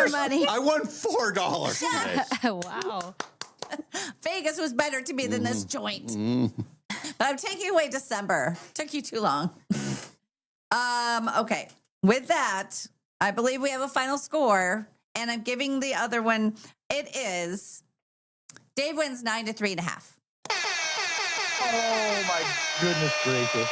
$4. money. I won $4 today. Wow. Vegas was better to me than this joint. But I'm taking away December. Took you too long. Okay. With that, I believe we have a final score, and I'm giving the other one. It is Dave wins 9 to 3.5. Oh my goodness gracious.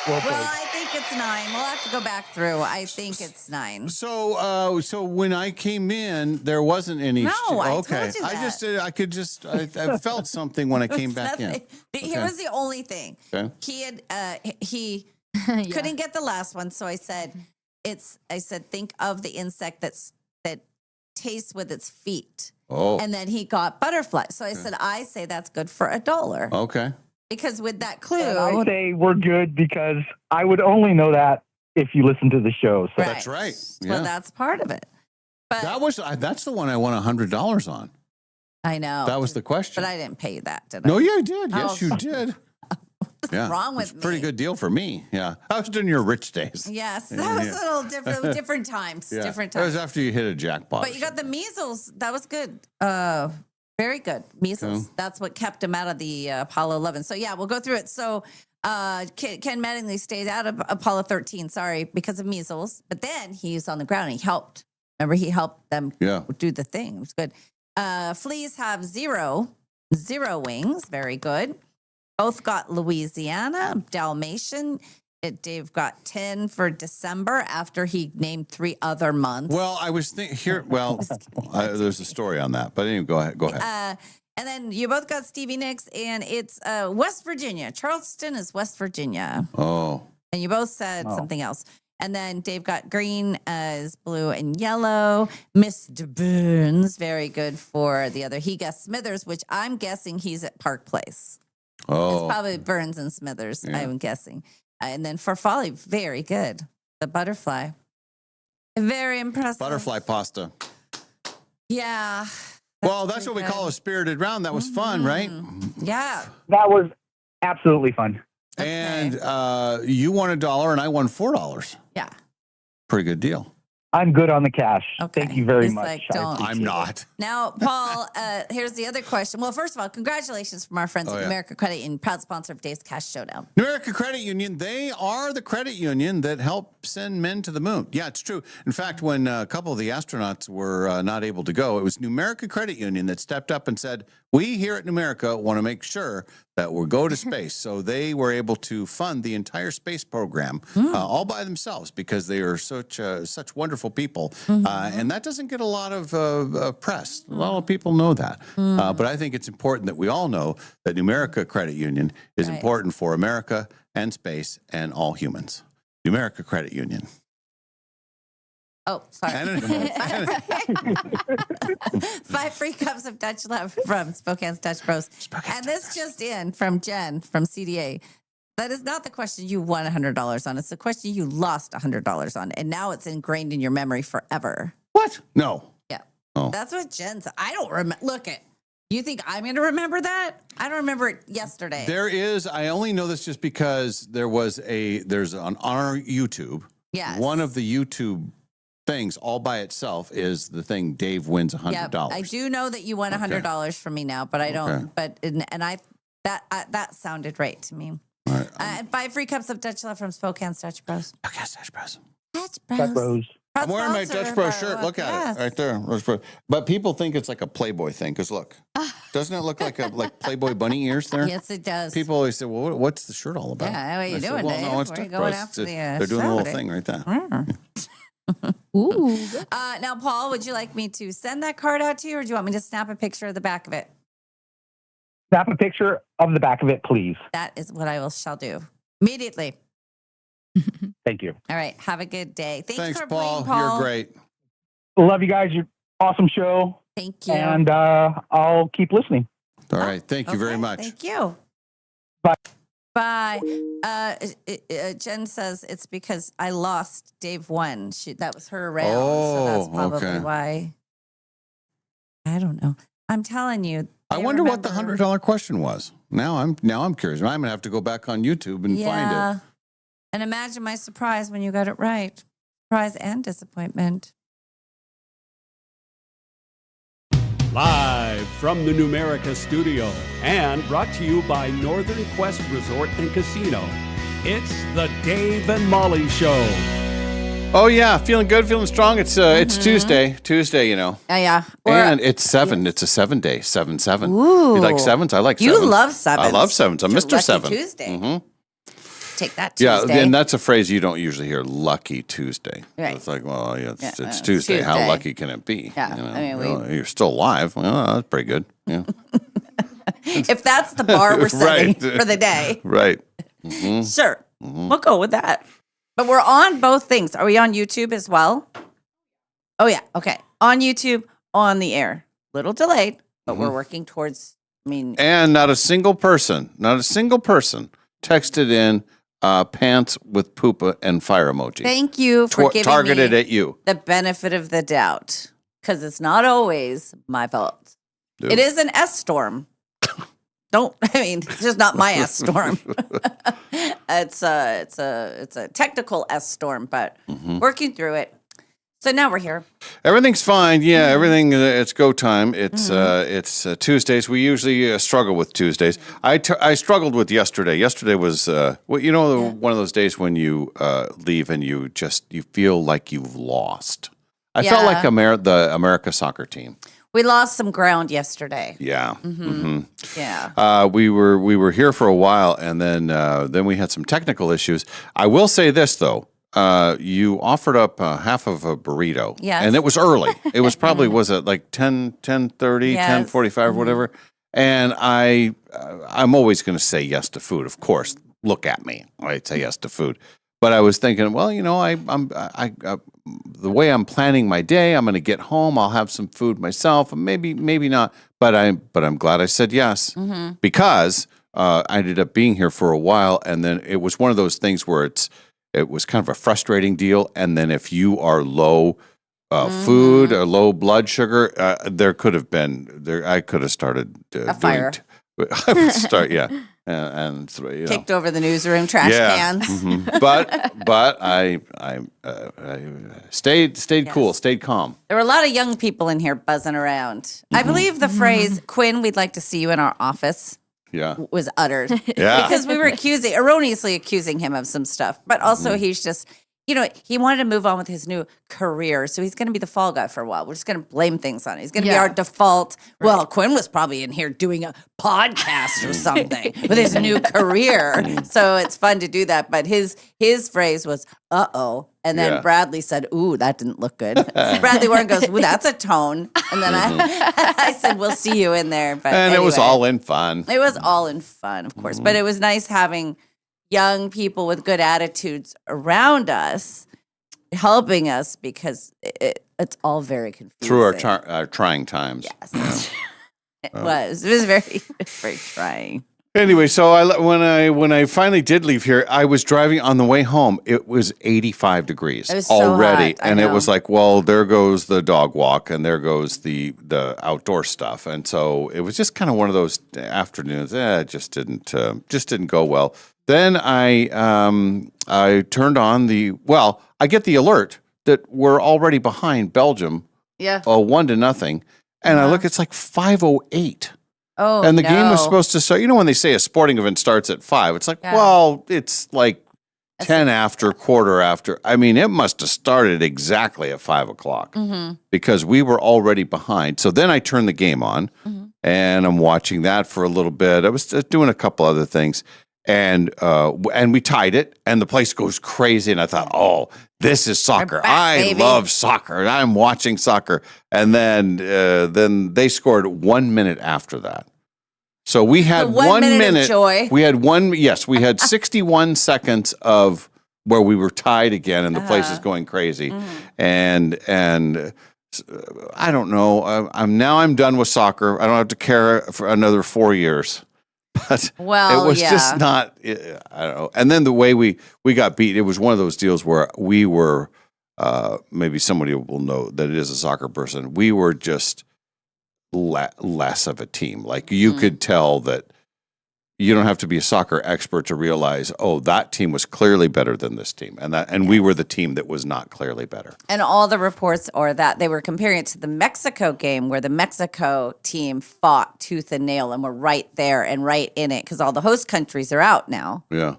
Well Well, played. I think it's 9. We'll have to go back through. I think it's 9. So when I came in, there wasn't any. No, I okay. told you I that. just I felt something when I came It's back in. nothing. Here Okay. was the only thing. Okay. He had he Yeah. couldn't get the last one, so I said think of the insect that tastes with its feet. Oh. And then he got butterfly. So I said, I say that's good for $1. Okay. Because with that clue, And I say we're good because I would only know that if you listen to the show. So That's right. Well, Yeah. that's part of it. But That's the one I won $100 on. I know. That was the question. But I didn't pay you that, did No, I? you did. Yes, Oh. you did. Yeah. wrong with It's a pretty me? good deal for me. Yeah. I was doing your rich days. Yes, that was Yeah. a little different. Different times. Yeah. Different That was times. after you hit a jackpot. But you got the measles. That was good. Very good. Measles. Okay. That's what kept him out of the Apollo 11. So yeah, we'll go through it. So Ken Mattingly stayed out of Apollo 13. Sorry, because of measles. But then he's on the ground. And he helped. Remember, he helped them Yeah. do the thing. It was good. Fleas have zero wings. Very good. Both got Louisiana, Dalmatian. Dave got 10 for December after he named 3 other months. Well, I was thinking here. Well, there's a story on that, but anyway, go ahead. And then you both got Stevie Nicks, and it's West Virginia. Charleston is West Virginia. Oh, And you both said Oh. something else. And then Dave got green as blue and yellow. Mr. Burns, very good for the other. He guessed Smithers, which I'm guessing he's at Park Place. It's oh, probably Burns and Smithers, Yeah. I'm guessing. And then for Folly, very good. The butterfly. Very impressive. butterfly pasta. Yeah. Well, that's what we call a spirited round. That was fun, right? Yeah. that was absolutely fun. And you won $1 and I won $4. Yeah. Pretty good deal. I'm good on the cash. Okay. Thank you very He's much. like, I don't. appreciate I'm it. not. Now, Paul, here's the other question. Well, first of all, congratulations from our friends Oh, at yeah. America Credit Union, proud sponsor of Dave's Cash Showdown. New America Credit Union, they are the credit union that help send men to the moon. Yeah, it's true. In fact, when a couple of the astronauts were not able to go, it was New America Credit Union that stepped up and said, we here at New America want to make sure that we'll go to space. So they were able to fund the entire space program all by themselves because they are such wonderful people. And that doesn't get a lot of press. A lot of people know that. But I think it's important that we all know that New America Credit Union is Right. important for America and space and all humans. New America Credit Union. Oh, sorry. And 5 free cups of Dutch Love from Spokane's Dutch Bros. And this just in from Jen from CDA. That is not the question you won $100 on. It's the question you lost $100 on. And now it's ingrained in your memory forever. What? No. Yeah. Oh. That's what Jen said. I don't remember. Look it. You think I'm going to remember that? I don't remember it yesterday. There is, I only know this just because there's on our YouTube. Yes. One of the YouTube things all by itself is the thing Dave wins $100. Yeah, I do know that you won $100 from me now, but I don't. Okay. But that sounded right to me. All right. And 5 free cups of Dutch Love from Spokane's Dutch Bros. Okay, Dutch Bros. Dutch That Rose. Proud I'm wearing my sponsor Dutch of Bros our- shirt. Look at yes. it right there. Dutch Bros. But people think it's like a Playboy thing because look, doesn't it look like Playboy bunny ears there? Yes, it does. People always say, "Well, what's the shirt all about?" Yeah, what are you I said, doing, well, Dave? no, it's Where are you Dutch going Bros. after the, They're doing a show, little Dave? thing right there. Ooh. Now, Paul, would you like me to send that card out to you, or do you want me to snap a picture of the back of it? Snap a picture of the back of it, please. That is what shall do immediately. Thank you. All right. Have a good day. Thanks, for Paul. playing, Paul. You're great. Love you guys. You're awesome show. Thank you. And I'll keep listening. All right. Thank you very Okay, much. Thank you. Bye. Bye. Jen says it's because I lost Dave won. That was her round. So that's Oh, probably okay. why. I don't know. I'm telling you. I they wonder what the remember- $100 question was. Now I'm curious. I'm gonna have to go back on YouTube and find it. And imagine my surprise when you got it right. Surprise and disappointment. Live from the Numerica studio and brought to you by Northern Quest Resort and Casino. It's the Dave and Molly Show. Oh yeah, feeling good, feeling strong. It's Tuesday, you know. Yeah. And it's 7. It's a 7 day, 7-7. Ooh. You like 7s? I like 7s. You love 7s. I love 7s. I'm It's Mr. Lucky 7. Tuesday. Mm-hmm. Take that Yeah, Tuesday. and that's a phrase you don't usually hear, lucky Tuesday. Right. It's like, well, yeah, it's it's Tuesday. How Tuesday. lucky can it be? Yeah, You know, I mean, well, you're still alive. Well, that's pretty good. Yeah. If that's the bar we're setting Right. for the day, Right. sure, we'll go with that. But we're on both things. Are we on YouTube as well? Oh, yeah. Okay. On YouTube, on the air. Little delayed, but we're working towards, And not a single person texted in pants with poopa and fire emoji. thank you for giving targeted me at you. the benefit of the doubt, because it's not always my fault. Dude. It is an S storm. It's just not my S storm. It's a technical S storm, but working through it. So now we're here. Everything's fine. Yeah, everything. It's go time. It's Tuesdays. We usually struggle with Tuesdays. I struggled with yesterday. Yesterday was one of those days when you leave and you feel like you've lost. I felt like the America soccer team. We lost some ground yesterday. Yeah. Yeah. We were here for a while, and then we had some technical issues. I will say this though. You offered up half of a burrito. Yes. And it was early. It was probably, was it like 10:30, Yes. 10:45, whatever. And I'm always going to say yes to food. Of course, look at me. I say yes to food. But I was thinking, well, I'm the way I'm planning my day, I'm going to get home. I'll have some food myself. Maybe not. But I'm glad I said yes because I ended up being here for a while, and then it was one of those things where it was kind of a frustrating deal. And then if you are low food or low blood sugar, there could have been I could have started A fire. I would start, yeah, Kicked over the newsroom trash cans. But I stayed cool, stayed calm. There were a lot of young people in here buzzing around. I believe the phrase, Quinn, we'd like to see you in our office, Yeah, was uttered. yeah. Because we were erroneously accusing him of some stuff. But also he's just, he wanted to move on with his new career. So he's going to be the fall guy for a while. We're just going to blame things on it. He's going to be our default. Well, Quinn was probably in here doing a podcast or something with his new career. So it's fun to do that. But his phrase was, uh-oh. And then Yeah. Bradley said, ooh, that didn't look good. Bradley Warren goes, ooh, that's a tone. And then I said, we'll see you in there. But And it was anyway. all in fun. It was all in fun, of course, but it was nice having young people with good attitudes around us, helping us because it's all very confusing. Through our trying times. Yes, it was. It was very, very trying. Anyway, so when I finally did leave here, I was driving on the way home. It was 85 degrees It was so already, hot. I and it know. was like, well, there goes the dog walk, and there goes the outdoor stuff, and so it was just kind of one of those afternoons. It just didn't go well. Then I turned on I get the alert that we're already behind Belgium, Yeah. 1-0, and I look, it's like 5:08. Oh, And the game was no. supposed to start. When they say a sporting event starts at 5, it's like, Yeah. well, it's like 10 after, quarter after. I mean, it must have started exactly at 5 o'clock because we were already behind. So then I turned the game on and I'm watching that for a little bit. I was doing a couple other things and we tied it and the place goes crazy. And I thought, oh, this is soccer. back, I baby. love soccer and I'm watching soccer. And then they scored 1 minute after that. So we had The 1 minute of joy. We had we had 61 seconds of where we were tied again and the place is going crazy. And I don't know. I'm done with soccer. I don't have to care for another 4 years. But Well, it was yeah. just not, I don't know. And then the way we got beat, it was one of those deals where we were, maybe somebody will know that it is a soccer person. We were just less of a team. Like you could tell that you don't have to be a soccer expert to realize, oh, that team was clearly better than this team, and we were the team that was not clearly better. And all the reports are that they were comparing it to the Mexico game where the Mexico team fought tooth and nail and were right there and right in it because all the host countries are out now, Yeah.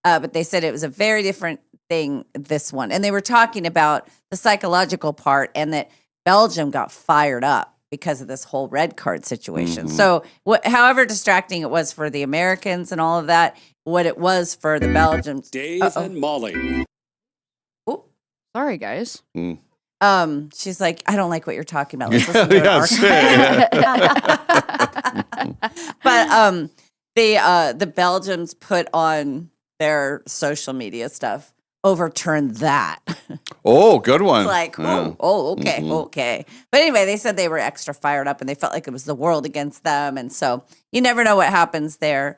But they said it was a very different thing, this one. And they were talking about the psychological part and that Belgium got fired up because of this whole red card situation. So however distracting it was for the Americans and all of that, what it was for the Belgians. Dave and Molly. Sorry, guys. She's like, I don't like what you're talking about. Let's listen to But the Belgians put on their social media stuff, overturned that. Oh, good one. It's like, okay. But anyway, they said they were extra fired up and they felt like it was the world against them. And so you never know what happens there.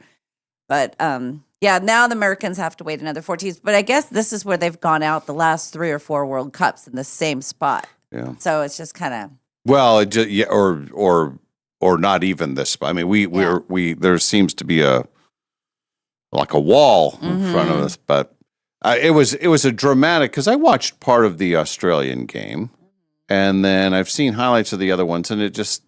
But now the Americans have to wait another 14 years. But I guess this is where they've gone out the last 3 or 4 World Cups in the same spot. Yeah. So it's just kind of. Well, it just, yeah, or not even this. I mean, we there seems to be a wall in front of us, but it was a dramatic, because I watched part of the Australian game, and then I've seen highlights of the other ones, and it just,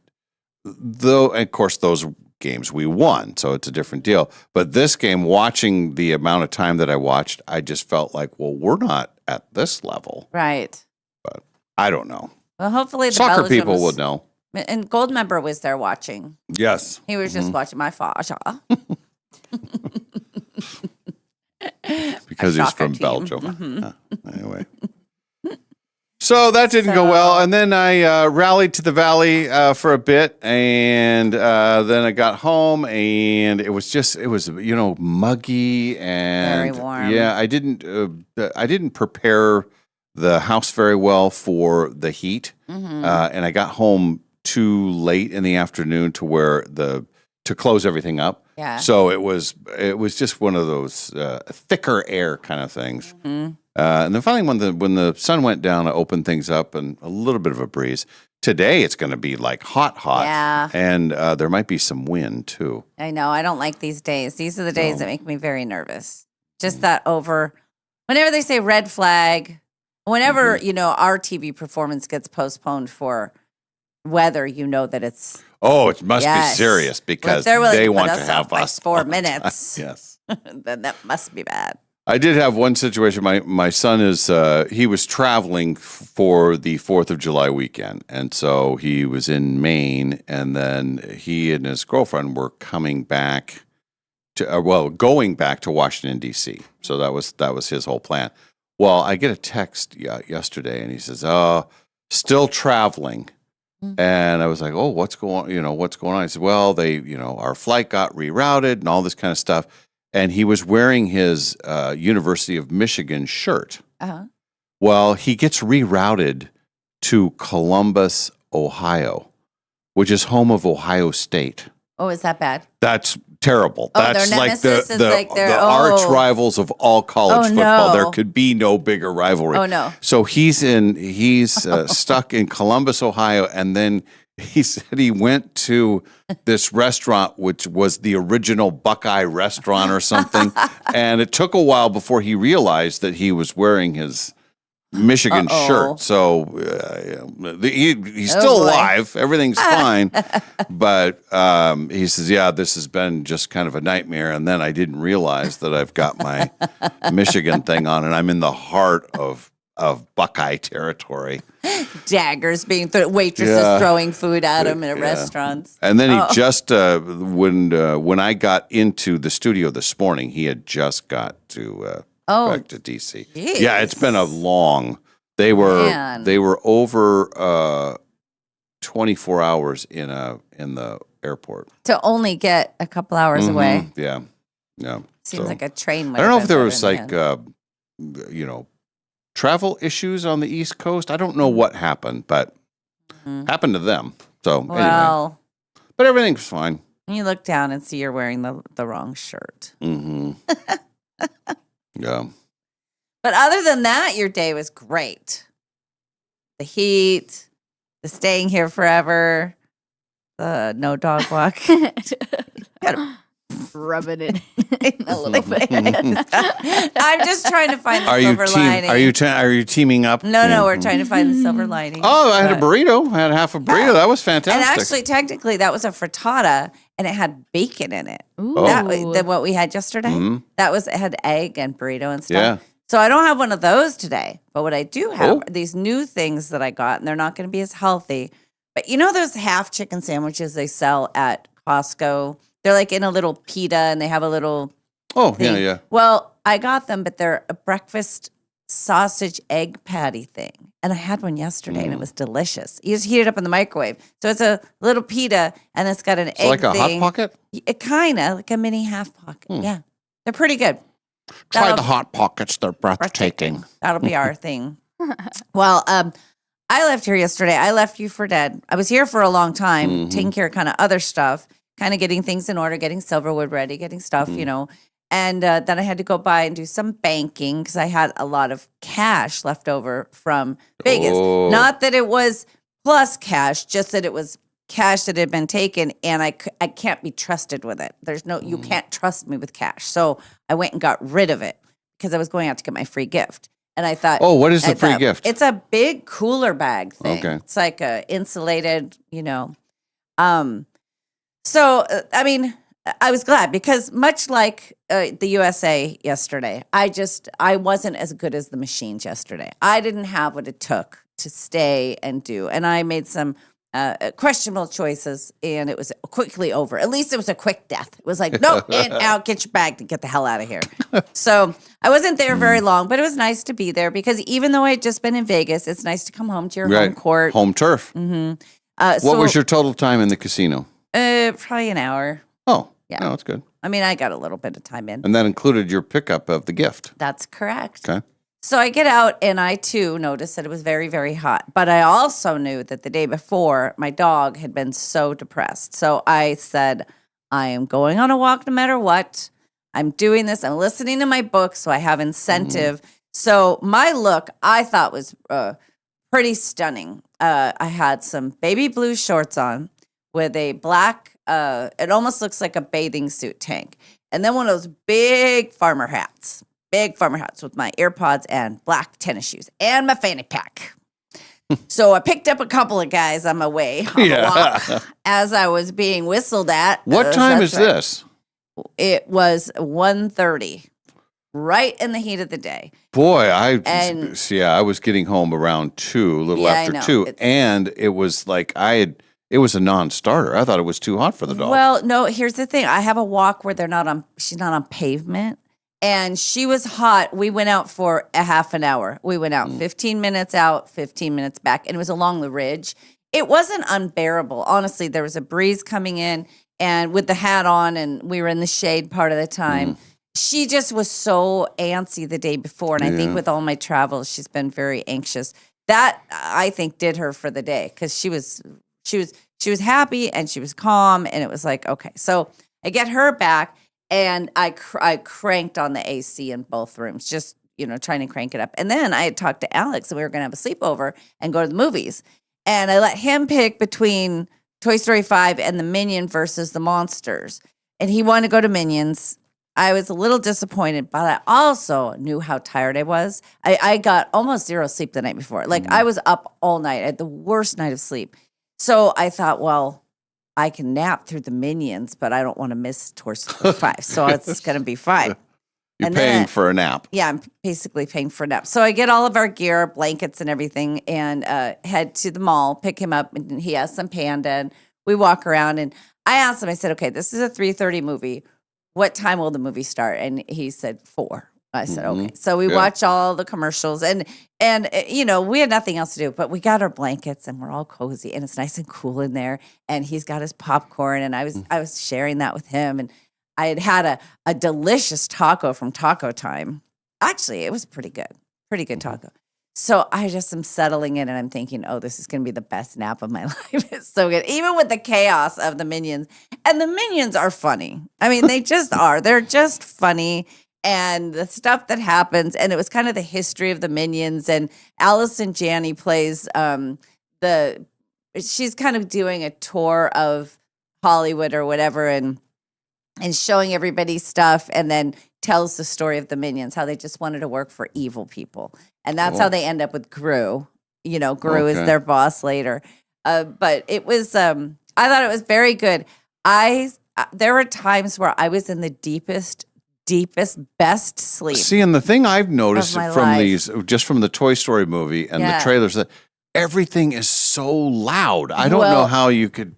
though, of course, those games we won, so it's a different deal. But this game, watching the amount of time that I watched, I just felt like, well, we're not at this level. Right. But I don't know. Well, hopefully the Soccer Belgians, people would know. And Goldmember was there watching. Yes. He was just watching my father. Because he's soccer from team. Belgium. Anyway. So that didn't go well. And then I rallied to the valley for a bit. And then I got home and it was muggy and Very warm. Yeah, I didn't prepare the house very well for the heat. And I got home too late in the afternoon to close everything up. Yeah. So it was just one of those thicker air kind of things. And then finally, when the sun went down, I opened things up and a little bit of a breeze. Today, it's going to be like hot. Yeah. And there might be some wind too. I know. I don't like these days. These are the days that make me very nervous. Just that whenever they say red flag, whenever, our TV performance gets postponed for weather, that it's. Oh, it must Yes. be serious because Well, if they're willing they to put want to us have off by us 4 all the time. minutes. Yes. Then that must be bad. I did have one situation. My son he was traveling for the 4th of July weekend. And so he was in Maine, and then he and his girlfriend were going back to Washington, D.C. So that was his whole plan. Well, I get a text yesterday and he says, "Oh, still traveling." And I was like, "Oh, what's going on?" He said, "Well, our flight got rerouted and all this kind of stuff." And he was wearing his University of Michigan shirt. Uh-huh. Well, he gets rerouted to Columbus, Ohio, which is home of Ohio State. Oh, is that bad? That's terrible. Oh, their That's like nemesis is like the arch rivals of all college football. no. There could be no bigger rivalry. Oh, no. So he's stuck in Columbus, Ohio, and then he said he went to this restaurant, which was the original Buckeye restaurant or something, and it took a while before he realized that he was wearing his Michigan shirt. So he's still boy. alive. Everything's fine. But he says, "Yeah, this has been just kind of a nightmare." And then I didn't realize that I've got my Michigan thing on, and I'm in the heart of Buckeye territory. Daggers being waitresses throwing food at him in restaurants. And then he just when I got into the studio this morning, he had just got to back to DC. Geez. Yeah, it's been a long. They were over 24 hours in the airport To only get a couple hours away. Yeah. Seems So, like a train. I don't know if there was like travel issues on the East Coast. I don't know what happened, but happened to them. So anyway, Well, but everything's fine. you look down and see you're wearing the wrong shirt. Yeah. But other than that, your day was great. The heat, the staying here forever, the no dog walk. Got a rubbing it. a little bit. I'm just trying to find the Are you silver lining. are you teaming up? No, we're trying to find the silver lining. Oh, I had a But- burrito. I had half a burrito. That was And fantastic. actually, technically, that was a frittata, and it had bacon in it. Ooh. That what we had yesterday. Mhm. It had egg and burrito and stuff. Yeah. So I don't have one of those today. But what I do have Oh. are these new things that I got, and they're not going to be as healthy. But you know those half chicken sandwiches they sell at Costco? They're like in a little pita, and they have a little Oh, thing. yeah. Well, I got them, but they're a breakfast sausage egg patty thing. And I had one yesterday and it was delicious. You just heat it up in the microwave. So it's a little pita and it's got an So egg like a thing. hot pocket? It kind of like a mini half pocket. Yeah. They're pretty good. Try That'll- the hot pockets. They're breathtaking. That'll be our thing. Well, I left here yesterday. I left you for dead. I was here for a long time, taking care of kind of other stuff, kind of getting things in order, getting Silverwood ready, getting stuff, you know. And then I had to go by and do some banking because I had a lot of cash left over from Vegas. Oh. Not that it was plus cash, just that it was cash that had been taken, and I can't be trusted with it. There's no, you can't trust me with cash. So I went and got rid of it because I was going out to get my free gift. And I thought, Oh, what is the I free thought, gift? It's a big cooler bag thing. Okay. It's like a insulated, you know. So I mean, I was glad because much like the USA yesterday, I wasn't as good as the machines yesterday. I didn't have what it took to stay and do, and I made some questionable choices, and it was quickly over. At least it was a quick death. It was like, nope, and out, get your bag to get the hell out of here. So I wasn't there very long, but it was nice to be there because even though I had just been in Vegas, it's nice to come home to your home court. Home turf. What was your total time in the casino? Probably an hour. Oh, Yeah. no, that's good. I mean, I got a little bit of time in. And that included your pickup of the gift. That's correct. Okay. So I get out and I too noticed that it was very, very hot. But I also knew that the day before, my dog had been so depressed. So I said, I am going on a walk no matter what. I'm doing this. I'm listening to my book, so I have incentive. So my look, I thought was pretty stunning. I had some baby blue shorts on with a black, it almost looks like a bathing suit tank. And then one of those big farmer hats with my AirPods and black tennis shoes and my fanny pack. So I picked up a couple of guys on my way on the walk as I was being whistled at. What time That's is right. this? It was 1:30, right in the heat of the day. Boy, I was getting home around 2, a little Yeah, I after know. 2, It's- and it was like it was a non-starter. I thought it was too hot for the dog. Well, no, here's the thing. I have a walk where she's not on pavement. And she was hot. We went out for a half an hour. We went out 15 minutes out, 15 minutes back, and it was along the ridge. It wasn't unbearable. Honestly, there was a breeze coming in, and with the hat on, and we were in the shade part of the time. She just was so antsy the day before. And I think with all my travels, she's been very anxious. That I think did her for the day because she was happy and she was calm, and it was like, okay. So I get her back. And I cranked on the AC in both rooms, just, trying to crank it up. And then I had talked to Alex and we were going to have a sleepover and go to the movies. And I let him pick between Toy Story 5 and the Minion versus the Monsters. And he wanted to go to Minions. I was a little disappointed, but I also knew how tired I was. I got almost zero sleep the night before. Like I was up all night. I had the worst night of sleep. So I thought, well, I can nap through the Minions, but I don't want to miss Toy Story 5. So it's going to be fine. You're and paying then- for a nap. Yeah, I'm basically paying for a nap. So I get all of our gear, blankets and everything, and head to the mall, pick him up, and he has some Panda, and we walk around. And I asked him, I said, okay, this is a 3:30 movie. What time will the movie start? And he said 4. I said, okay. So we watch all the commercials and we had nothing else to do, but we got our blankets and we're all cozy and it's nice and cool in there. And he's got his popcorn and I was sharing that with him. And I had a delicious taco from Taco Time. Actually, it was pretty good taco. So I just am settling in and I'm thinking, oh, this is going to be the best nap of my life. It's so good. Even with the chaos of the Minions. And the Minions are funny. I mean, they just are. They're just funny. And the stuff that happens, and it was kind of the history of the Minions. And Allison Janney plays she's kind of doing a tour of Hollywood or whatever, and and showing everybody stuff, and then tells the story of the minions, how they just wanted to work for evil people. And that's how they end up with Gru. You know, Gru is their boss later. But it was, I thought it was very good. There were times where I was in the deepest, best sleep. See, and the thing I've noticed my from life. just from the Toy Story movie and the trailers, that everything is so loud. I don't know how you could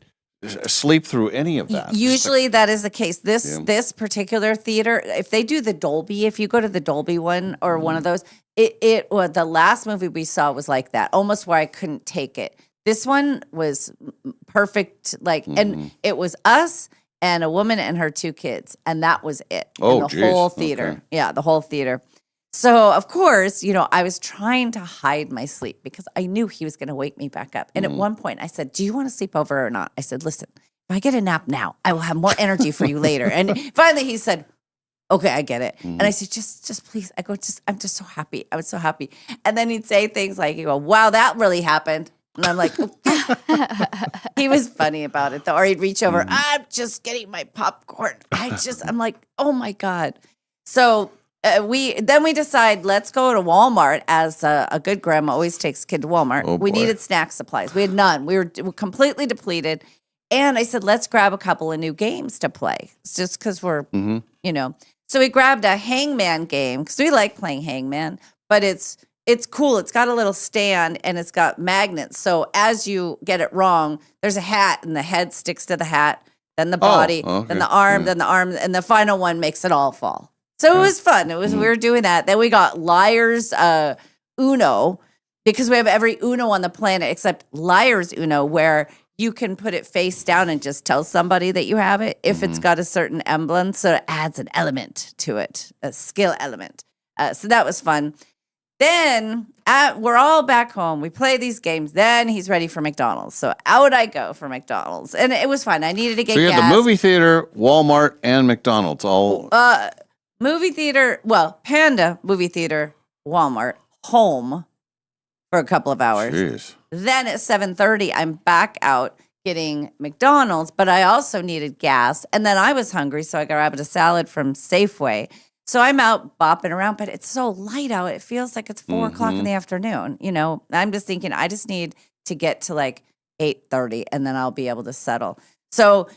sleep through any of that. Usually that is the case. This particular theater, if they do the Dolby, if you go to the Dolby one or one of those, well, the last movie we saw was like that, almost where I couldn't take it. This one was perfect, and it was us and a woman and her 2 kids, and that was it. Oh, and the whole theater. Okay. Yeah, the whole theater. So, of course, you know, I was trying to hide my sleep because I knew he was going to wake me back up. And at one point I said, do you want to sleep over or not? I said, listen, if I get a nap now, I will have more energy for you later. And finally he said, okay, I get it. And I said, just please. I go, I'm just so happy. I was so happy. And then he'd say things like, you go, wow, that really happened. And I'm like, okay. He was funny about it though. Or he'd reach over, I'm just getting my popcorn. I'm like, oh my God. So we decide, let's go to Walmart, as a good grandma always takes a kid to Walmart. Oh, we boy. needed snack supplies. We had none. We were completely depleted. And I said, let's grab a couple of new games to play. It's just because we're, you know. So we grabbed a Hangman game because we like playing Hangman, but it's cool. It's got a little stand and it's got magnets. So as you get it wrong, there's a hat and the head sticks to the hat, then the body, then the arm, then the arm, and the final one makes it all fall. So it was fun. We were doing that. Then we got Liar's Uno, because we have every Uno on the planet except Liar's Uno, where you can put it face down and just tell somebody that you have it if it's got a certain emblem. So it adds an element to it, a skill element. So that was fun. Then we're all back home. We play these games. Then he's ready for McDonald's. So out I go for McDonald's. And it was fun. I needed to get gas. So you had the movie theater, Walmart, and McDonald's all. Movie theater, well, Panda movie theater, Walmart, home for a couple of hours. Jeez. Then at 7:30, I'm back out getting McDonald's, but I also needed gas. And then I was hungry, so I grabbed a salad from Safeway. So I'm out bopping around, but it's so light out. It feels like it's 4 o'clock in the afternoon. You know, I'm just thinking I just need to get to like 8:30 and then I'll be able to settle. So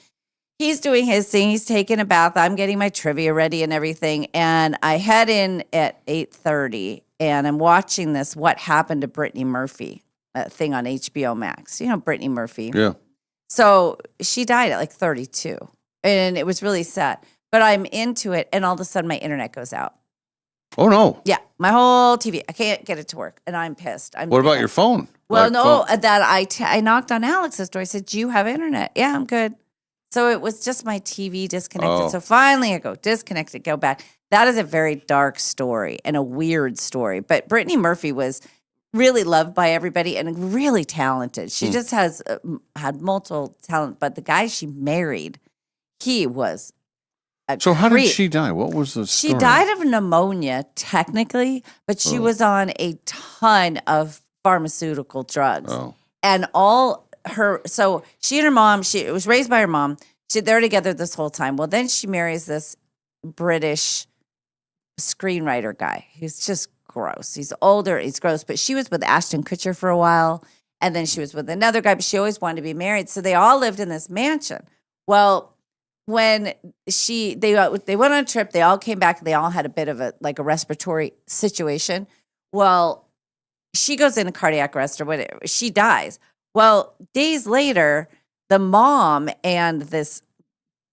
he's doing his thing. He's taking a bath. I'm getting my trivia ready and everything. And I head in at 8:30 and I'm watching this What Happened to Brittany Murphy thing on HBO Max. You know, Brittany Murphy. Yeah. So she died at like 32 and it was really sad. But I'm into it and all of a sudden my internet goes out. Oh, no. Yeah, my whole TV. I can't get it to work and I'm pissed. What about your phone? Well, Like no, phone? that I knocked on Alex's door. I said, do you have internet? Yeah, I'm good. So it was just my TV disconnected. Oh. So finally I go, disconnect it, go back. That is a very dark story and a weird story. But Brittany Murphy was really loved by everybody and really talented. She just has had multiple talent. But the guy she married, he was a So how did creep. she die? What was the story? She died of pneumonia, technically, but she was on a ton of pharmaceutical drugs. Oh. And all her, so she and her mom, she was raised by her mom. They're together this whole time. Well, then she marries this British screenwriter guy who's just gross. He's older, he's gross, but she was with Ashton Kutcher for a while. And then she was with another guy, but she always wanted to be married. So they all lived in this mansion. Well, when they went on a trip, they all came back, they all had a bit of a respiratory situation. Well, she goes into cardiac arrest or whatever. She dies. Well, days later, the mom and this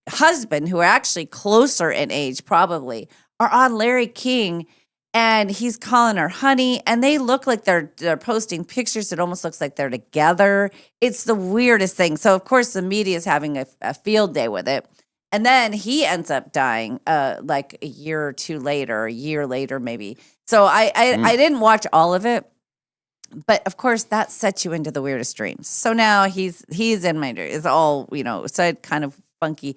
husband, who are actually closer in age probably, are on Larry King, and he's calling her honey, and they look like they're posting pictures. It almost looks like they're together. It's the weirdest thing. So, of course, the media is having a field day with it. And then he ends up dying like a year or two later, a year later maybe. So I didn't watch all of it. But of course, that sets you into the weirdest dreams. So now he's in my dreams. It's all, so kind of funky.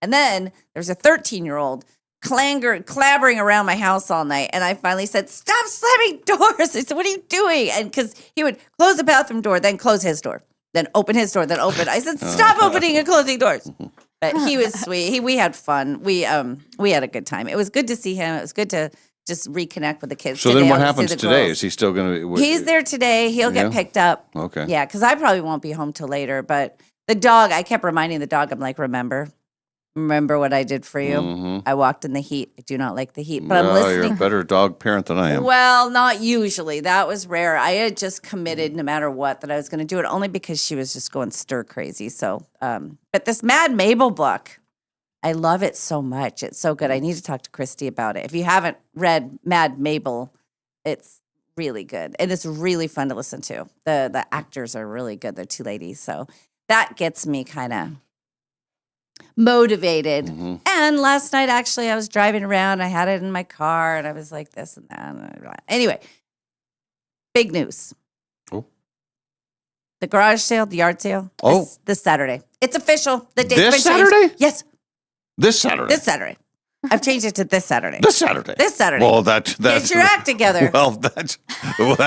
And then there's a 13-year-old clambering around my house all night. And I finally said, stop slamming doors. I said, what are you doing? And because he would close the bathroom door, then close his door, then open his door, then open. I said, stop opening and closing doors. But he was sweet. We had fun. We had a good time. It was good to see him. It was good to just reconnect with the kids. So to then be what able to see happens the today? girls. Is he still going to? He's there today. He'll get Yeah. picked up. Okay. Yeah, because I probably won't be home till later. But the dog, I kept reminding the dog, I'm like, remember what I did for you? Mhm. I walked in the heat. I do not like the heat, but I'm Well, you're a listening. better dog parent than I am. Well, not usually. That was rare. I had just committed no matter what that I was going to do it only because she was just going stir crazy. So, but this Mad Mabel book, I love it so much. It's so good. I need to talk to Christy about it. If you haven't read Mad Mabel, it's really good. And it's really fun to listen to. The actors are really good. They're two ladies. So that gets me kind of motivated. Mhm. And last night, actually, I was driving around. I had it in my car and I was like this and that. Anyway, big news. Oh. The garage sale, the yard sale. Oh. This Saturday. It's official. The date's This been changed. Saturday? Yes, This Saturday. this Saturday. I've changed it to this Saturday. This Saturday. This Saturday. Well, that's Get your act together. Well, that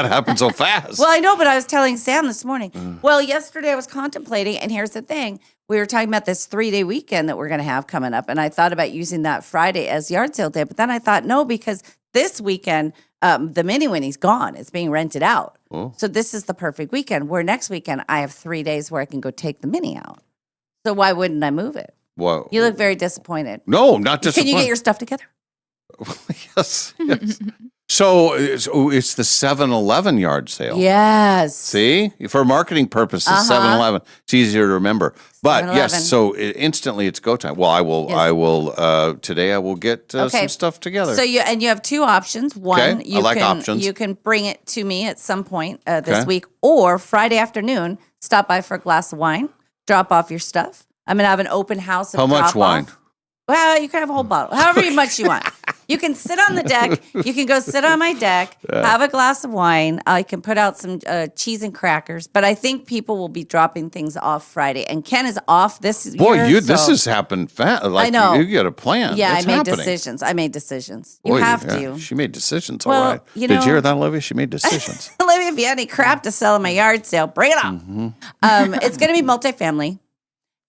happened so fast. Well, I know, but I was telling Sam this morning. Mm. Well, yesterday I was contemplating, and here's the thing. We were talking about this 3-day weekend that we're going to have coming up, and I thought about using that Friday as yard sale day, but then I thought, no, because this weekend, the Mini Winnie's gone. It's being rented out. Oh. So this is the perfect weekend, where next weekend I have 3 days where I can go take the Mini out. So why wouldn't I move it? Well, You look very disappointed. no, not Can disappointed. you get your stuff together? yes. Yes. So it's the 7-Eleven yard sale. Yes. See, for marketing purposes, Uh-huh. 7-Eleven. It's easier to remember. But 7-Eleven. yes, so instantly it's go time. Well, I will. Yes. I will. Today I will get Okay. some stuff together. So you have two options. One, Okay, I you like can options. you can bring it to me at some point this Okay. week, or Friday afternoon, stop by for a glass of wine, drop off your stuff. I'm gonna have an open house. Of How much drop-off. wine? Well, you can have a whole bottle, however much you want. You can sit on the deck. You can go sit on my deck, have a glass of wine. I can put out some cheese and crackers. But I think people will be dropping things off Friday. And Ken is off this Boy, year. this so- has happened fast. Like, I know. You got a plan. Yeah, It's I made happening. decisions. I made decisions. You Boy, have yeah, to. She made decisions. Well, all right. you Did know- you hear that, Olivia? She made decisions. Olivia, if you had any crap to sell in my yard sale, bring it on. It's going to be multifamily.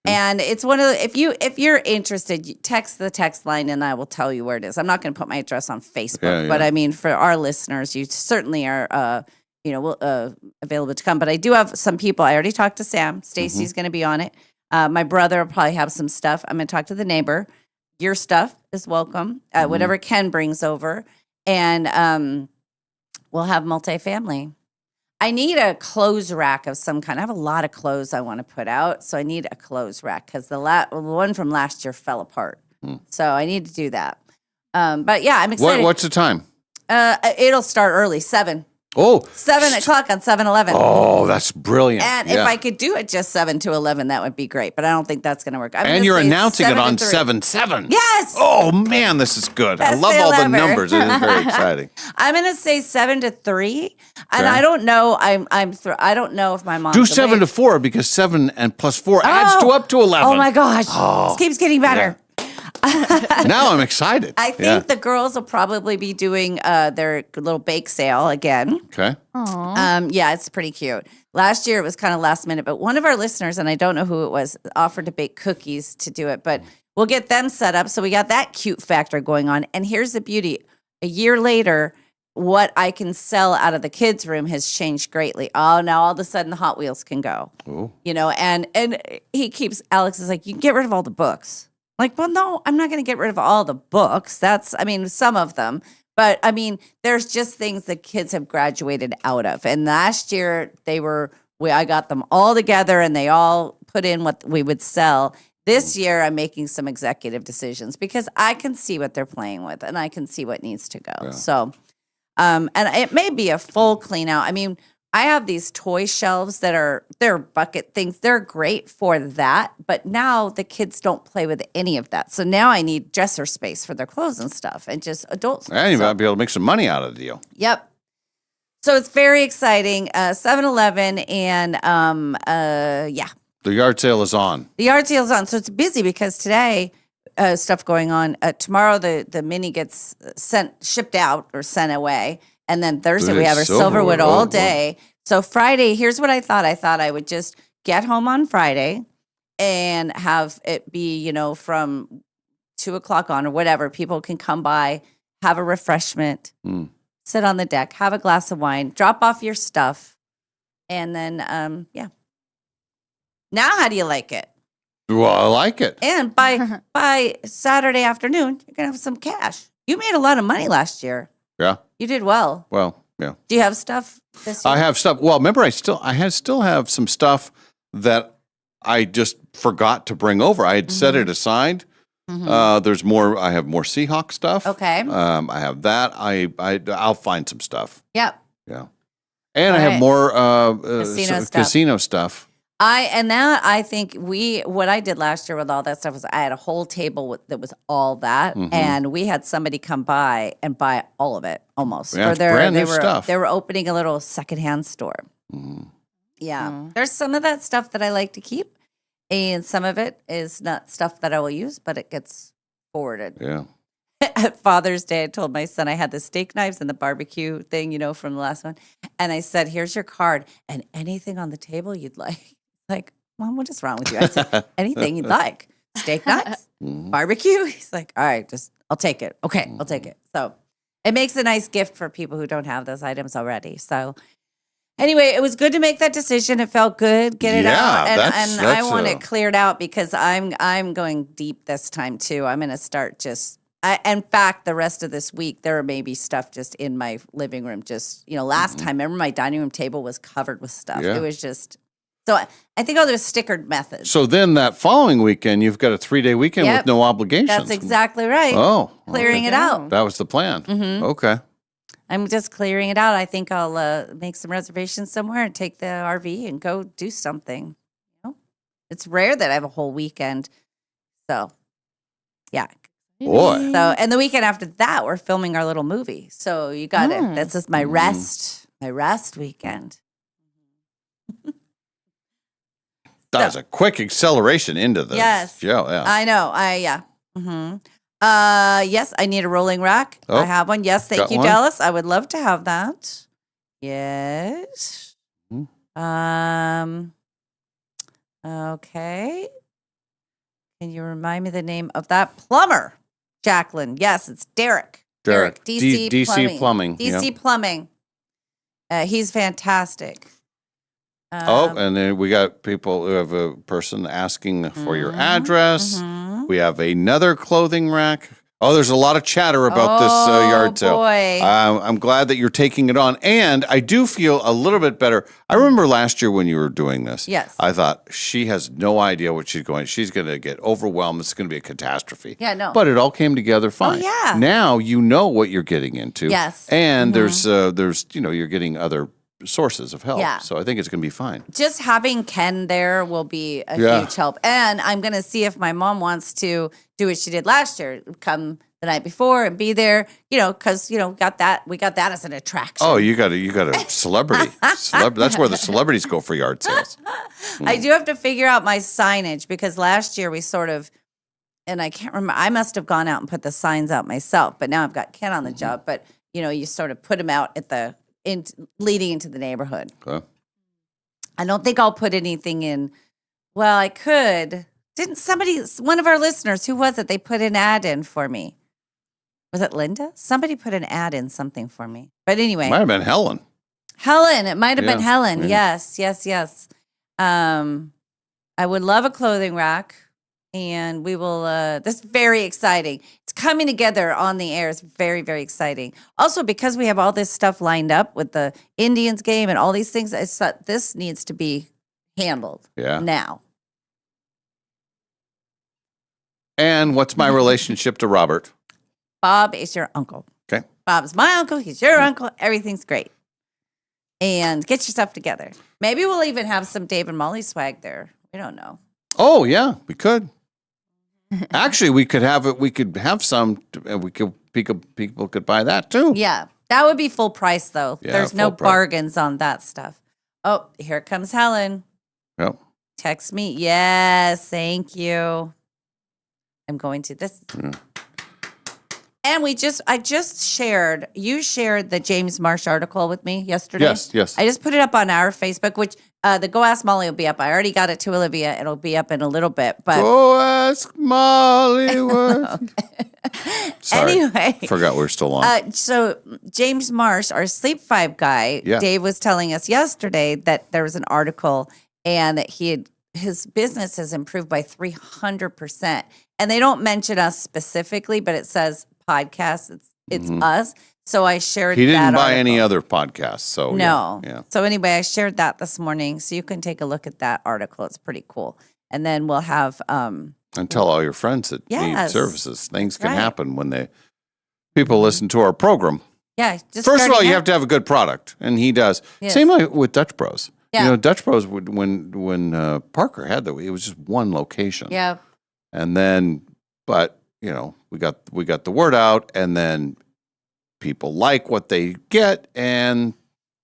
And it's one of the, if you're interested, you text the text line and I will tell you where it is. I'm not going to put my address on Facebook, Yeah, but yeah. I mean, for our listeners, you certainly are, available to come. But I do have some people. I already talked to Sam. Stacy's going to be on it. My brother will probably have some stuff. I'm going to talk to the neighbor. Your stuff is welcome. Whatever Ken brings over. And we'll have multifamily. I need a clothes rack of some kind. I have a lot of clothes I want to put out, so I need a clothes rack because the one from last year fell apart. So I need to do that. But yeah, I'm excited. What's the time? It'll start early, 7 Oh, o'clock on 7-Eleven. oh, that's brilliant. And Yeah. if I could do it just 7 to 11, that would be great. But I don't think that's going to work. I'm And gonna you're say announcing it 7 to on 3. 7/7. Yes. Oh man, this is good. I Best love all sale the ever. numbers. It is very exciting. I'm going to say 7 to 3, and Okay. I don't know. I don't know if my mom Do can 7 wait. to 4 because 7 and plus 4 adds to up to 11. Oh my gosh! This keeps getting better. Now I'm excited. I think the girls will probably be doing their little bake sale again. Okay. Yeah, it's pretty cute. Last year it was kind of last minute, but one of our listeners, and I don't know who it was, offered to bake cookies to do it. But we'll get them set up. So we got that cute factor going on. And here's the beauty: a year later, what I can sell out of the kids' room has changed greatly. Oh, now all of a sudden the Hot Wheels can go. Oh. And Alex is like, you can get rid of all the books. Like, well, no, I'm not going to get rid of all the books. Some of them. But I mean, there's just things that kids have graduated out of. And last year I got them all together and they all put in what we would sell. This year I'm making some executive decisions because I can see what they're playing with and I can see what needs to go. Yeah. So, and it may be a full clean out. I mean, I have these toy shelves they're bucket things. They're great for that, but now the kids don't play with any of that. So now I need dresser space for their clothes and stuff and just adult stuff. And you So- might be able to make some money out of the deal. Yep. So it's very exciting. 7-Eleven and yeah, The yard sale is on. the yard sale's on. So it's busy because today stuff going on. Tomorrow the Mini gets shipped out or sent away. And then Thursday we have our Silverwood all boy. day. So Friday, here's what I thought. I thought I would just get home on Friday and have it be, from 2 o'clock on or whatever. People can come by, have a refreshment, Mm. sit on the deck, have a glass of wine, drop off your stuff, and then, yeah. Now, how do you like it? Well, I like it. And by Saturday afternoon, you're gonna have some cash. You made a lot of money last year. Yeah. You did well. Well, yeah. Do you have stuff this year? I have stuff. Well, remember, I still have some stuff that I just forgot to bring over. I had set it aside. There's more. I have more Seahawk stuff. Okay. I have that. I'll find some stuff. Yep. Yeah. And I All have right. more Casino stuff. casino stuff. I think what I did last year with all that stuff was I had a whole table that was all that, and we had somebody come by and buy all of it almost. Yeah, For it's brand new they were stuff. they were opening a little secondhand store. Yeah, there's some of that stuff that I like to keep, and some of it is not stuff that I will use, but it gets forwarded. Yeah. At Father's Day, I told my son I had the steak knives and the barbecue thing, from the last one. And I said, here's your card and anything on the table you'd like. Like, Mom, what is wrong with you? I said, anything you'd like. Steak knives, barbecue. He's like, all right, I'll take it. Okay, I'll take it. So it makes a nice gift for people who don't have those items already. So anyway, it was good to make that decision. It felt good. Get it Yeah, out. And, that's- and I that's, want it cleared out because I'm going deep this time too. I'm going to start in fact, the rest of this week, there may be stuff just in my living room. Just, last time, remember my dining room table was covered with stuff. Yeah. It was just, so I think I'll do a stickered method. So then that following weekend, you've got a 3-day weekend Yep. with no obligations. That's exactly right. Oh, Clearing okay. it out. That was the plan. Okay. I'm just clearing it out. I think I'll make some reservations somewhere and take the RV and go do something. It's rare that I have a whole weekend. So, yeah. Boy. So, and the weekend after that, we're filming our little movie. So you got it. That's just my rest weekend. That was a quick acceleration into the Yes. show. Yeah. I know. Yes, I need a rolling rack. Oh, I have one. Yes, thank got you, one? Dallas. I would love to have that. Yes. Okay. Can you remind me the name of that plumber? Jacqueline. Yes, it's Derek. Derek. DC DC Plumbing. DC Yep. Plumbing. He's fantastic. And then we got people who have a person asking for your address. We have another clothing rack. Oh, there's a lot of chatter about this yard sale. Boy. I'm glad that you're taking it on. And I do feel a little bit better. I remember last year when you were doing this. Yes. I thought she has no idea what she's going. She's going to get overwhelmed. It's going to be a catastrophe. Yeah, no. But it all came together fine. yeah. Now you know what you're getting into. Yes. And there's you're getting other sources of help. Yeah. So I think it's going to be fine. Just having Ken there will be a Yeah. huge help. And I'm going to see if my mom wants to do what she did last year, come the night before and be there, because, we got that as an attraction. Oh, you got a celebrity. That's where the celebrities go for yard sales. I do have to figure out my signage because last year we sort of, and I can't remember, I must have gone out and put the signs out myself, but now I've got Ken on the job. But, you sort of put them out at leading into the neighborhood. Okay. I don't think I'll put anything in. Well, I could. Didn't one of our listeners, who was it? They put an ad in for me. Was it Linda? Somebody put an ad in something for me. But anyway. Might have been Helen. Helen. It might have been Yeah, Helen. yeah. Yes. I would love a clothing rack. And we will, this is very exciting. It's coming together on the air. It's very, very exciting. Also, because we have all this stuff lined up with the Indians game and all these things, I thought this needs to be handled Yeah. now. And what's my relationship to Robert? Bob is your uncle. Okay. Bob's my uncle. He's your uncle. Everything's great. And get your stuff together. Maybe we'll even have some Dave and Molly swag there. We don't know. Oh yeah, we could. Actually, we could have it. We could have some. And people could buy that too. Yeah. That would be full price, though. Yeah, There's no full price. bargains on that stuff. Oh, here comes Helen. Yep. Text me. Yes. Thank you. I'm going to this. And I just shared, you shared the James Marsh article with me yesterday. Yes. I just put it up on our Facebook, which the Go Ask Molly will be up. I already got it to Olivia. It'll be up in a little bit. But Go ask Molly. Sorry. Anyway. Forgot we're still on. So James Marsh, our Sleep 5 guy, Yeah. Dave was telling us yesterday that there was an article and that his business has improved by 300%. And they don't mention us specifically, but it says podcast. It's us. So I shared He didn't that buy any article. other podcasts. So No. Yeah. So anyway, I shared that this morning. So you can take a look at that article. It's pretty cool. And then we'll have And tell all your friends that need Yes. services. Things can Right. happen when people listen to our program. just First of all, starting you out. have to have a good product, and he does. Yes. Same like with Dutch Bros. Yeah. You know, Dutch Bros would when Parker had it was just one location. Yeah. And then, but you know, we got the word out, and then people like what they get, and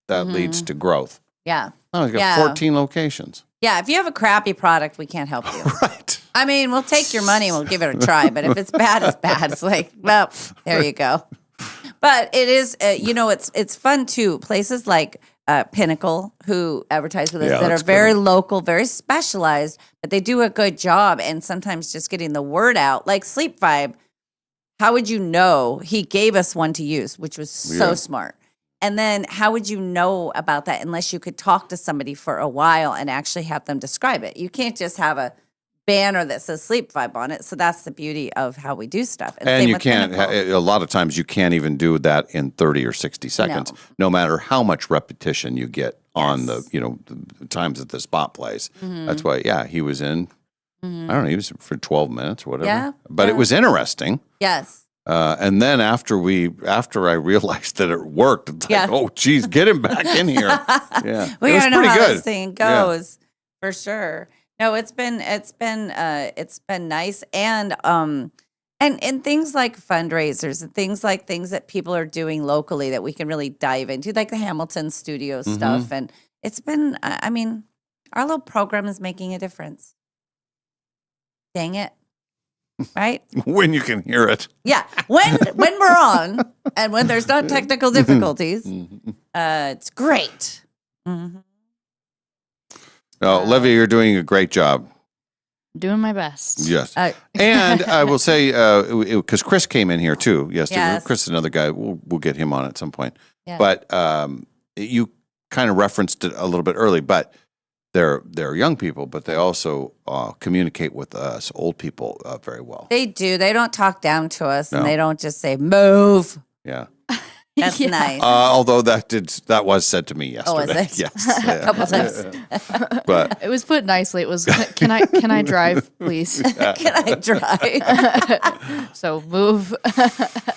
that leads to growth. Yeah. Oh, we got Yeah. 14 locations. Yeah. If you have a crappy product, we can't help you. Right. I mean, we'll take your money and we'll give it a try. But if it's bad, it's bad. It's like, well, there you go. But it is, it's fun too. Places like Pinnacle, who advertise with us, Yeah, that are that's very good. local, very specialized, but they do a good job. And sometimes just getting the word out, like Sleep Vibe. How would you know? He gave us one to use, which was so Yeah. smart. And then how would you know about that unless you could talk to somebody for a while and actually have them describe it? You can't just have a banner that says Sleep Vibe on it. So that's the beauty of how we do stuff. And same you with can't, Pinnacle. a lot of times you can't even do that in 30 or 60 seconds, no matter how much repetition you get on the times that the spot plays. Mm-hmm. That's why, he was in, I don't know, he was for 12 minutes or whatever. Yeah, But yeah. it was interesting. Yes. And then after I realized that it worked, it's Yeah. like, oh, geez, get him back in here. Yeah. We it was gotta know pretty how good. this thing Yeah. goes for sure. No, it's been nice. And things like fundraisers and things that people are doing locally that we can really dive into, like the Hamilton studio Mm-hmm. stuff. And it's been, I mean, our little program is making a difference. Dang it. Right? When you can hear it. Yeah. When we're on and when there's not technical difficulties, it's great. Mhm. Oh, Olivia, you're doing a great job. Doing my best. Yes. And I will say, because Chris came in here too yesterday. Yes. Chris is another guy. We'll get him on at some point. Yeah. But you kind of referenced it a little bit early, but they're young people, but they also communicate with us old people very well. They do. They don't talk down to us and No. they don't just say, move. Yeah. That's Yeah. nice. Although that was said to me yesterday. Oh, was it? Yes. A couple times. But It was put nicely. It was, can I drive, please? Can I drive? So move.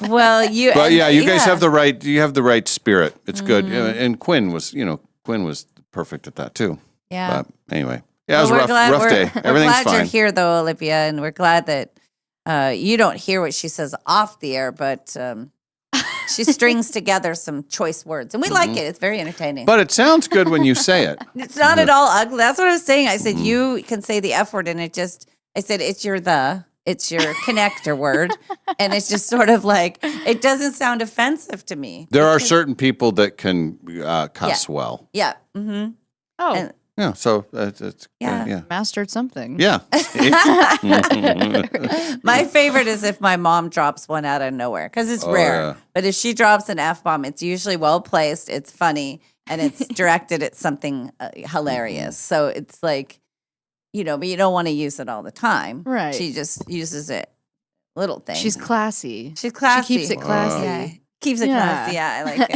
Well, you guys have the right. You have the right spirit. It's good. Mm-hmm. And Quinn was perfect at that too. Yeah. But anyway, it was Well, a rough day. We're Everything's glad you're fine. here, though, Olivia, and we're glad that you don't hear what she says off the air, but she strings together some choice words, and we like it. It's very entertaining. But it sounds good when you say it. It's not at all ugly. That's what I was saying. I said Mm-hmm. you can say the F word, and I said it's your connector word, and it's just sort of like it doesn't sound offensive to me. There are certain people that can cuss well. Yeah. Mm-hmm. Oh, And- Yeah. So it's Yeah. yeah. mastered something. Yeah. My favorite is if my mom drops one out of nowhere because it's Oh, rare. yeah. But if she drops an F bomb, it's usually well placed, it's funny, and it's directed at something hilarious. So it's like, but you don't want to use it all the time. Right. She just uses it, little things. She's classy. She's classy. She keeps it classy. Yeah. Keeps it Yeah. classy. Yeah, I like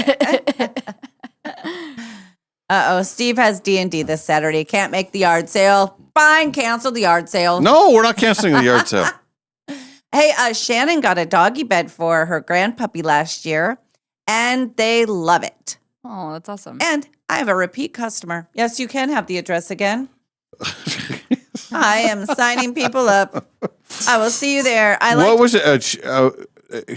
it. Steve has D&D this Saturday. Can't make the yard sale. Fine, cancel the yard sale. No, we're not canceling the yard sale. Hey, Shannon got a doggy bed for her grandpuppy last year, and they love it. Oh, that's awesome. And I have a repeat customer. Yes, you can have the address again. I am signing people up. I will see you there. What was it?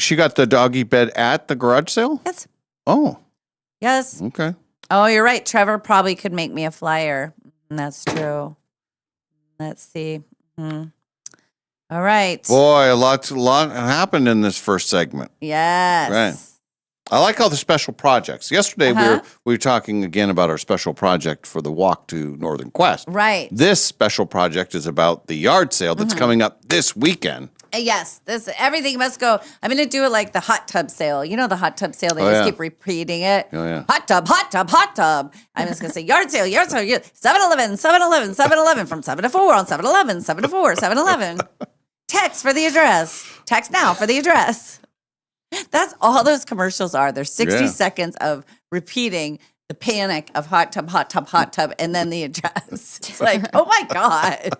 She got the doggy bed at the garage sale? Yes. Oh, Yes. okay. Oh, you're right. Trevor probably could make me a flyer. That's true. Let's see. All right. Boy, a lot happened in this first segment. Yes. Right. I like all the special projects. Yesterday Uh-huh. we were talking again about our special project for the walk to Northern Quest. Right. This special project is about the yard sale that's Mm-hmm. coming up this weekend. Yes, everything must go. I'm going to do it like the hot tub sale. You know the hot tub sale. They Oh, just yeah. keep repeating it. Oh, yeah. Hot tub, hot tub, hot tub. I'm just going to say yard sale, yard sale. 7-Eleven, 7-Eleven, 7-Eleven from 7 to 4 on 7-Eleven, 7 to 4, 7-Eleven. Text for the address. Text now for the address. That's all those commercials are. There's 60 Yeah. seconds of repeating the panic of hot tub, hot tub, hot tub, and then the address. It's like, oh my God.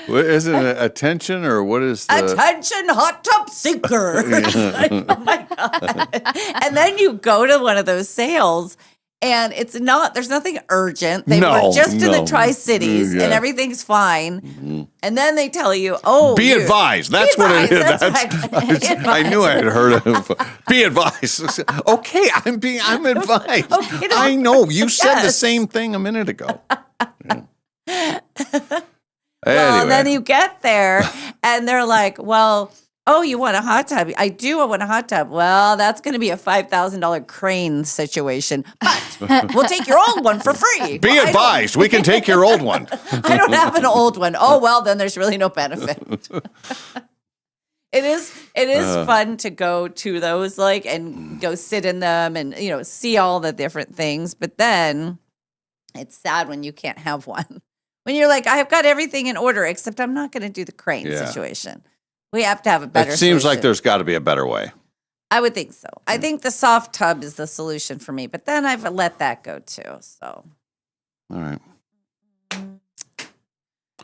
What, is it attention or what is the... Attention, hot tub seeker. Like, oh my God. And then you go to one of those sales and there's nothing urgent. They No, were just in the no. Tri-Cities Yeah. and everything's fine. And then they tell you, oh, Be advised. That's what it is. advised, that's right. Be I knew I had heard of. Be advised. Okay, I'm advised. Okay, no. I know. You said the Yes. same thing a minute ago. Yeah. Well, Anyway. then you get there and they're like, well, oh, you want a hot tub? I do. I want a hot tub. Well, that's going to be a $5,000 crane situation, but we'll take your old one for free. Be Well, I don't- advised. We can take your old one. I don't have an old one. Oh, well, then there's really no benefit. It is fun to go to those and go sit in them and see all the different things, but then it's sad when you can't have one. When you're like, I've got everything in order except I'm not going to do the crane Yeah. situation. We have to have a better It seems like solution. there's got to be a better way. I would think so. I think the soft tub is the solution for me, but then I've let that go too. So, All right.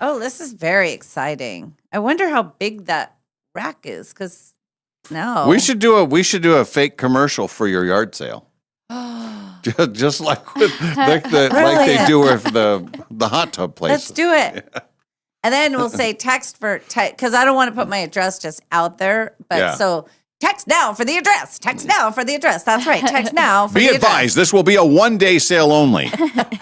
oh, this is very exciting. I wonder how big that rack is because no. We should do a fake commercial for your yard sale. Just like like they Brilliant. do with the hot tub place. Let's do it. And then we'll say text for because I don't want to put my address just out there. But Yeah. so text now for the address. Text now for the address. That's right. Text now for Be the advised, this will be a one-day sale only.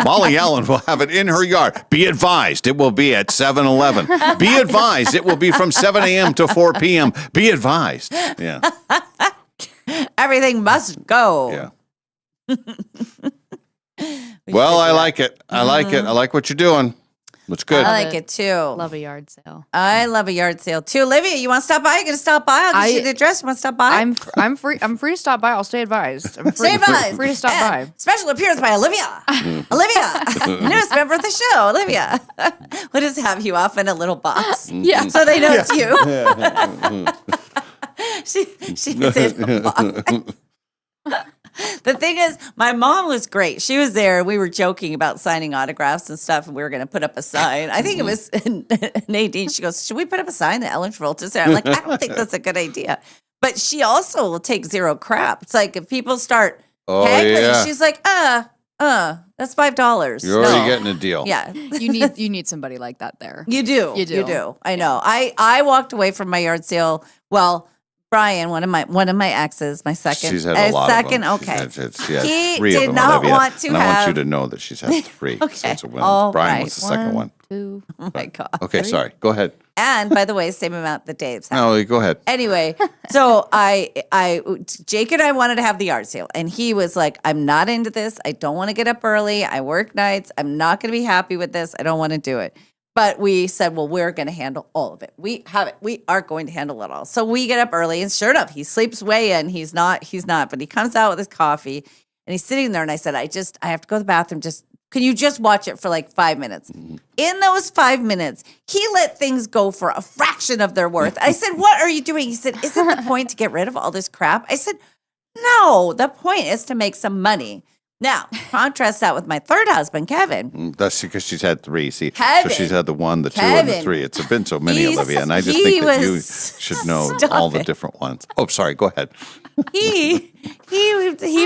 Molly Allen will have it in her yard. Be advised, it will be at 7-Eleven. Be advised, it will be from 7 a.m. to 4 p.m. Be advised. Yeah, address. Everything must go. yeah. We Well, should I do that. like it. I like it. I like what you're doing. It's good. I Love like it. it too. Love a yard sale. I love a yard sale too. Olivia, you want to stop by? You gonna stop by? I'll get you the address. You want to stop by? I'm free. I'm free to stop by. I'll stay advised. I'm free, Stay advised. free to stop And by. Special appearance by Olivia. Olivia, newest member of the show. Olivia. We'll just have you off in a little box Yeah. so they know it's you. She's in the box. The thing is, my mom was great. She was there. We were joking about signing autographs and stuff, and we were going to put up a sign. I think it was Nadine. She goes, "Should we put up a sign that Ellen Travolta's there?" I'm like, "I don't think that's a good idea." But she also will take zero crap. It's like if people start Oh, haggling, yeah. she's like, that's $5. You're already getting a deal. Yeah, You need somebody like that there. you do. You do. You do. I know. I walked away from my yard sale. Well, Brian, one of my exes, my second. She's had a lot second, of them. okay. She had He 3 of did them, not Olivia. want to and I want you have- to know that she's had 3. Okay. Since when All Brian right. was the second one. 2. Oh my God. Okay, sorry. Go ahead. And by the way, same amount that Dave's had. No, go ahead. Anyway, so Jake and I wanted to have the yard sale, and he was like, "I'm not into this. I don't want to get up early. I work nights. I'm not going to be happy with this. I don't want to do it." But we said, "Well, we're going to handle all of it. We have it. We are going to handle it all." So we get up early, and sure enough, he sleeps way in. He's not, but he comes out with his coffee, and he's sitting there, and I said, "I have to go to the bathroom. Can you just watch it for like 5 minutes?" In those 5 minutes, he let things go for a fraction of their worth. I said, "What are you doing?" He said, "Isn't the point to get rid of all this crap?" I said, "No, the point is to make some money." Now, contrast that with my third husband, Kevin. That's because she's had 3. See, so Kevin. she's had the 1, the 2, and the Kevin. 3. It's been so many, He's- Olivia, and I just he think that you was- should know Stop all the it. different ones. Oh, sorry. Go ahead. He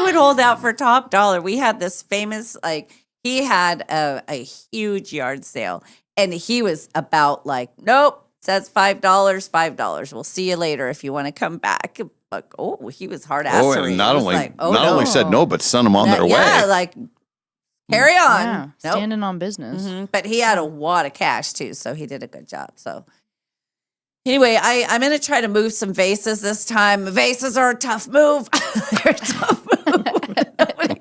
would hold out for top dollar. We had this famous, he had a huge yard sale, and he was about like, "Nope, says $5. We'll see you later if you want to come back." Like, oh, he was hard assery. Oh, and not He was only like, oh, not only said no, but sent them on their Yeah, way. like Carry on. Yeah, Nope. standing on business. Mhm. But he had a wad of cash too, so he did a good job. So anyway, I'm going to try to move some vases this time. Vases are a tough move. They're a tough move.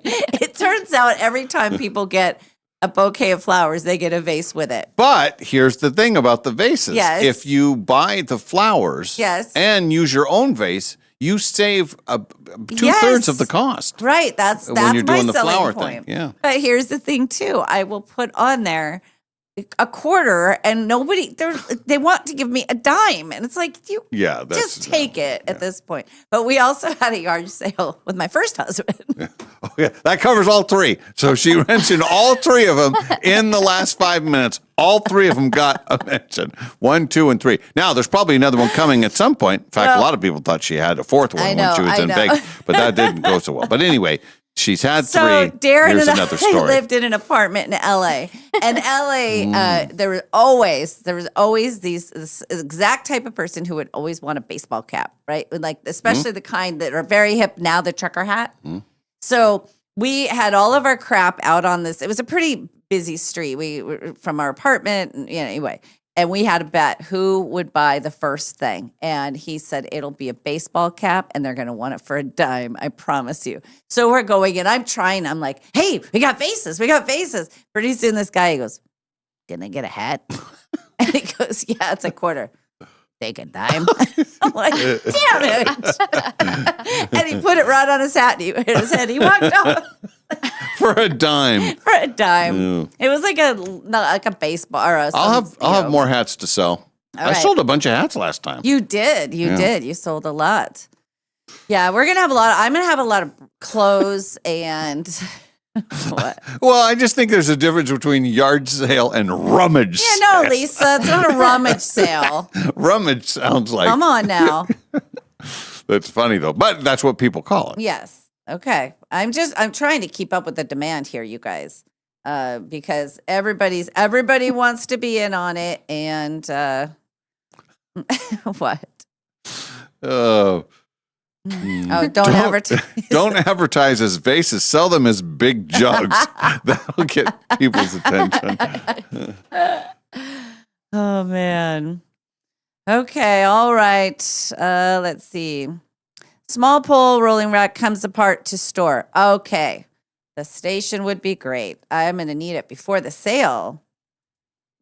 It turns out every time people get a bouquet of flowers, they get a vase with it. But here's the thing about the vases. Yes. If you buy the flowers Yes. and use your own vase, you save 2/3 Yes. of the cost. Right. That's When you're my doing the selling flower point. thing, yeah. But here's the thing too. I will put on there a quarter, and they want to give me a dime, and it's like you Yeah, that's just take it at this point. But we also had a yard sale with my first husband. Oh, yeah, that covers all three. So she mentioned all three of them in the last 5 minutes. All three of them got a mention. 1, 2, and 3. Now, there's probably another one coming at some point. In fact, a Well, lot of people thought she had a fourth one I when know, she was I in know. Vegas, but that didn't go so well. But anyway, she's had So three. Darren Here's and another I story. lived in an apartment in LA. And LA, there was always this exact type of person who would always want a baseball cap, right? Like especially the kind that are very hip now, the trucker hat. So we had all of our crap out on this. It was a pretty busy street. We were from our apartment, and anyway. And we had a bet who would buy the first thing. And he said, it'll be a baseball cap and they're going to want it for a dime. I promise you. So we're going and I'm trying. I'm like, hey, we got vases. We got vases. Pretty soon this guy, he goes, can I get a hat? And he goes, yeah, it's a quarter. Take a dime. I'm like, damn it. And he put it right on his hat and he hit his head. He walked off For a dime. for a dime. It was like a baseball or a I'll have more hats to sell. I right. sold a bunch of hats last time. You did. You did. You sold a lot. Yeah, we're gonna have a lot. I'm gonna have a lot of clothes and what? Well, I just think there's a difference between yard sale and rummage. Yeah, no, Lisa, it's not a rummage sale. Rummage sounds like Come on now. that's funny though, but that's what people call it. Yes. Okay. I'm trying to keep up with the demand here, you guys, because everybody wants to be in on it, and what? Oh, Oh, don't advertise. don't advertise as vases. Sell them as big jugs. That'll get people's attention. Oh man. Okay, all right. Let's see. Small pole rolling rack comes apart to store. Okay. The station would be great. I'm going to need it before the sale.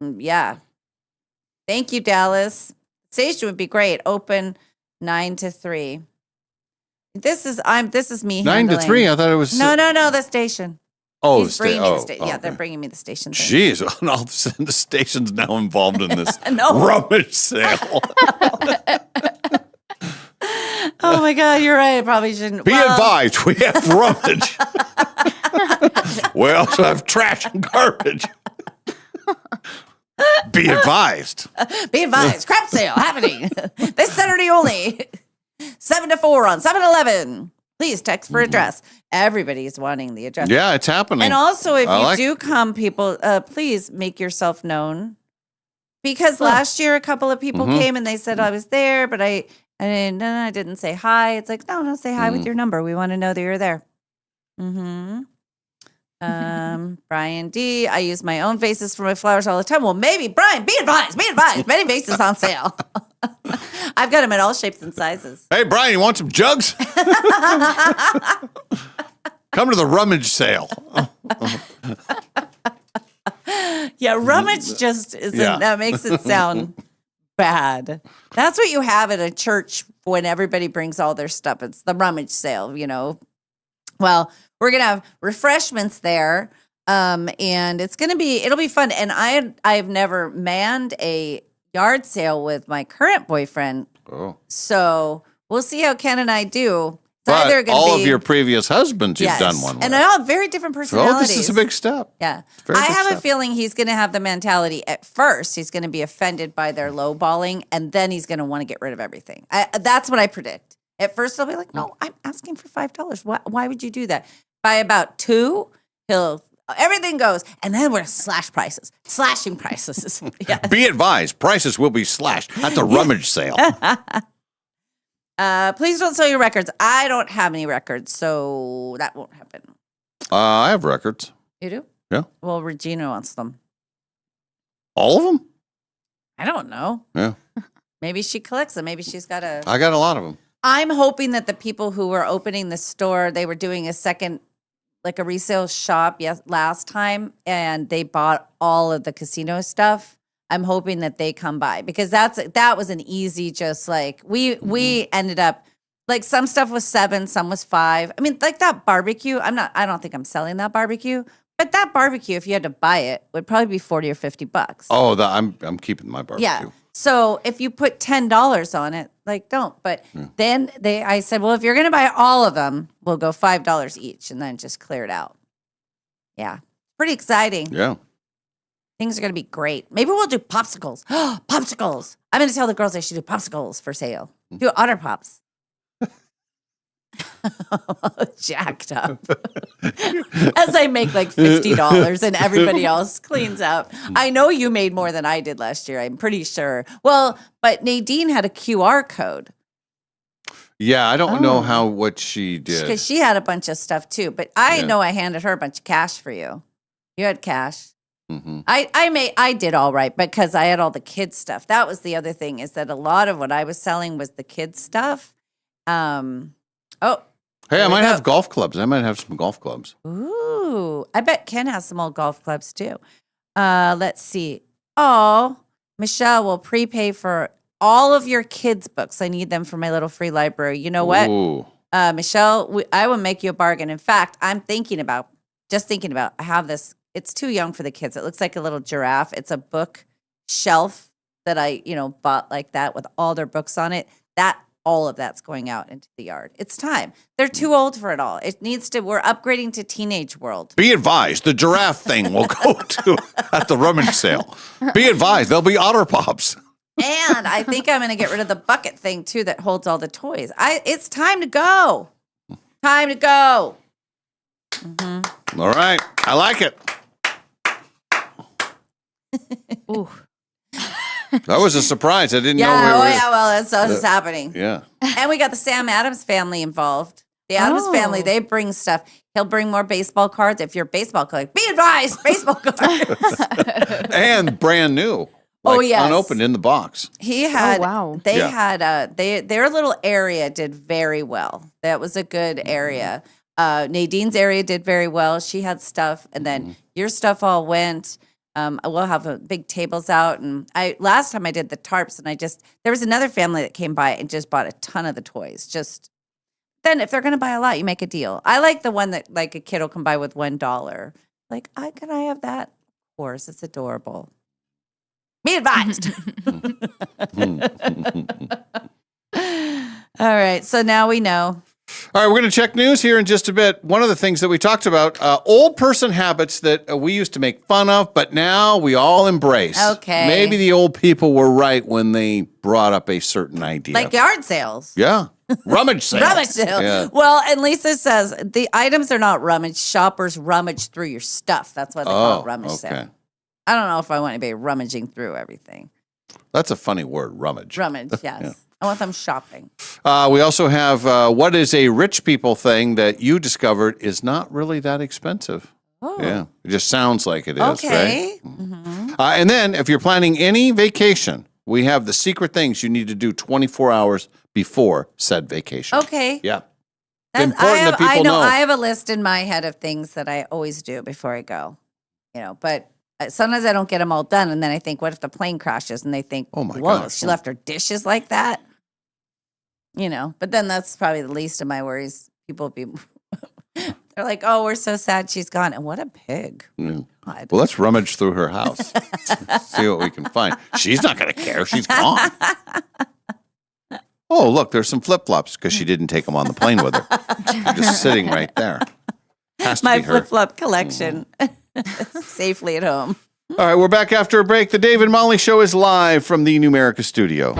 Yeah. Thank you, Dallas. Station would be great. Open 9 to 3. This is me 9 to handling. 3. I thought it was No, the station. Oh, He's bringing me the station. Yeah, okay. they're bringing me the station thing. Jeez, and all of a sudden the station's now involved in this No. rummage sale. Oh my God, you're right. I probably shouldn't. Be advised, we have rummage. We also have trash and garbage. Be advised. Be advised, crap sale happening this Saturday only, 7 to 4 on 7-Eleven. Please text for address. Everybody's wanting the address. Yeah, it's happening. And also, if I you like- do come, people, please make yourself known. Because last year, a couple of people came and they said I was there, but I didn't say hi. It's like, no, say hi with your number. We want to know that you're there. Mm-hmm. Brian D. I use my own vases for my flowers all the time. Well, maybe Brian, be advised. Many vases on sale. I've got them in all shapes and sizes. Hey, Brian, you want some jugs? Come to the rummage sale. Yeah, rummage just isn't. Yeah. That makes it sound bad. That's what you have at a church when everybody brings all their stuff. It's the rummage sale, you know. Well, we're gonna have refreshments there, and it'll be fun. And I've never manned a yard sale with my current boyfriend, Oh. so we'll see how Ken and I do. It's But either gonna all be, of your previous husbands, you've yes. done one with. and they all have very different So personalities. this is a big step. Yeah. Very I big have a step. feeling he's going to have the mentality at first. He's going to be offended by their lowballing, and then he's going to want to get rid of everything. That's what I predict. At first, he'll be like, no, I'm asking for $5. Why would you do that? By about 2, everything goes. And then we're slashing prices. Yeah. Be advised, prices will be slashed at the rummage sale. Please don't sell your records. I don't have any records, so that won't happen. I have records. You do? Yeah. Well, Regina wants them. All of them? I don't know. Yeah. Maybe she collects them. Maybe she's got a. I got a lot of them. I'm hoping that the people who were opening the store, they were doing a second, like a resale shop last time, and they bought all of the casino stuff. I'm hoping that they come by because that was an easy, just like we ended up like some stuff was $7, some was $5. I mean, like that barbecue. I don't think I'm selling that barbecue, but that barbecue, if you had to buy it, would probably be $40 or $50. Oh, I'm keeping my barbecue. Yeah. So if you put $10 on it, like don't. But then I said, well, if you're going to buy all of them, we'll go $5 each, and then just clear it out. Yeah, pretty exciting. Yeah. Things are going to be great. Maybe we'll do popsicles. Popsicles. I'm going to tell the girls they should do popsicles for sale. Do Otter Pops. Jacked up. As I make like $50 and everybody else cleans up. I know you made more than I did last year. I'm pretty sure. Well, but Nadine had a QR code Yeah, I don't know what she did. because she had a bunch of stuff too. But I Yeah. know I handed her a bunch of cash for you. You had cash. Mm-hmm. I did all right because I had all the kids stuff. That was the other thing is that a lot of what I was selling was the kids stuff. Hey, I There we might go. have golf clubs. I might have some golf clubs. Ooh, I bet Ken has some old golf clubs too. Let's see. Oh, Michelle will prepay for all of your kids' books. I need them for my little free library. You know what? Ooh. Michelle, I will make you a bargain. In fact, I'm thinking about, I have this, it's too young for the kids. It looks like a little giraffe. It's a book shelf that I, bought like that with all their books on it. All of that's going out into the yard. It's time. They're too old for it all. We're upgrading to teenage world. Be advised, the giraffe thing will go to at the rummage sale. Be advised, there'll be Otter Pops. And I think I'm going to get rid of the bucket thing too that holds all the toys. It's time to go. Time to go. All right, I like it. Ooh. That was a surprise. I didn't know Yeah, we were. well, that's what's happening. Yeah. And we got the Sam Adams family involved. The Adams family, they bring stuff. He'll bring more baseball cards. If you're a baseball collector, be advised, baseball cards. And brand new. Oh, yes. Unopened in the box. He had, wow. they Yeah. had, their little area did very well. That was a good area. Nadine's area did very well. She had stuff, and then your stuff all went. We'll have big tables out. And last time I did the tarps, and there was another family that came by and just bought a ton of the toys. Then if they're going to buy a lot, you make a deal. I like the one that like a kid will come by with $1. Like, can I have that? Of course, it's adorable. Be advised. All right. So now we know. All right, we're going to check news here in just a bit. One of the things that we talked about, old person habits that we used to make fun of, but now we all embrace. Okay. Maybe the old people were right when they brought up a certain idea. Like yard sales. Yeah. Rummage sales. Rummage sale. Yeah. Well, and Lisa says the items are not rummage. Shoppers rummage through your stuff. That's what they call it, rummage sale. I don't know if I want anybody rummaging through everything. That's a funny word, rummage. Rummage, yes. I want them shopping. We also have what is a rich people thing that you discovered is not really that expensive. Oh. Yeah. It just sounds like it is, Okay. right? Mm-hmm. And then if you're planning any vacation, we have the secret things you need to do 24 hours before said vacation. Okay. Yeah. That's- important that people know. I have a list in my head of things that I always do before I go. But sometimes I don't get them all done, and then I think, what if the plane crashes? And they think, Oh, my whoa, gosh. she left her dishes like that. But then that's probably the least of my worries. People be, they're like, oh, we're so sad she's gone, and what a pig. Mm. God. Well, let's rummage through her house. See what we can find. She's not going to care. She's gone. Oh, look, there's some flip-flops because she didn't take them on the plane with her. Just sitting right there. Has to My be her. flip-flop collection safely at home. All right, we're back after a break. The Dave and Molly Show is live from the Numerica studio.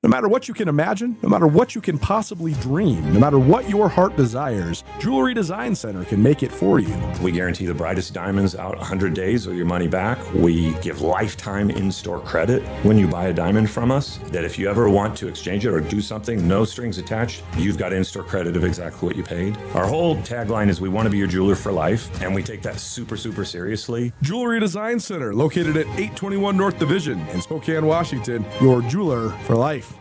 No matter what you can imagine, no matter what you can possibly dream, no matter what your heart desires, Jewelry Design Center can make it for you. We guarantee the brightest diamonds out 100 days with your money back. We give lifetime in-store credit when you buy a diamond from us, that if you ever want to exchange it or do something, no strings attached, you've got in-store credit of exactly what you paid. Our whole tagline is we want to be your jeweler for life, and we take that super, super seriously. Jewelry Design Center, located at 821 North Division in Spokane, Washington, your jeweler for life.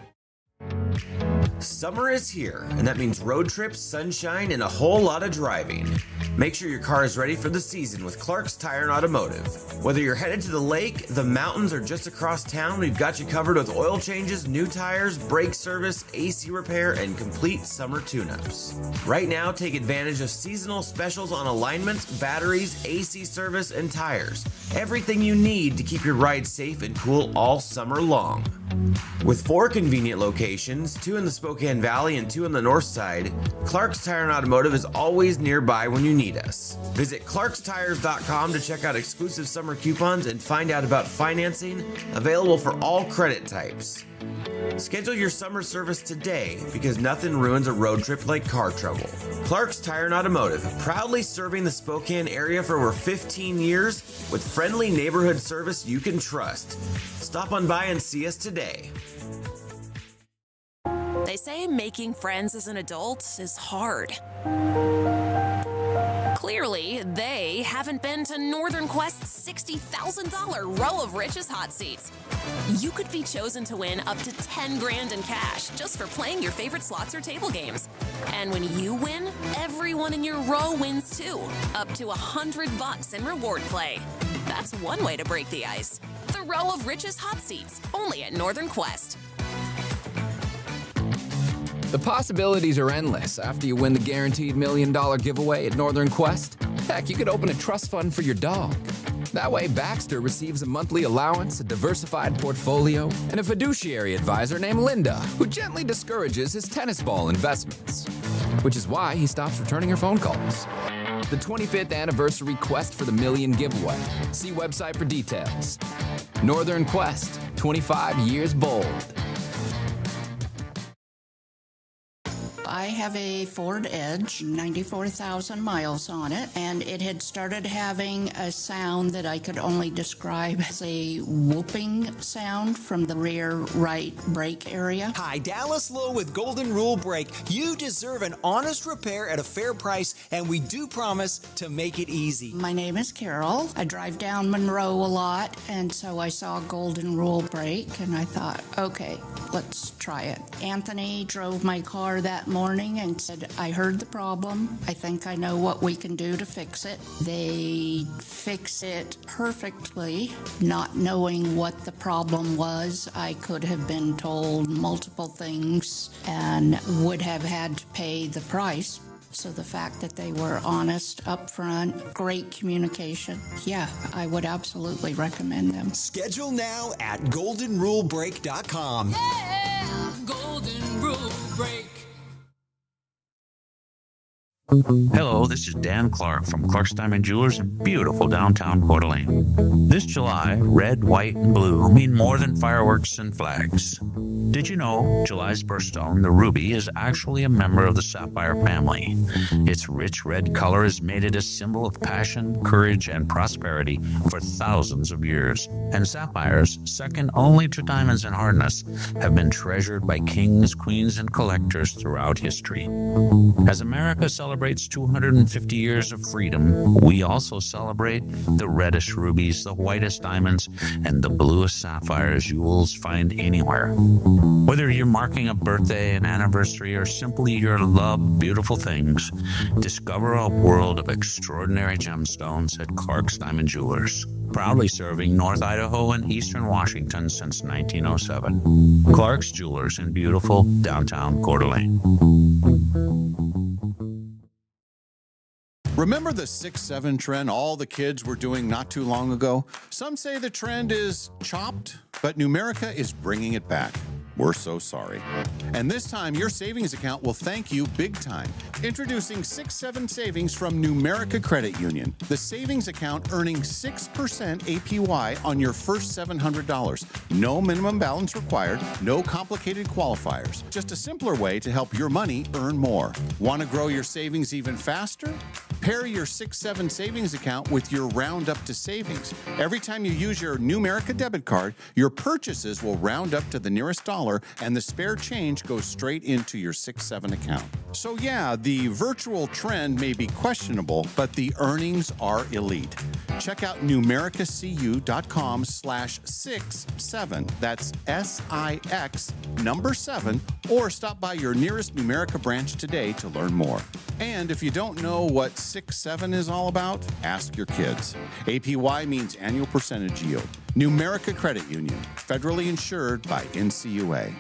Summer is here, and that means road trips, sunshine, and a whole lot of driving. Make sure your car is ready for the season with Clark's Tire and Automotive. Whether you're headed to the lake, the mountains, or just across town, we've got you covered with oil changes, new tires, brake service, AC repair, and complete summer tune-ups. Right now, take advantage of seasonal specials on alignments, batteries, AC service, and tires. Everything you need to keep your ride safe and cool all summer long. With 4 convenient locations, 2 in the Spokane Valley and 2 on the north side, Clark's Tire and Automotive is always nearby when you need us. Visit clarkstires.com to check out exclusive summer coupons and find out about financing, available for all credit types. Schedule your summer service today because nothing ruins a road trip like car trouble. Clark's Tire and Automotive, proudly serving the Spokane area for over 15 years with friendly neighborhood service you can trust. Stop on by and see us today. They say making friends as an adult is hard. Clearly, they haven't been to Northern Quest's $60,000 Row of Riches hot seats. You could be chosen to win up to 10 grand in cash just for playing your favorite slots or table games. And when you win, everyone in your row wins too, up to $100 in reward play. That's one way to break the ice. The Row of Riches hot seats, only at Northern Quest. The possibilities are endless after you win the guaranteed $1 million giveaway at Northern Quest. Heck, you could open a trust fund for your dog. That way, Baxter receives a monthly allowance, a diversified portfolio, and a fiduciary advisor named Linda, who gently discourages his tennis ball investments, which is why he stops returning her phone calls. The 25th anniversary Quest for the Million giveaway. See website for details. Northern Quest, 25 years bold. I have a Ford Edge, 94,000 miles on it, and it had started having a sound that I could only describe as a whooping sound from the rear right brake area. Hi, Dallas Lowe with Golden Rule Brake. You deserve an honest repair at a fair price, and we do promise to make it easy. My name is Carol. I drive down Monroe a lot, and so I saw Golden Rule Brake, and I thought, okay, let's try it. Anthony drove my car that morning and said, I heard the problem. I think I know what we can do to fix it. They fix it perfectly. Not knowing what the problem was, I could have been told multiple things and would have had to pay the price. So the fact that they were honest, upfront, great communication, yeah, I would absolutely recommend them. Schedule now at goldenrulebrake.com. Yeah, Golden Rule Brake. Hello, this is Dan Clark from Clark's Diamond Jewelers in beautiful downtown Coeur d'Alene. This July, red, white, and blue mean more than fireworks and flags. Did you know July's birthstone, the ruby, is actually a member of the sapphire family? Its rich red color has made it a symbol of passion, courage, and prosperity for thousands of years. And sapphires, second only to diamonds in hardness, have been treasured by kings, queens, and collectors throughout history. As America celebrates 250 years of freedom, we also celebrate the reddest rubies, the whitest diamonds, and the bluest sapphires you will find anywhere. Whether you're marking a birthday, an anniversary, or simply your love beautiful things, discover a world of extraordinary gemstones at Clark's Diamond Jewelers. Proudly serving North Idaho and Eastern Washington since 1907. Clark's Jewelers in beautiful downtown Coeur d'Alene. Remember the 6'7" trend all the kids were doing not too long ago? Some say the trend is chopped, but Numerica is bringing it back. we're so sorry. And this time, your savings account will thank you big time. Introducing 6-7 Savings from Numerica Credit Union. The savings account earning 6% APY on your first $700. No minimum balance required, no complicated qualifiers. Just a simpler way to help your money earn more. Want to grow your savings even faster? Pair your 6-7 Savings account with your Round Up to Savings. Every time you use your Numerica debit card, your purchases will round up to the nearest dollar, and the spare change goes straight into your 6-7 account. So yeah, the virtual trend may be questionable, but the earnings are elite. Check out numericacu.com/67. That's SIX number 7, or stop by your nearest Numerica branch today to learn more. And if you don't know what 6-7 is all about, ask your kids. APY means annual percentage yield. Numerica Credit Union, federally insured by NCUA.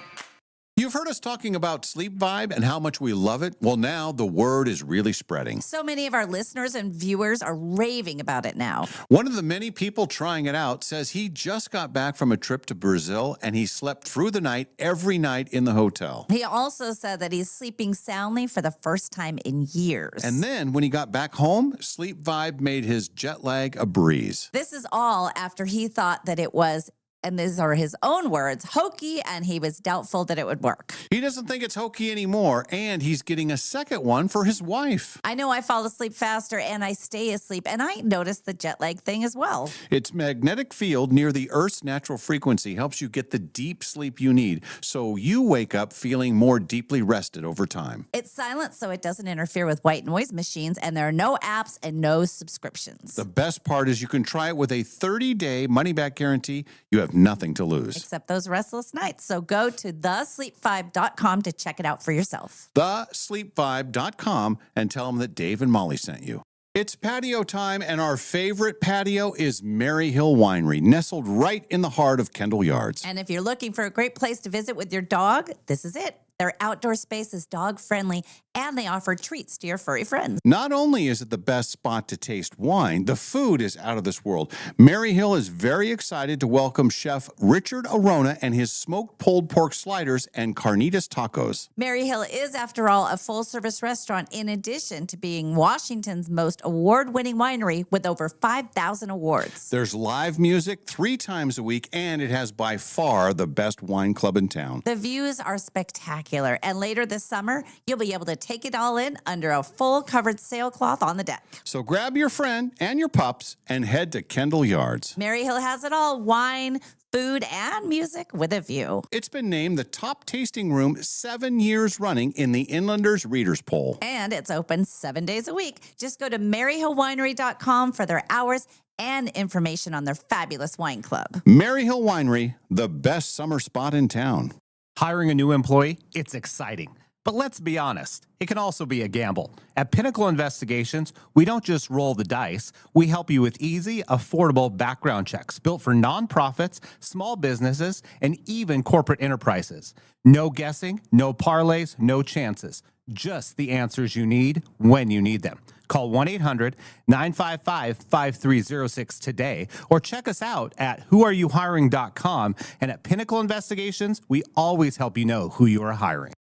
You've heard us talking about Sleep Vibe and how much we love it. Well, now the word is really spreading. So many of our listeners and viewers are raving about it now. One of the many people trying it out says he just got back from a trip to Brazil and he slept through the night every night in the hotel. He also said that he's sleeping soundly for the first time in years. And then when he got back home, Sleep Vibe made his jet lag a breeze. This is all after he thought that it was, and these are his own words, hokey, and he was doubtful that it would work. He doesn't think it's hokey anymore, and he's getting a second one for his wife. I know I fall asleep faster and I stay asleep, and I noticed the jet lag thing as well. Its magnetic field near the Earth's natural frequency helps you get the deep sleep you need, so you wake up feeling more deeply rested over time. It's silent, so it doesn't interfere with white noise machines, and there are no apps and no subscriptions. The best part is you can try it with a 30-day money-back guarantee. You have nothing to lose. Except those restless nights. So go to thesleep5.com to check it out for yourself. Thesleep5.com and tell them that Dave and Molly sent you. It's patio time, and our favorite patio is Mary Hill Winery, nestled right in the heart of Kendall Yards. And if you're looking for a great place to visit with your dog, this is it. Their outdoor space is dog-friendly, and they offer treats to your furry friends. Not only is it the best spot to taste wine, the food is out of this world. Mary Hill is very excited to welcome Chef Richard Arona and his smoked pulled pork sliders and carnitas tacos. Mary Hill is, after all, a full-service restaurant in addition to being Washington's most award-winning winery with over 5,000 awards. There's live music 3 times a week, and it has by far the best wine club in town. The views are spectacular, and later this summer, you'll be able to take it all in under a full covered sailcloth on the deck. So grab your friend and your pups and head to Kendall Yards. Mary Hill has it all: wine, food, and music with a view. It's been named the top tasting room 7 years running in the Inlanders Readers Poll. And it's open 7 days a week. Just go to maryhillwinery.com for their hours and information on their fabulous wine club. Mary Hill Winery, the best summer spot in town. Hiring a new employee, it's exciting. But let's be honest, it can also be a gamble. At Pinnacle Investigations, we don't just roll the dice. We help you with easy, affordable background checks built for nonprofits, small businesses, and even corporate enterprises. No guessing, no parlays, no chances. Just the answers you need when you need them. Call 1-800-955-5306 today or check us out at whoareyouhiring.com. And at Pinnacle Investigations, we always help you know who you are hiring.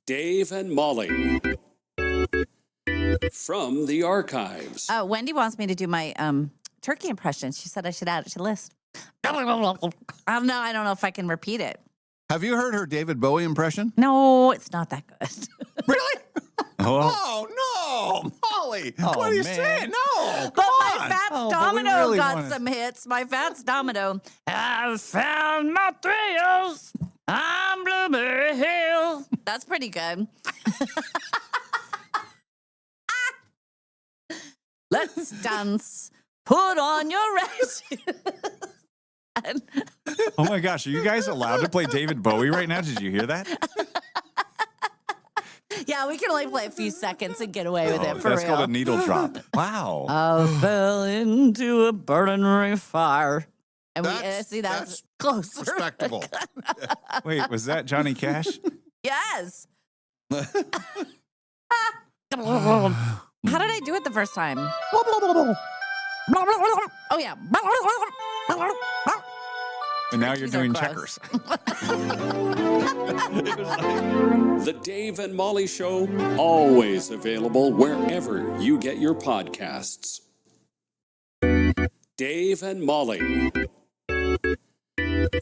Dave and Molly from the archives. Wendy wants me to do my turkey impression. She said I should add it to the list. I don't know if I can repeat it. Have you heard her David Bowie impression? No, it's not that good. Really? Oh, no, Molly. What are you saying? No, But my Fats Domino really got wanna- some hits. My Fats Domino. I found my thrills on Blueberry Hill. That's pretty good. Let's dance. Put on your red shoes. Oh my gosh, are you guys allowed to play David Bowie right now? Did you hear that? Yeah, we can only play a few seconds and get away with it for That's real. called a needle drop. Wow. I fell into a burning fire. And we see that's closer. Respectable. Wait, was that Johnny Cash? Yes. How did I do it the first time? Oh, yeah. And now you're These are doing gross. checkers. The Dave and Molly Show, always available wherever you get your podcasts. Dave and Molly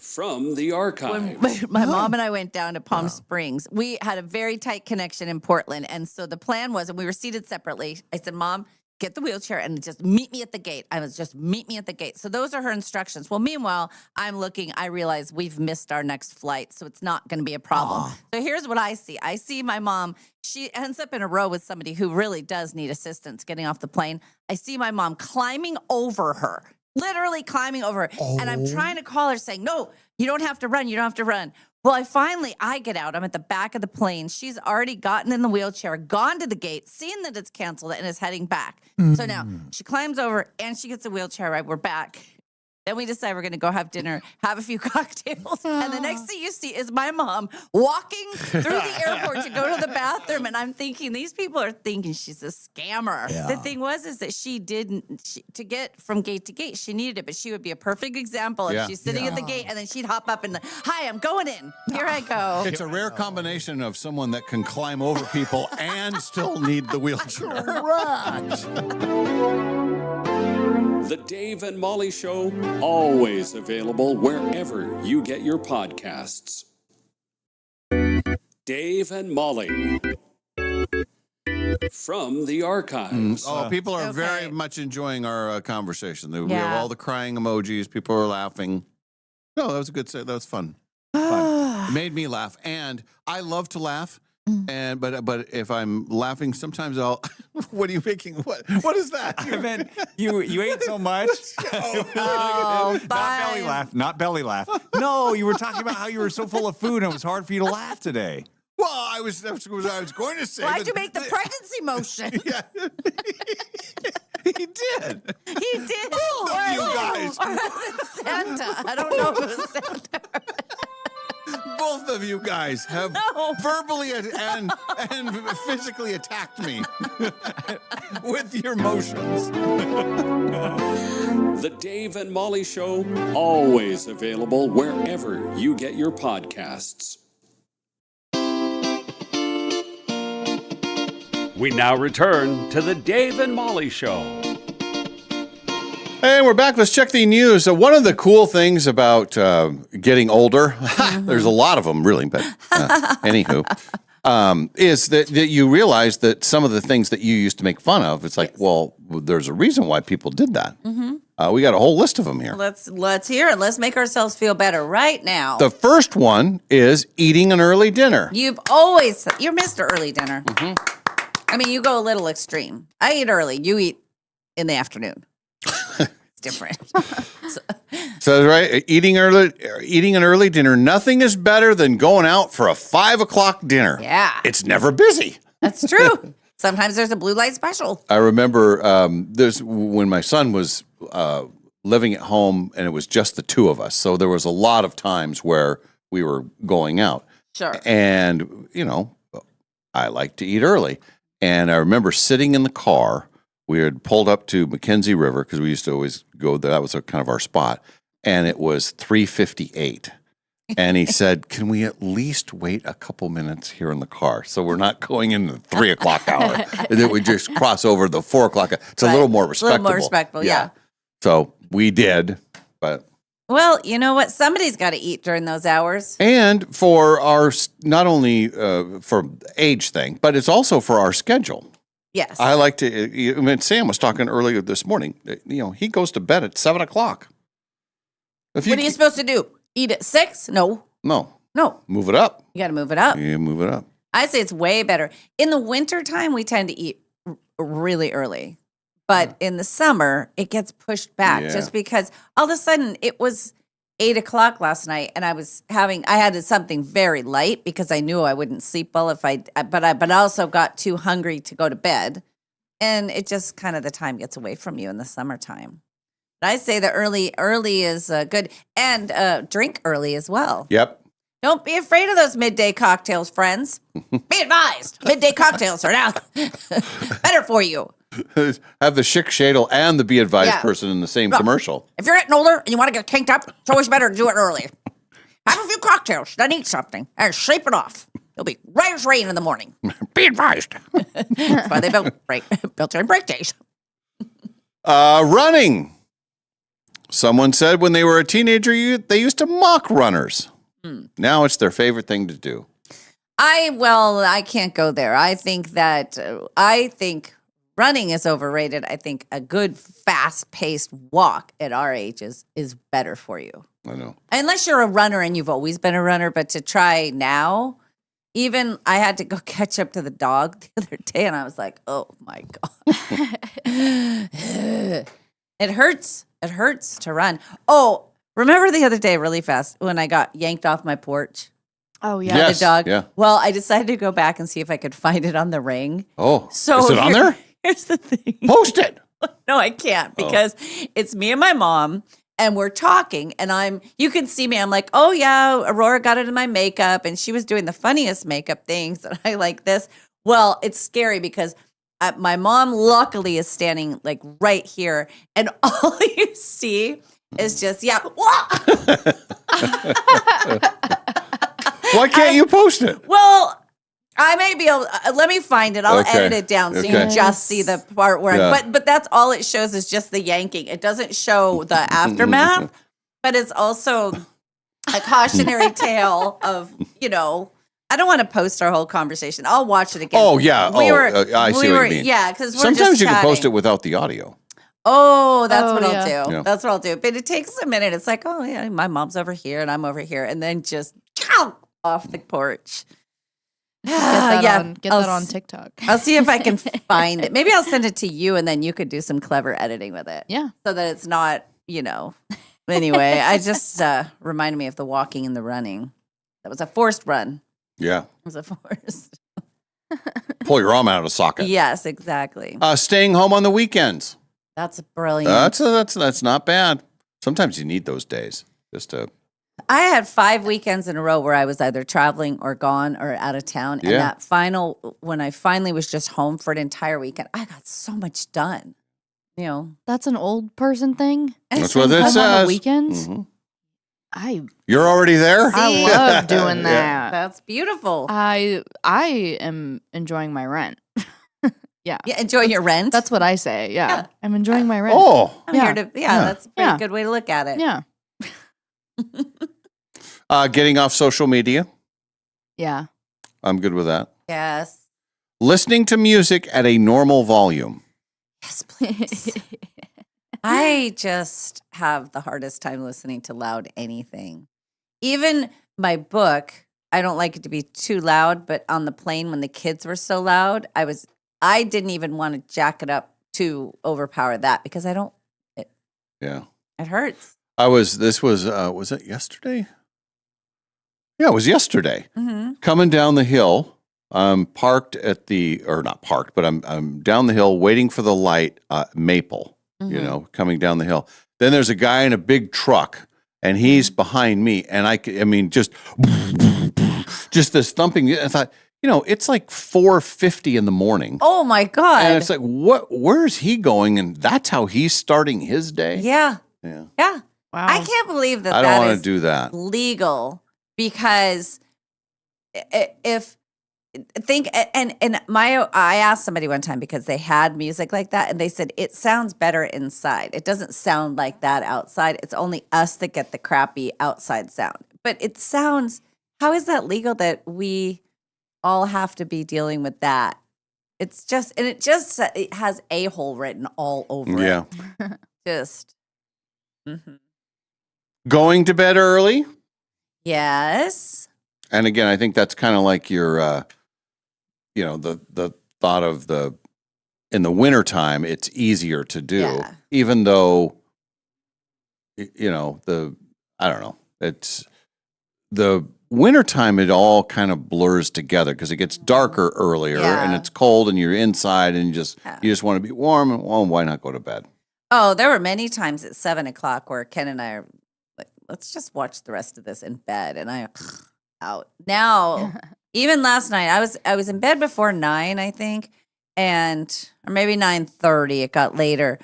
from the archive. When my mom and I went down to Palm Springs, we had a very tight connection in Portland. And so the plan was, and we were seated separately. I said, Mom, get the wheelchair and just meet me at the gate. Meet me at the gate. So those are her instructions. Well, meanwhile, I'm looking, I realize we've missed our next flight, so it's not going to be a problem. So here's what I see. I see my mom. She ends up in a row with somebody who really does need assistance getting off the plane. I see my mom climbing over her. Literally climbing over her. And I'm trying to call her saying, no, you don't have to run. You don't have to run. Well, I get out. I'm at the back of the plane. She's already gotten in the wheelchair, gone to the gate, seen that it's canceled, and is heading back. So now she climbs over and she gets a wheelchair ride. We're back. Then we decide we're going to go have dinner, have a few cocktails. And the next thing you see is my mom walking through the airport to go to the bathroom. And I'm thinking, these people are thinking she's a scammer. Yeah. The thing was, is that to get from gate to gate, she needed it. But she would be a perfect example if she's sitting at the gate and then she'd hop up and, hi, I'm going in. Here I go. It's a rare combination of someone that can climb over people and still need the wheelchair. The Dave and Molly Show, always available wherever you get your podcasts. Dave and Molly from the archives. Oh, people are very much enjoying our conversation. We have all the crying emojis. People are laughing. No, that was a good set. That was fun. It made me laugh, and I love to laugh. And but if I'm laughing, sometimes I'll. What are you making? What is that? I meant you ate so much. Not belly laugh. Not belly laugh. No, you were talking about how you were so full of food and it was hard for you to laugh today. Well, I was going to say. Why'd you make the pregnancy motion? He did. He did. Both of you guys. Or was it Santa? I don't know if it was Santa. Both of you guys have verbally and physically attacked me with your motions. The Dave and Molly Show, always available wherever you get your podcasts. We now return to the Dave and Molly Show. And we're back. Let's check the news. One of the cool things about getting older, there's a lot of them really, but anywho, is that you realize that some of the things that you used to make fun of, it's like, well, there's a reason why people did that. We got a whole list of them here. Let's hear it. Let's make ourselves feel better right now. The first one is eating an early dinner. You're Mr. Early dinner. I mean, you go a little extreme. I eat early. You eat in the afternoon. It's different. So, right, eating an early dinner. Nothing is better than going out for a 5 o'clock dinner. Yeah. It's never busy. That's true. Sometimes there's a blue light special. I remember when my son was living at home and it was just the two of us. So there was a lot of times where we were going out. Sure. And, I like to eat early. And I remember sitting in the car. We had pulled up to Mackenzie River because we used to always go there. That was kind of our spot. And it was 3:58. And he said, can we at least wait a couple minutes here in the car so we're not going in the 3 o'clock hour? And then we just cross over the 4 o'clock. It's a little more respectable. A little more respectful, yeah. So we did, but... Well, you know what? Somebody's got to eat during those hours. And for our, not only for age thing, but it's also for our schedule. Yes. I like to, Sam was talking earlier this morning, he goes to bed at 7 o'clock. What are you supposed to do? Eat at 6? No. No. No. Move it up. You got to move it up. Yeah, move it up. I say it's way better. In the wintertime, we tend to eat really early. But in the summer, it gets pushed back just because all of a sudden it was 8 o'clock last night and I had something very light because I knew I wouldn't sleep well but I also got too hungry to go to bed. And it just kind of the time gets away from you in the summertime. But I say that early is good, and drink early as well. Yep. Don't be afraid of those midday cocktails, friends. Be advised, midday cocktails are now better for you. Have the Schick Shadle and the Be Advised Yeah. person in the same Well, commercial. If you're getting older and you want to get tanked up, it's always better to do it early. Have a few cocktails, then eat something, and sleep it off. You'll be right as rain in the morning. Be advised. That's why they built in break days. Running. Someone said when they were a teenager, they used to mock runners. Now it's their favorite thing to do. I can't go there. I think running is overrated. I think a good fast-paced walk at our ages is better for you. I know. Unless you're a runner and you've always been a runner, but to try now, even I had to go catch up to the dog the other day and I was like, oh my God. It hurts. It hurts to run. Oh, remember the other day really fast when I got yanked off my porch? Oh, yeah. Yes, The dog. yeah. Well, I decided to go back and see if I could find it on the ring. Oh, So is it on there? Here's the thing. Post it. No, I can't because it's me and my mom and we're talking and you can see me. I'm like, oh yeah, Aurora got it in my makeup and she was doing the funniest makeup things and I like this. Well, it's scary because my mom luckily is standing like right here and all you see is just, Why can't you post it? Well, I may be able. Let me find it. I'll Okay. edit it down so you Okay. can just see the part where. Yeah. But that's all it shows is just the yanking. It doesn't show the aftermath, but it's also a cautionary tale of I don't want to post our whole conversation. I'll watch it again. Oh, yeah. I see what you mean. Yeah, because Sometimes you can post it without the audio. Oh, that's Oh, what I'll yeah. do. Yeah. That's what I'll do. But it takes a minute. It's like, oh yeah, my mom's over here and I'm over here, and then just off the porch. Get that Yeah, on, get I'll that on s- TikTok. I'll see if I can find it. Maybe I'll send it to you and then you could do some clever editing with it. Yeah. So that it's not, Anyway, I just reminded me of the walking and the running. That was a forced run. Yeah. It was a forced. Pull your arm out of the socket. Yes, exactly. Staying home on the weekends. That's brilliant. That's not bad. Sometimes you need those days just to. I had 5 weekends in a row where I was either traveling or gone or out of town. And Yeah. when I finally was just home for an entire weekend, I got so much done. That's an old person thing. That's what it Home on the says. weekends. Mhm. I You're already there. I love doing Yeah. that. That's beautiful. I am enjoying my rent. Yeah. Yeah, enjoy your rent. That's what I say. Yeah. Yeah. I'm enjoying my rent. Oh. I'm yeah. here to, that's a pretty Yeah. good way to look at it. Yeah. Getting off social media. Yeah. I'm good with that. Yes. Listening to music at a normal volume. Yes, please. I just have the hardest time listening to loud anything. Even my book, I don't like it to be too loud, but on the plane when the kids were so loud, I didn't even want to jack it up to overpower that because Yeah. it hurts. This was it yesterday? Yeah, it was yesterday. Mm-hmm. Coming down the hill, I'm parked not parked, but I'm down the hill waiting for the light, Maple, Mhm. coming down the hill. Then there's a guy in a big truck and he's behind me. And I mean, just this thumping. I thought, it's like 4:50 in the morning. Oh my God. And it's like, where's he going? And that's how he's starting his day. Yeah. Yeah. Yeah. Wow. I can't believe that I don't that want is to do that. legal because if I asked somebody one time because they had music like that and they said it sounds better inside. It doesn't sound like that outside. It's only us that get the crappy outside sound. But it sounds, how is that legal that we all have to be dealing with that? It has a-hole written all over Yeah. it. Just mhm. Going to bed early. Yes. And again, I think that's kind of like your, the thought of in the wintertime, it's easier to do, Yeah. even though, I don't know, it's the wintertime, it all kind of blurs together because it gets darker earlier and Yeah. it's cold and you're inside and you just want to be warm. And well, why not go to bed? Oh, there were many times at 7:00 where Ken and I are like, let's just watch the rest of this in bed. And I out. Now, even last night, I was in bed before 9, I think. or maybe 9:30. It got later,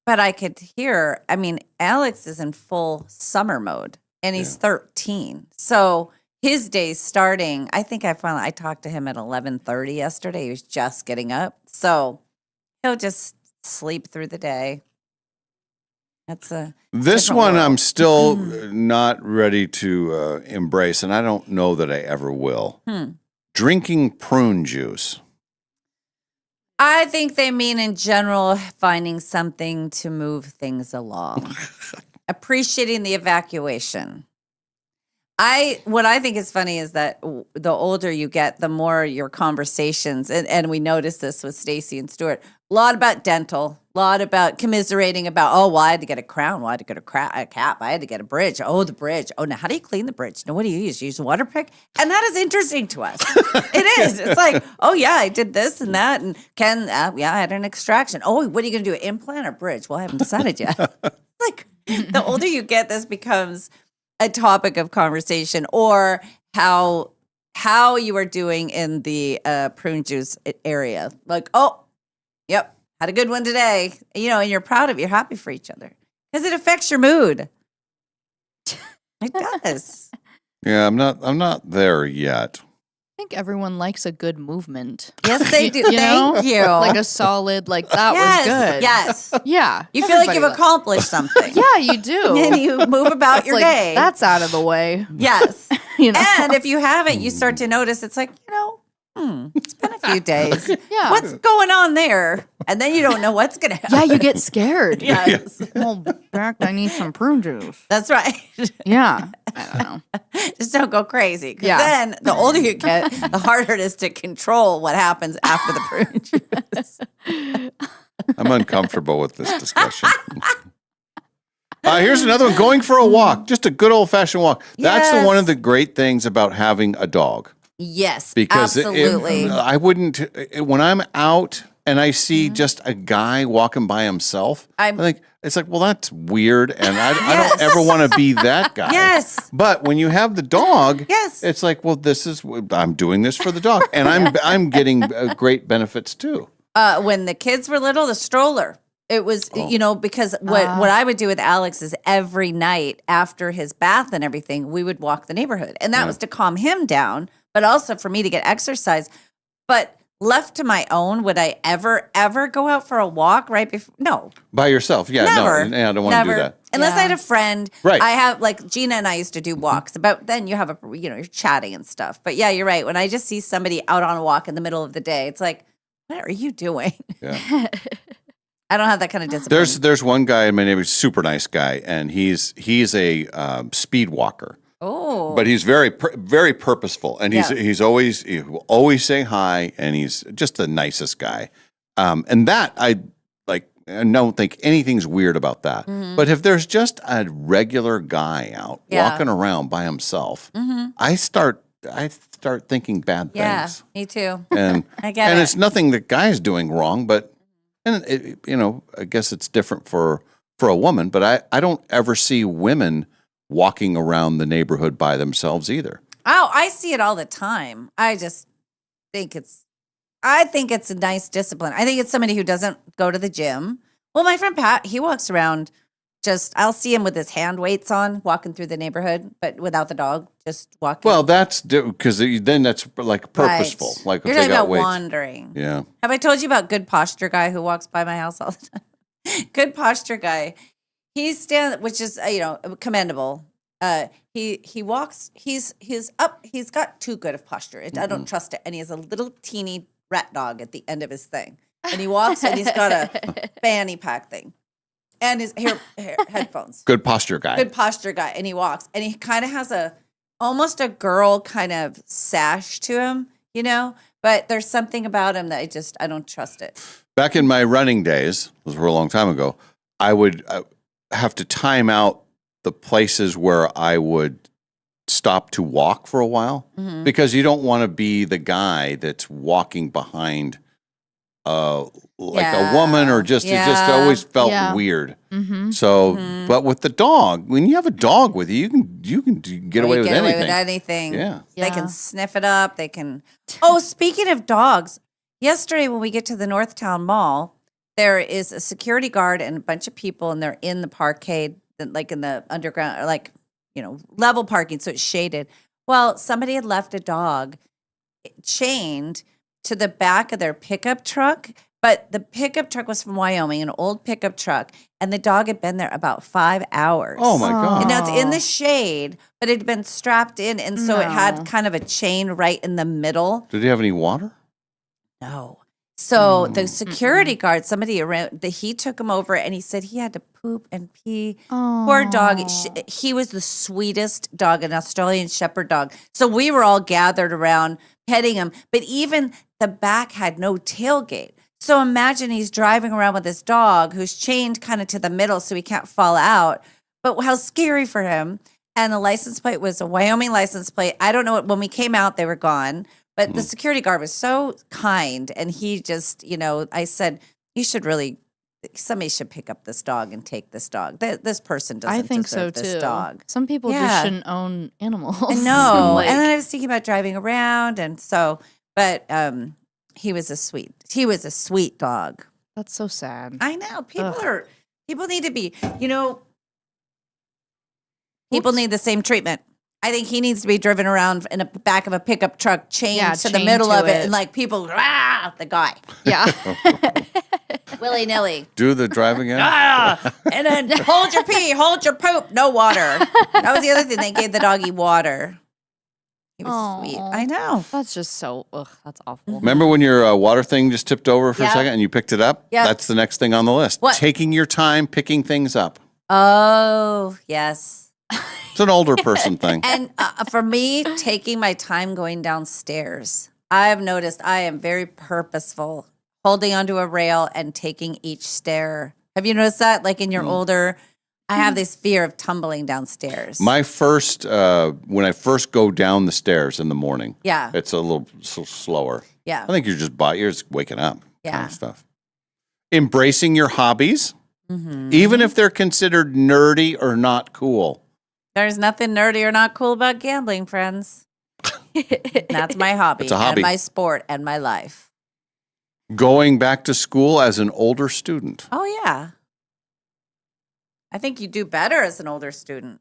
but I could hear. I mean, Alex is in full summer mode, and he's 13, so his day's starting. I think I talked to him at 11:30 yesterday. He was just getting up, so he'll just sleep through the day. That's This different one world. I'm still not ready to embrace, and I don't know that I ever will. Drinking prune juice. I think they mean in general finding something to move things along, appreciating the evacuation. What I think is funny is that the older you get, the more your conversations, and we noticed this with Stacy and Stuart, a lot about dental, a lot about commiserating about, oh, well, I had to get a crown, well, I had to get a cap, I had to get a bridge. Oh, the bridge. Oh, now how do you clean the bridge? Now, what do you use? You use a water pick? And that is interesting to us. It is. It's like, oh, yeah, I did this and that. And I had an extraction. Oh, what are you going to do, implant or bridge? Well, I haven't decided yet. Like, the older you get, this becomes a topic of conversation, or how you are doing in the prune juice area. Like, oh, yep, had a good one today. And you're proud of it. You're happy for each other because it affects your mood. It does. Yeah, I'm not there yet. I think everyone likes a good movement. Yes, they do. You know? Thank you. Like a solid, like that was good. Yes. Yeah. You feel like Everybody you've accomplished something. Yeah, you do. And you move about It's your like, day. That's out of the way. Yes. You know? And if you haven't, you start to notice it's like, it's been a few days. Yeah. What's going on there? And then you don't know what's going to happen. Yeah, you get scared. Yes. Well, Jack, I need some prune juice. That's right. Yeah. I don't know. Just don't go crazy. 'Cause Yeah. then the older you get, the harder it is to control what happens after the prune juice. I'm uncomfortable with this discussion. Here's another one. Going for a walk. Just a good old-fashioned walk. That's Yes. one of the great things about having a dog. Yes, Because absolutely. I wouldn't, when I'm out and I see just a guy walking by himself, I think, it's like, well, that's weird. And I don't ever want to be that guy. Yes. But when you have the dog, yes, it's like, well, I'm doing this for the dog. And I'm getting great benefits too. When the kids were little, the stroller. It was, because what I would do with Alex is every night after his bath and everything, we would walk the neighborhood. And that was to calm him down, but also for me to get exercise. But left to my own, would I ever go out for a walk right before? No. By yourself? Yeah, Never. no, I don't want to do that. Unless I had a friend. Right. I have, like, Gina and I used to do walks. But then you have you're chatting and stuff. But yeah, you're right. When I just see somebody out on a walk in the middle of the day, it's like, what are you doing? Yeah. I don't have that kind of discipline. There's one guy in my neighborhood, super nice guy, and he's a speed walker. Oh, But he's very purposeful, and he will always say hi, and he's just the nicest guy. And that I don't think anything's weird about that. Mm-hmm. But if there's just a regular guy out walking around by himself, I start thinking bad yeah, things. me too. And I get and it. it's nothing the guy's doing wrong, but I guess it's different for a woman. But I don't ever see women walking around the neighborhood by themselves either. Oh, I see it all the time. I just think it's a nice discipline. I think it's somebody who doesn't go to the gym. Well, my friend Pat, he walks around I'll see him with his hand weights on, walking through the neighborhood, but without the dog, just walking. Well, that's because then that's like purposeful. Right. Like You're if they talking got about weights. wandering. Yeah. Have I told you about Good Posture Guy who walks by my house all the time? Good Posture Guy. Which is commendable. He walks. He's up. He's got too good of posture. I don't trust it. And he has a little teeny rat dog at the end of his thing. And he walks and he's got a fanny pack thing, and his headphones. Good posture guy. Good posture guy, and he walks, and he kind of has almost a girl kind of sash to him, But there's something about him that I don't trust it. Back in my running days, this was a long time ago, I would have to time out the places where I would stop to walk for a while because you don't want to be the guy that's walking behind a woman or it just always felt weird. So, but with the dog, when you have a dog with you can get away with anything. Yeah. Yeah. They can sniff it up. They can. Oh, speaking of dogs, Yesterday, when we get to the Northtown Mall, there is a security guard and a bunch of people, and they're in the parkade, like in the underground, like, level parking, so it's shaded. Well, somebody had left a dog chained to the back of their pickup truck, but the pickup truck was from Wyoming, an old pickup truck, and the dog had been there about 5 hours. Oh, my God. And now it's in the shade, but it had been strapped in, and so it had kind of a chain right in the middle. Did he have any water? No. So the security guard, somebody around, he took him over and he said he had to poop and pee. Poor dog. He was the sweetest dog, an Australian Shepherd dog. So we were all gathered around petting him, but even the back had no tailgate. So imagine he's driving around with this dog who's chained kind of to the middle so he can't fall out. But how scary for him. And the license plate was a Wyoming license plate. I don't know. When we came out, they were gone. But the security guard was so kind, and he just, I said, somebody should pick up this dog and take this dog. This person doesn't I think so deserve this too. dog. Some people just shouldn't own animals. I know. Like- and then I was thinking about driving around, and so, but he was a sweet dog. That's so sad. I know. People need to be, people need the same treatment. I think he needs to be driven around in the back of a pickup truck, chained to the chained middle to of it, it. and like people, the guy, Yeah. willy nilly. Do the driving out? And then hold your pee, hold your poop, no water. That was the other thing. They gave the doggy water. He was sweet. I know. That's just so, that's awful. Remember when your water thing just tipped over for a Yeah. second and you picked it up? Yeah. That's the next thing on the list. What? Taking your time picking things up. Oh, yes. It's an older person thing. And for me, taking my time going downstairs, I've noticed I am very purposeful, holding onto a rail and taking each stair. Have you noticed that? Like in your older, I have this fear of tumbling downstairs. My first, when I first go down the stairs in the morning, Yeah. it's a little slower. Yeah. I think you're just waking up. Kind Yeah. of stuff. Embracing your hobbies, Mm-hmm. even if they're considered nerdy or not cool. There's nothing nerdy or not cool about gambling, friends. That's my hobby. It's a hobby. And my sport and my life. Going back to school as an older student. Oh, yeah. I think you do better as an older student.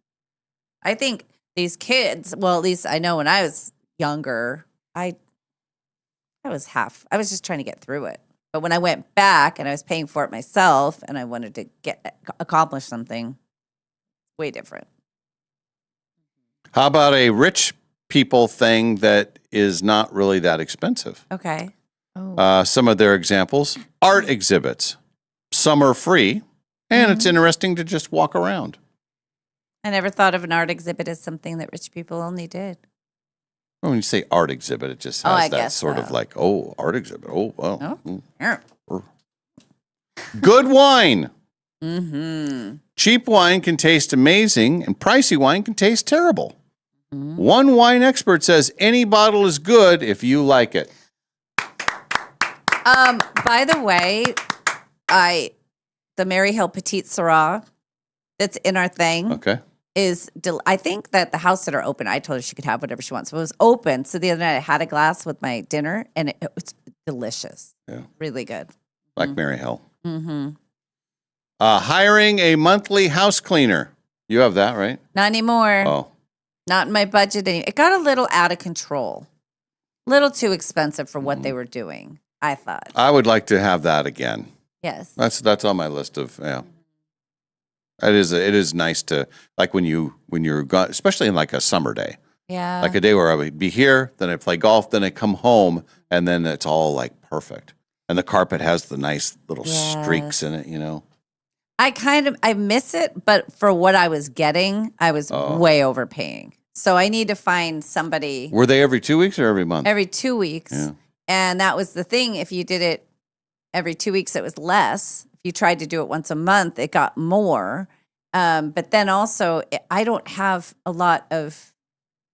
I think these kids, well, at least I know when I was younger, I was just trying to get through it. But when I went back and I was paying for it myself and I wanted to accomplish something, way different. How about a rich people thing that is not really that expensive? Okay. Some of their examples, art exhibits. Some are free, and it's interesting to just walk around. I never thought of an art exhibit as something that rich people only did. When you say art exhibit, it just Oh, has I that guess sort of so. like, art exhibit. Oh, well. Yeah. Good wine. Mm-hmm. Cheap wine can taste amazing, and pricey wine can taste terrible. One wine expert says any bottle is good if you like it. By the way, the Mary Hill Petite Syrah that's in our thing Okay. I think that the house that are open, I told her she could have whatever she wants. So it was open. So the other night I had a glass with my dinner and it was delicious. Yeah. Really good. Like Mary Hill. Mm-hmm. Hiring a monthly house cleaner. You have that, right? Not anymore. Oh. Not in my budget. It got a little out of control. A little too expensive for what they were doing, I thought. I would like to have that again. Yes. That's on my list of, yeah. It is nice to, like when you're gone, especially in like a summer day. Yeah. Like a day where I would be here, then I play golf, then I come home, and then it's all like perfect. And the carpet has the nice little streaks in it, you know. I miss it, but for what I was getting, I was way overpaying. So I need to find somebody Were they every 2 weeks or every month? every 2 weeks. Yeah. And that was the thing. If you did it every 2 weeks, it was less. If you tried to do it once a month, it got more. But then also, I don't have a lot of,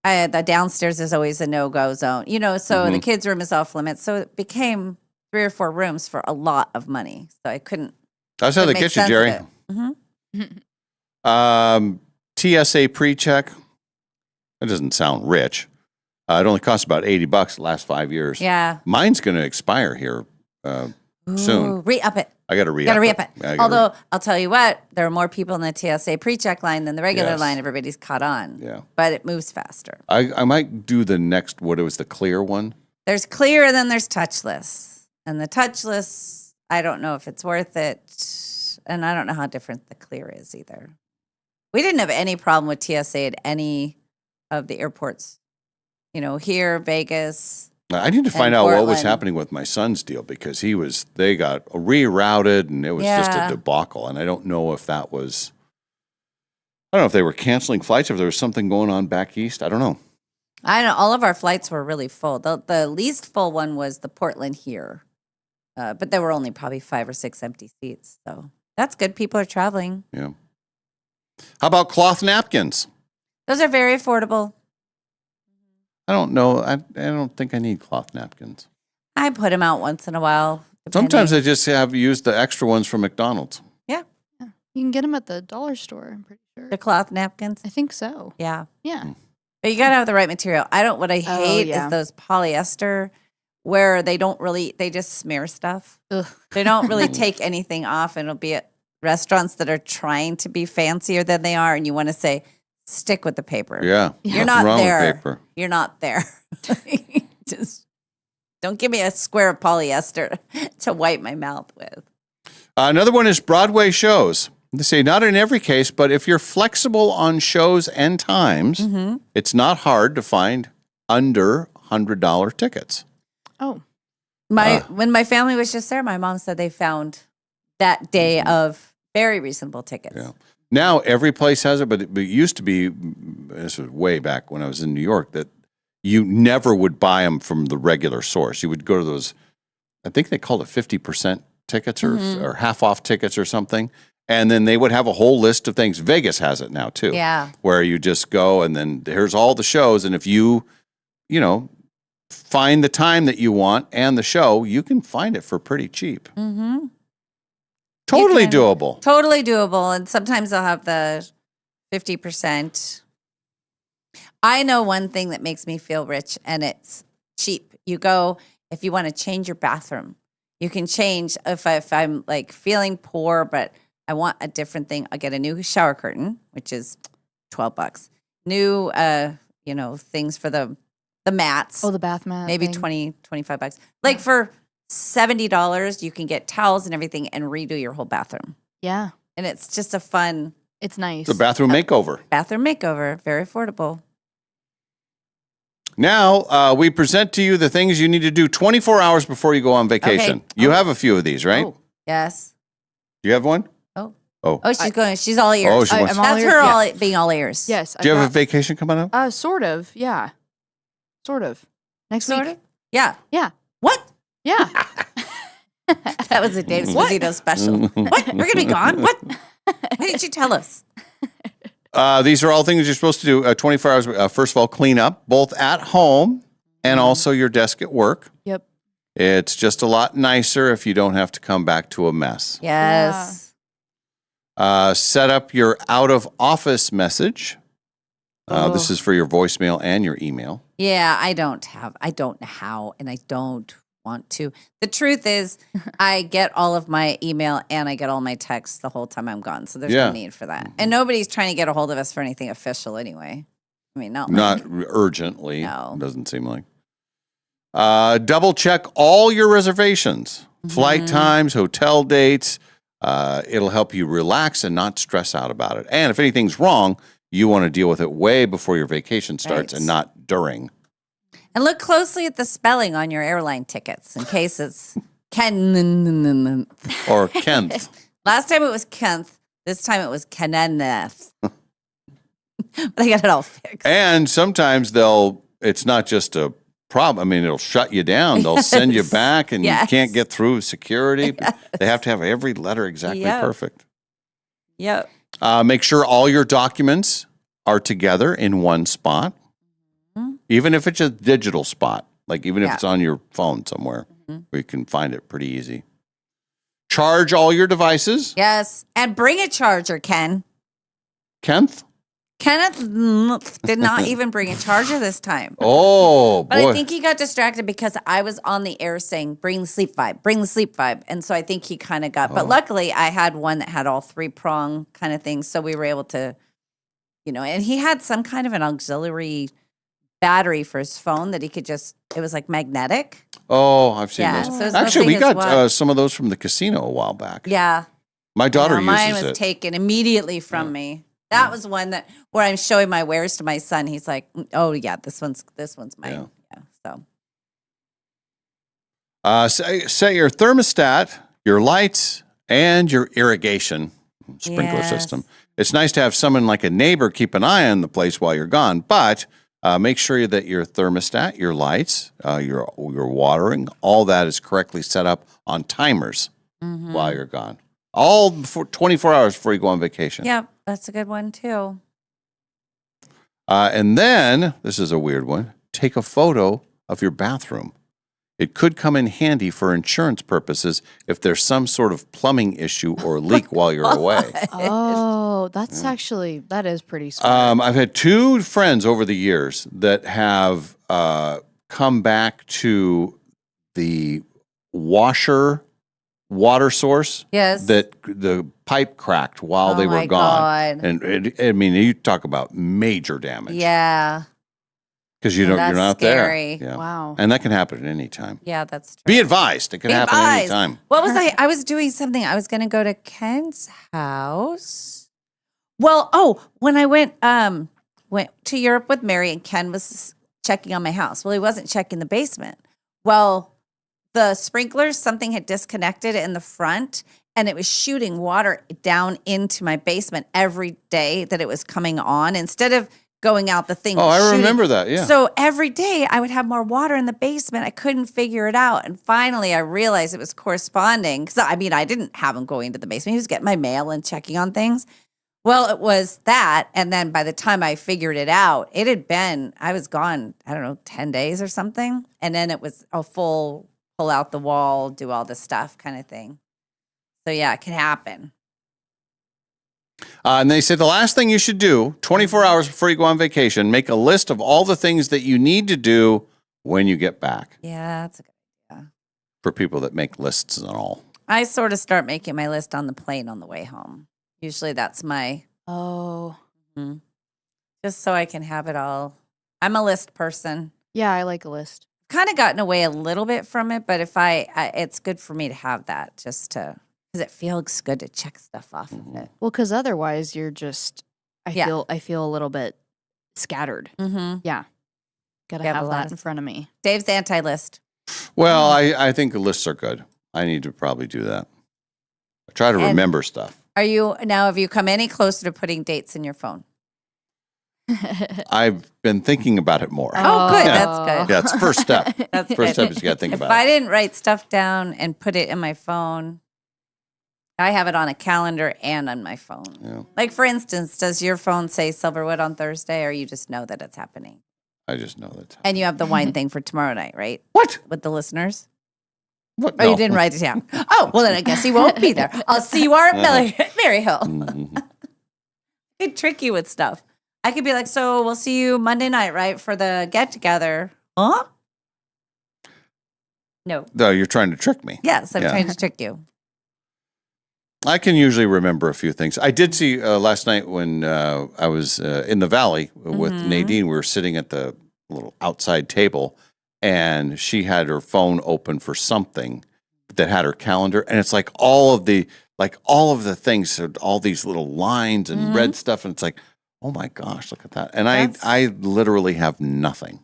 the downstairs is always a no-go zone, you know, so the kids' room is off limits. So it became 3 or 4 rooms for a lot of money. So I couldn't. That's how they make get you, sense of Jerry. it. Mhm. TSA pre-check. That doesn't sound rich. It only costs about $80 the last 5 years. Yeah. Mine's going to expire here soon. Ooh, re-up it. I got to re-up Gotta re-up it. it. Although, I'll tell you what, there are more people in the TSA pre-check line than the regular Yes. line. Everybody's caught on. Yeah. But it moves faster. I might do the next, what it was, the clear one. There's clear and then there's touchless. And the touchless, I don't know if it's worth it. And I don't know how different the clear is either. We didn't have any problem with TSA at any of the airports. You know, here, Vegas. I need to find and out what was Portland. happening with my son's deal because they got rerouted and it was just a Yeah. debacle. And I don't know if that was, I don't know if they were canceling flights, if there was something going on back east. I don't know. I know all of our flights were really full. The least full one was the Portland here. But there were only probably 5 or 6 empty seats. So that's good. People are traveling. Yeah. How about cloth napkins? Those are very affordable. I don't know. I don't think I need cloth napkins. I put them out once in a while. Sometimes I just have used the extra ones from McDonald's. Yeah. You can get them at the dollar store, I'm pretty sure. The cloth napkins? I think so. Yeah. Yeah. But you got to have the right material. What I Oh, hate yeah. is those polyester where they just smear stuff. They don't really take anything off. And it'll be at restaurants that are trying to be fancier than they are. And you want to say, stick with the paper. Yeah. You're nothing not wrong with there. paper. You're not there. Just don't give me a square of polyester to wipe my mouth with. Another one is Broadway shows. They say not in every case, but if you're flexible on shows and times, it's not hard to find under $100 tickets. Oh. When my family was just there, my mom said they found that day of very reasonable tickets. Yeah. Now every place has it, but it used to be, this was way back when I was in New York, that you never would buy them from the regular source. You would go to those, I think they called it 50% tickets or half off tickets or something. And then they would have a whole list of things. Vegas has it now too. Yeah. Where you just go and then here's all the shows. And if you find the time that you want and the show, you can find it for pretty cheap. Mm-hmm. Totally doable. Totally doable. And sometimes they'll have the 50%. I know one thing that makes me feel rich and it's cheap. You go, if you want to change your bathroom, you can change. If I'm like feeling poor, but I want a different thing, I'll get a new shower curtain, which is $12. New, things for the mats. Oh, the bath mat. Maybe thing. $25. Like for $70, you can get towels and everything and redo your whole bathroom. Yeah. And it's just a fun. It's nice. It's a bathroom makeover. Bathroom makeover. Very affordable. Now we present to you the things you need to do 24 hours before you go on vacation. Okay. You have a few of these, right? Yes. Do you have one? Oh, she's going. She's all ears. Oh, she wants- I'm all That's ears, her yeah. being all ears. Yes. Do you have a vacation coming up? Sort of. Yeah. Sort of. Next Sort week. of? Yeah. Yeah. What? Yeah. That was a Dave Esposito special. What? We're going to be gone? What? Why didn't you tell us? These are all things you're supposed to do 24 hours. First of all, clean up, both at home and also your desk at work. Yep. It's just a lot nicer if you don't have to come back to a mess. Yes. Set up your out of office message. This is for your voicemail and your email. Yeah, I don't know how, and I don't want to. The truth is, I get all of my email and I get all my texts the whole time I'm gone. So there's Yeah. no need for that. And nobody's trying to get a hold of us for anything official anyway. I mean, not Urgently. No. Doesn't seem like. Double check all your reservations, flight times, hotel dates. It'll help you relax and not stress out about it. And if anything's wrong, you want to deal with it way before your vacation starts Right. and not during. And look closely at the spelling on your airline tickets in case it's Ken. Or Kenneth. Last time it was Kenneth. This time it was Kenneth. But I got it all fixed. And sometimes it's not just a problem. I mean, it'll shut you down. They'll send you Yes. back and Yes. you can't get through security. They have to have every letter exactly Yep. perfect. Yep. Make sure all your documents are together in one spot, even if it's a digital spot, like even if Yeah. it's on your phone somewhere, we can find it pretty easy. Charge all your devices. Yes. And bring a charger, Ken. Kenneth? Kenneth did not even bring a charger this time. Oh, But boy. I think he got distracted because I was on the air saying, bring the sleep vibe, bring the sleep vibe. And so I think he kind of got, but luckily I had one that had all 3-prong kind of things. So we were able to, and he had some kind of an auxiliary battery for his phone that he could just, it was like magnetic. Oh, I've seen Yeah, those. so it's Actually, we mostly his got what? some of those from the casino a while back. Yeah. My daughter mine uses was it. taken immediately from me. That was one that where I'm showing my wares to my son. He's like, "Oh yeah, this one's mine." Yeah. So Set your thermostat, your lights, and your irrigation sprinkler system. It's nice to have someone like a neighbor keep an eye on the place while you're gone, but make sure that your thermostat, your lights, your watering, all that is correctly set up on timers while you're gone. All for 24 hours before you go on vacation. Yeah, that's a good one too. And then, this is a weird one, take a photo of your bathroom. It could come in handy for insurance purposes if there's some sort of plumbing issue or leak while you're away. Oh, that's actually, that is pretty smart. I've had 2 friends over the years that have come back to the water source. Yes. That the pipe cracked while they were my gone. God. And I mean, you talk about major damage. Yeah. Because you're That's not scary. there. Yeah. Wow. And that can happen at any time. Yeah, that's true. Be advised. It can Be happen at any advised. time. What was I? I was doing something. I was going to go to Ken's house. Well, when I went to Europe with Mary and Ken was checking on my house. Well, he wasn't checking the basement. Well, the sprinklers, something had disconnected in the front and it was shooting water down into my basement every day that it was coming on instead of going out the thing. Oh, was I shooting. remember that. Yeah. So every day I would have more water in the basement. I couldn't figure it out. And finally I realized it was corresponding. Because I didn't have him going to the basement. He was getting my mail and checking on things. Well, it was that. And then by the time I figured it out, I was gone, 10 days or something. And then it was a full pull out the wall, do all this stuff kind of thing. So yeah, it can happen. And they said the last thing you should do 24 hours before you go on vacation, make a list of all the things that you need to do when you get back. Yeah, that's a good idea. For people that make lists and all. I sort of start making my list on the plane on the way home. Usually that's my, just so I can have it all. I'm a list person. Yeah, I like a list. Kind of gotten away a little bit from it, but if it's good for me to have that because it feels good to check stuff off of it. Well, because otherwise you're just, I feel a little bit scattered. Mm-hmm. Yeah. Got to You have a have that list. in front of me. Dave's anti-list. Well, I think the lists are good. I need to probably do that. I try to remember stuff. Have you come any closer to putting dates in your phone? I've been thinking about it more. Oh, good. Yeah. That's good. Yeah, it's the first step. That's First good. step is you got to think If about I it. didn't write stuff down and put it in my phone, I have it on a calendar and on my phone. Yeah. Like, for instance, does your phone say Silverwood on Thursday, or you just know that it's happening? I just know that. And you have the wine thing for tomorrow night, right? What? With the listeners? What? Oh, you didn't write it down. Oh, well, then I guess he won't be there. I'll see you are at Maryhill. Mm-hmm. I could trick you with stuff. I could be like, so we'll see you Monday night, right, for the get-together. Huh? No. No, you're trying to trick me. Yes, I'm Yeah. trying to trick you. I can usually remember a few things. I did see last night when I was in the valley with Nadine. We were sitting at the little outside table, and she had her phone open for something that had her calendar, and it's like all of the things, so all these little lines and red stuff, and it's like, oh my gosh, look at that! And I literally have nothing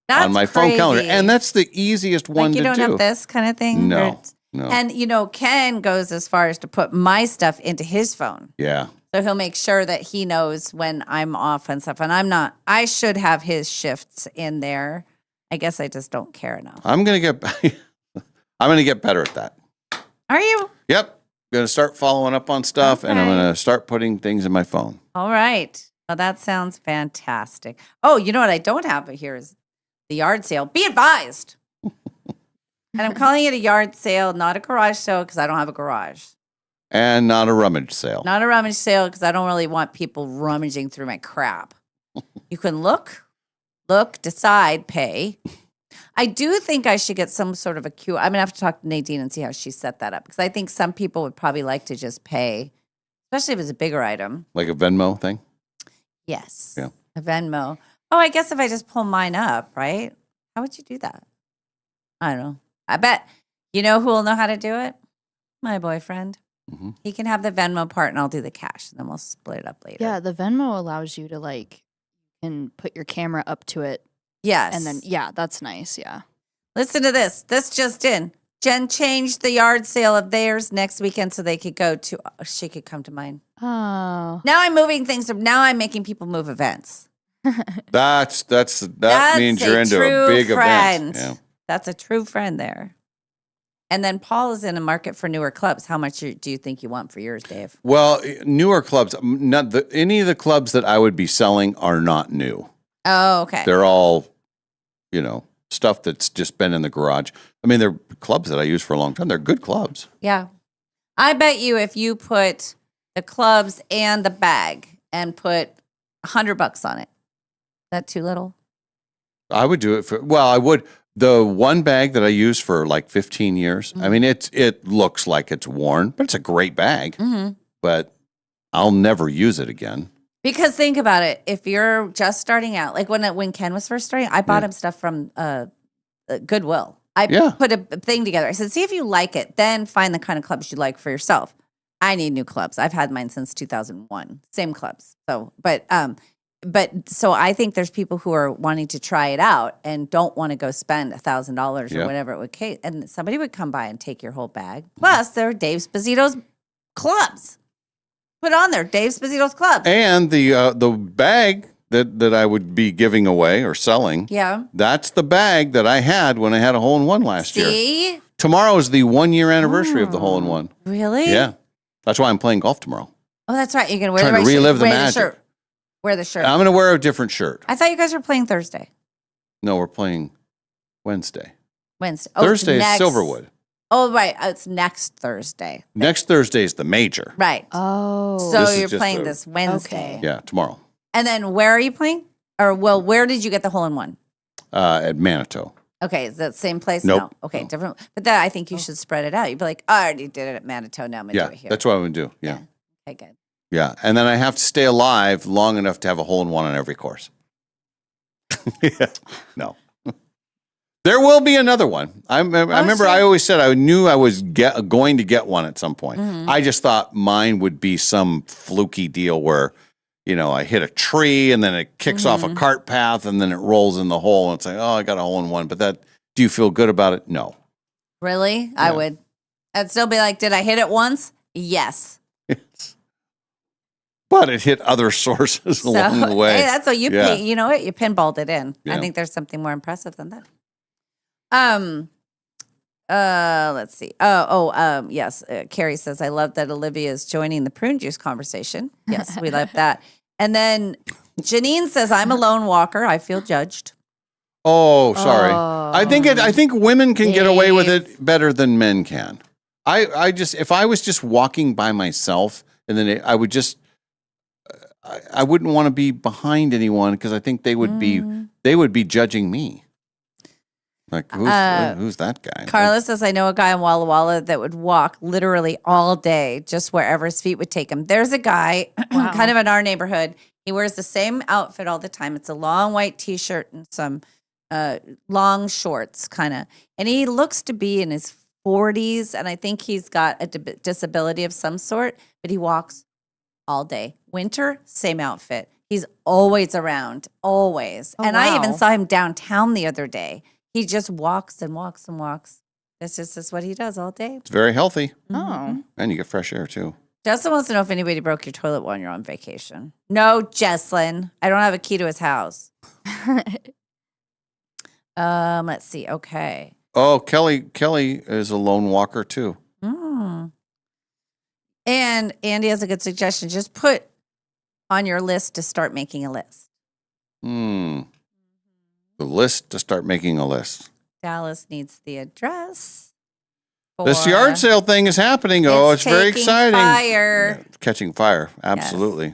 on my phone calendar, crazy. and that's the easiest one Like you to don't do. have this kind of thing? No, Or- no. And, Ken goes as far as to put my stuff into his phone. Yeah. So he'll make sure that he knows when I'm off and stuff. And I'm not, I should have his shifts in there. I guess I just don't care enough. I'm gonna get better at that. Are you? Yep. I'm gonna start following up on stuff, and I'm gonna start putting things in my phone. All right. Well, that sounds fantastic. Oh, you know what I don't have here is the yard sale. Be advised. And I'm calling it a yard sale, not a garage sale, because I don't have a garage. And not a rummage sale. Not a rummage sale because I don't really want people rummaging through my crap. You can look, decide, pay. I do think I should get some sort of a QR. I'm going to have to talk to Nadine and see how she set that up because I think some people would probably like to just pay, especially if it's a bigger item. Like a Venmo thing? Yes. Yeah. A Venmo. Oh, I guess if I just pull mine up, right? How would you do that? I don't know. I bet you know who will know how to do it? My boyfriend. Mm-hmm. He can have the Venmo part and I'll do the cash. And then we'll split it up later. Yeah, the Venmo allows you to and put your camera up to it. Yes. And then, yeah, that's nice. Yeah. Listen to this. This just in. Jen changed the yard sale of theirs next weekend so they could go to, she could come to mine. Oh. Now I'm moving things. Now I'm making people move events. That means you're into a big event. Yeah. That's a true friend there. And then Paul is in a market for newer clubs. How much do you think you want for yours, Dave? Well, newer clubs, any of the clubs that I would be selling are not new. Oh, okay. They're all, stuff that's just been in the garage. I mean, they're clubs that I use for a long time. They're good clubs. Yeah. I bet you if you put the clubs and the bag and put $100 on it, is that too little? I would do it I would. The one bag that I use for like 15 years, I mean, it looks like it's worn, but it's a great bag. Mm-hmm. But I'll never use it again. Because think about it. If you're just starting out, like when Ken was first starting, I bought him stuff from Goodwill. I put a thing together. I said, see if you like it, then find the kind of clubs you like for yourself. I need new clubs. I've had mine since 2001. Same clubs. So, so I think there's people who are wanting to try it out and don't want to go spend $1,000 or whatever it would take. And somebody would come by and take your whole bag. Plus, there are Dave Esposito's clubs. Put on there, Dave Esposito's clubs. And the bag that I would be giving away or selling, that's the bag that I had when I had a hole-in-one last year. Tomorrow is the 1-year anniversary of the hole-in-one. Really? Yeah. That's why I'm playing golf tomorrow. Oh, that's right. You're going to wear Trying the right to relive shirt. the Wear magic. the shirt. Wear the shirt. I'm going to wear a different shirt. I thought you guys were playing Thursday. No, we're playing Wednesday. Wednesday. Thursday is Silverwood. Oh, right. It's next Thursday. Next Thursday is the major. Right. Oh. So This is you're just playing this Wednesday. Yeah, tomorrow. And then where are you playing? Or, where did you get the hole-in-one? At Manitou. Okay, is that same place? Nope. No. Okay, different. But that I think you should spread it out. You'd be like, I already did it at Manitou. Now I'm going to do it here. That's what I'm going to do. Yeah. Okay, good. Yeah. And then I have to stay alive long enough to have a hole-in-one on every course. No. There will be another one. I remember I always said I knew I was going to get one at some point. Mm-hmm. I just thought mine would be some fluky deal where, I hit a tree and then it kicks off a cart path and then it rolls in the hole. And it's like, oh, I got a hole-in-one. But do you feel good about it? No. Really? I would. I'd still be like, did I hit it once? Yes. But it hit other sources along the way. Hey, that's what you pay. You know what? You pinballed it in. Yeah. I think there's something more impressive than that. Let's see. Yes. Carrie says, I love that Olivia is joining the prune juice conversation. Yes, we love that. And then Janine says, I'm a lone walker. I feel judged. Oh, sorry. I think women can get away with it better than men can. If I was just walking by myself and then I would just, I wouldn't want to be behind anyone because I think they would be judging me. Like, who's that guy? Carla says, I know a guy in Walla Walla that would walk literally all day, just wherever his feet would take him. There's a guy kind of in our neighborhood. He wears the same outfit all the time. It's a long white T-shirt and some long shorts, kind of. And he looks to be in his 40s, and I think he's got a disability of some sort, but he walks all day. Winter, same outfit. He's always around, always. Oh, I even wow. saw him downtown the other day. He just walks and walks and walks. This is what he does all day. It's very healthy. Oh. And you get fresh air too. Jesslyn wants to know if anybody broke your toilet while you're on vacation. No, Jesslyn. I don't have a key to his house. Let's see. Okay. Oh, Kelly is a lone walker too. Mm. And Andy has a good suggestion. Just put on your list to start making a list. The list to start making a list. Dallas needs the address. This yard sale thing is happening. Oh, it's very taking exciting. Fire. Yeah, catching fire. Absolutely.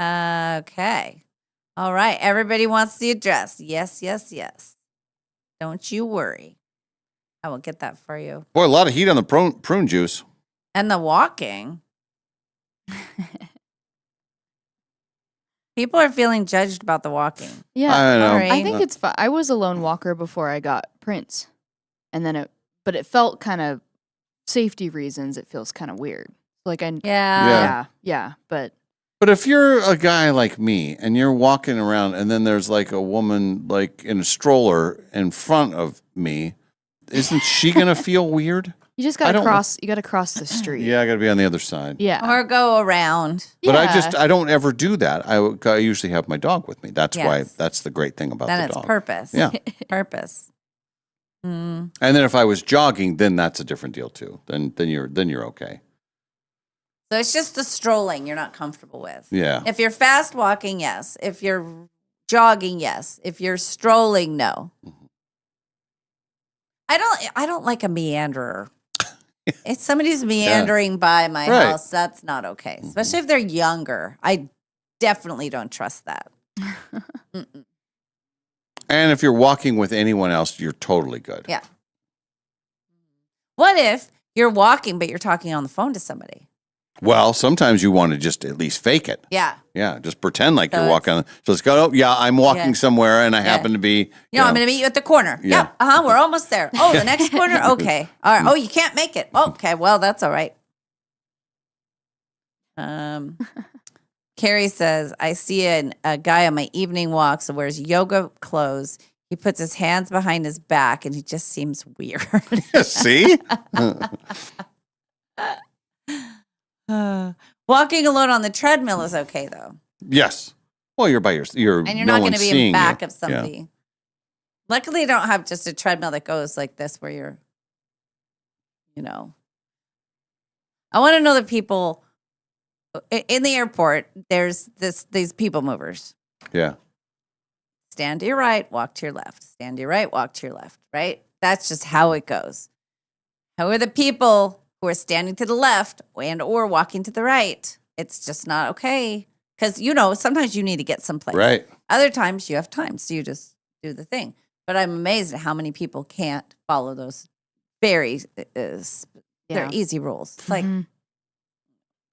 Okay. All right. Everybody wants the address. Yes, yes, yes. Don't you worry. I will get that for you. Boy, a lot of heat on the prune juice. And the walking. People are feeling judged about the walking. Yeah, I know. I think it's fine. I was a lone walker before I got Prince, and then but it felt kind of safety reasons. It feels kind of weird. Like yeah. But if you're a guy like me and you're walking around and then there's like a woman like in a stroller in front of me, isn't she gonna feel weird? you just gotta cross. You gotta cross the street. Yeah, I got to be on the other side. Yeah, Or go around. But I don't ever do that. I usually have my dog with me. That's why. Yes. That's the great thing about Then the it's dog. purpose. Yeah. Purpose. Mm. And then if I was jogging, then that's a different deal too. Then you're okay. So it's just the strolling you're not comfortable with. Yeah. If you're fast walking, yes. If you're jogging, yes. If you're strolling, no. I don't like a meanderer. If somebody's meandering by my house, that's not okay. Especially if they're younger. I definitely don't trust that. Mm-mm. And if you're walking with anyone else, you're totally good. Yeah. What if you're walking, but you're talking on the phone to somebody? Well, sometimes you want to just at least fake it. Yeah. Yeah, just pretend like So you're walking. So it's go. Oh, yeah, I'm walking Yeah. somewhere, and I happen to be. You know, I'm going to meet you at the corner. Yeah. Yeah. We're almost there. Oh, the next corner? Okay. All right. Oh, you can't make it. Okay. Well, that's all right. Carrie says, I see a guy on my evening walks who wears yoga clothes. He puts his hands behind his back and he just seems weird. See? Walking alone on the treadmill is okay, though. Yes. Well, you're by yourself. And you're not going to be in back of Yeah. somebody. Luckily, I don't have just a treadmill that goes like this where you're, I want to know the people in the airport. There's these people movers. Yeah. Stand to your right, walk to your left. Stand to your right, walk to your left, right? That's just how it goes. How are the people who are standing to the left and or walking to the right? It's just not okay. Because, sometimes you need to get someplace. Right. Other times you have time, so you just do the thing. But I'm amazed at how many people can't follow those very they're easy rules. It's like,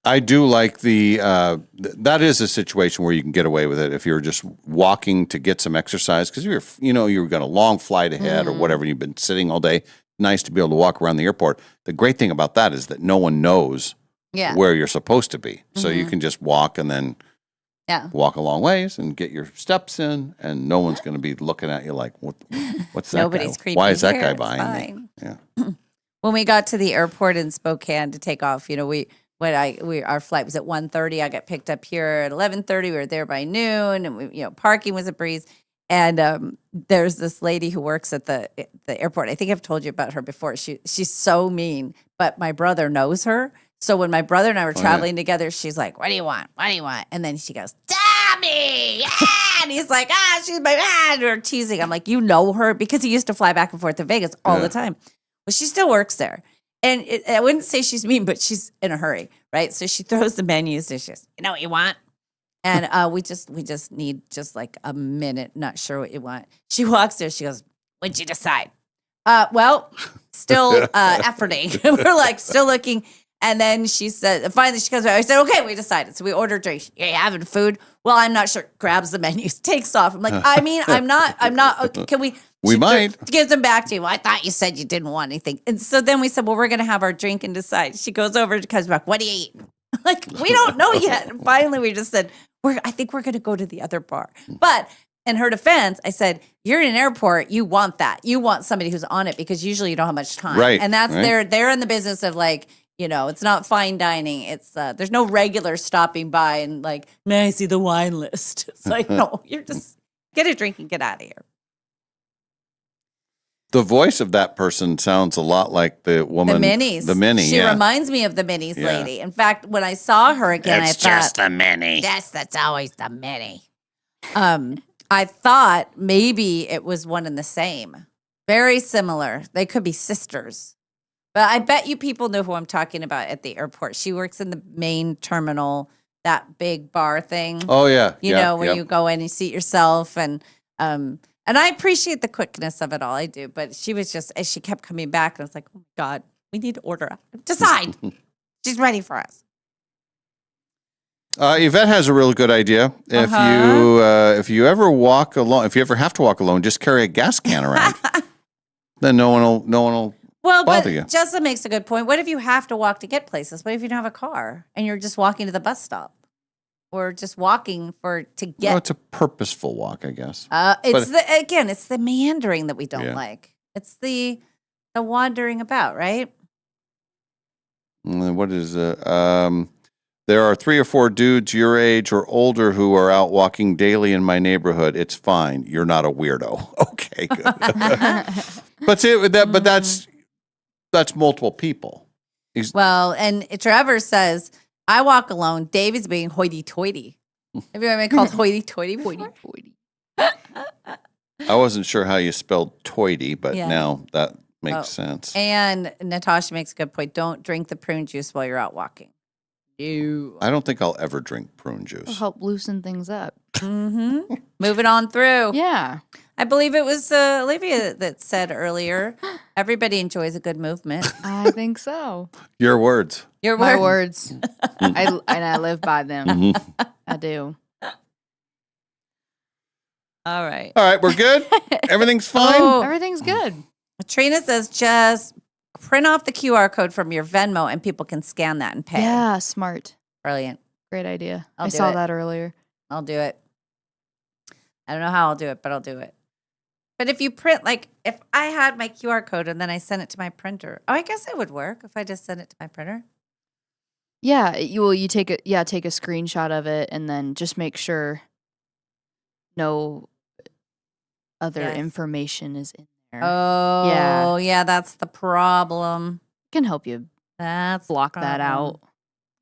I do like that is a situation where you can get away with it if you're just walking to get some exercise because you've got a long flight ahead or whatever, and you've been sitting all day. Nice to be able to walk around the airport. The great thing about that is that no one knows where you're supposed to be. So you can just walk and then walk a long ways and get your steps in, and no one's going to be looking at you like, what's that Nobody's guy? creeping Why is that here. guy It's buying me? Yeah. when we got to the airport in Spokane to take off, our flight was at 1:30. I got picked up here at 11:30. We were there by noon, and parking was a breeze. And there's this lady who works at the airport. I think I've told you about her before. She's so mean, but my brother knows her. So when my brother and I were traveling together, she's like, "What do you want? What do you want?" And then she goes, "Tommy!" And he's like, she's my and we're teasing. I'm like, you know her because he used to fly back and forth to Vegas all the time. Well, she still works there. And I wouldn't say she's mean, but she's in a hurry, right? So she throws the menus and she goes, "You know what you want?" And we just need just like a minute, not sure what you want. She walks there, she goes, "What'd you decide?" Well, still efforting. We're like still looking. And then she said, finally she comes back. I said, "Okay, we decided." So we ordered drinks. "You having food?" "Well, I'm not sure." Grabs the menus, takes off. I'm like, I'm not. Okay, can we? We might. Gives them back to you. "Well, I thought you said you didn't want anything." And so then we said, "Well, we're going to have our drink and decide." She goes over and comes back. "What do you eat?" Like, we don't know yet. And finally, we just said, I think we're going to go to the other bar. But in her defense, I said, you're in an airport. You want that. You want somebody who's on it because usually you don't have much time. Right. And that's right. they're in the business of like, it's not fine dining. It's there's no regular stopping by and like, "May I see the wine list?" It's like, no, you're just get a drink and get out of here. The voice of that person sounds a lot like the woman. The Minis. The Mini, She reminds me of the Minis lady. In fact, when I saw her again, I thought, just a Mini. Yes, that's always the Mini. I thought maybe it was one and the same. Very similar. They could be sisters. But I bet you people know who I'm talking about at the airport. She works in the main terminal, that big bar thing. Oh yeah, You know, where you go in and seat yourself, and I appreciate the quickness of it all. I do. But she was just, as she kept coming back, and I was like, oh my God, we need to order. Decide. She's ready for us. Yvette has a really good idea. If you ever walk alone, if you ever have to walk alone, just carry a gas can around. Then no one will Well, bother but you. Jessa makes a good point. What if you have to walk to get places? What if you don't have a car and you're just walking to the bus stop, or just walking to get? No, it's a purposeful walk, I guess. It's the meandering that we don't Yeah. like. It's the wandering about, right? What is there are 3 or 4 dudes your age or older who are out walking daily in my neighborhood. It's fine. You're not a weirdo. Okay, good. But that's multiple people. Well, and Trevor says, I walk alone. David's being hoity-toity. Have you ever been called hoity-toity before? I wasn't sure how you spelled toity, but Yeah. now that makes sense. And Natasha makes a good point. Don't drink the prune juice while you're out walking. I don't think I'll ever drink prune It'll juice. help loosen things up. Mm-hmm. Moving on through. Yeah. I believe it was Olivia that said earlier, everybody enjoys a good movement. I think so. Your words. Your My words. words. I live by them. Mhm. I do. All right. All right, we're good? Everything's fine? Oh, Everything's good. Trina says just print off the QR code from your Venmo and people can scan that and pay. Yeah, smart. Brilliant. Great idea. I'll I do saw it. that earlier. I'll do it. I don't know how I'll do it, but I'll do it. But if you print, like if I had my QR code and then I sent it to my printer, I guess it would work if I just sent it to my printer. Yeah, you take a screenshot of it and then just make sure no other Yes. information is in there. Oh, yeah, that's the problem. Can help you That's block the that problem. out.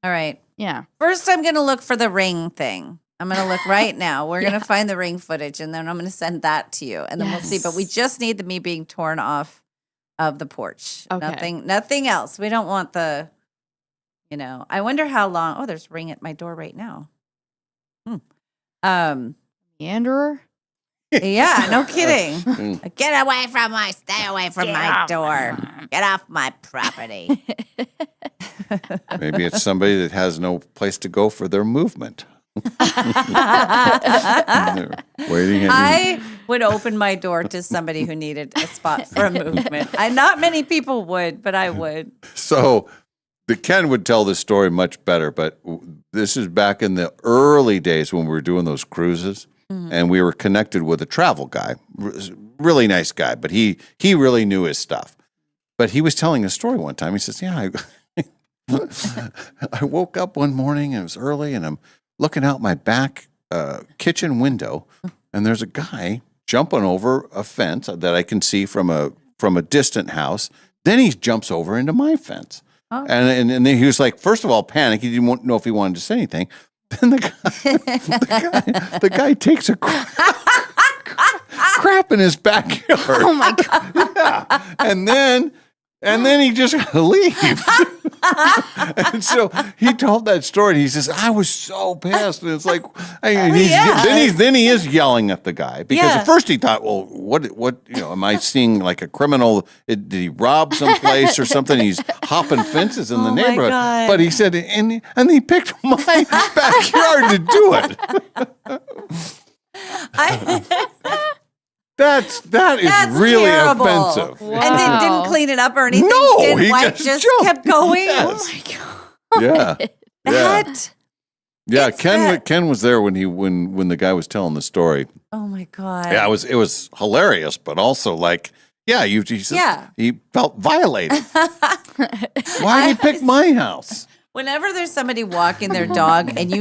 All right. Yeah. First, I'm going to look for the ring thing. I'm going to look right now. We're going to find the ring footage, and then I'm going to send that to you, and then we'll see. But we just need the me being torn off of the porch. Okay. Nothing else. We don't want the, I wonder how long. Oh, there's ring at my door right now. Meanderer? Yeah, no kidding. Get away from stay away from my door. Get off my property. Maybe it's somebody that has no place to go for their movement. They're waiting at you. I would open my door to somebody who needed a spot for a movement. Not many people would, but I would. So Ken would tell this story much better, but this is back in the early days when we were doing those cruises, and we were connected with a travel guy, really nice guy, but he really knew his stuff. But he was telling a story one time. He says, "Yeah, I woke up one morning and it was early, and I'm looking out my back kitchen window, and there's a guy jumping over a fence that I can see from a distant house. Then he jumps over into my fence." Oh. And then he was like, first of all, panic. He didn't know if he wanted to say anything. Then the guy takes a crap in his backyard. Oh my God. Yeah. And then he just leaves. And so he told that story, and he says, "I was so pissed." And it's like, then he is yelling at the guy because at first he thought, "Well, what? Am I seeing like a criminal? Did he rob someplace or something? He's hopping fences in the neighborhood." God. But he said, and he picked my backyard to do it. That is really terrible. offensive. And then didn't clean it up or anything. No, didn't he wipe, just just jumped. kept going. Yes. Oh my God. Yeah. That. Yeah, It's Ken was there when the guy was telling the story. Oh my God. Yeah, it was hilarious, but also like, he felt violated. Why did he pick my house? Whenever there's somebody walking their dog, and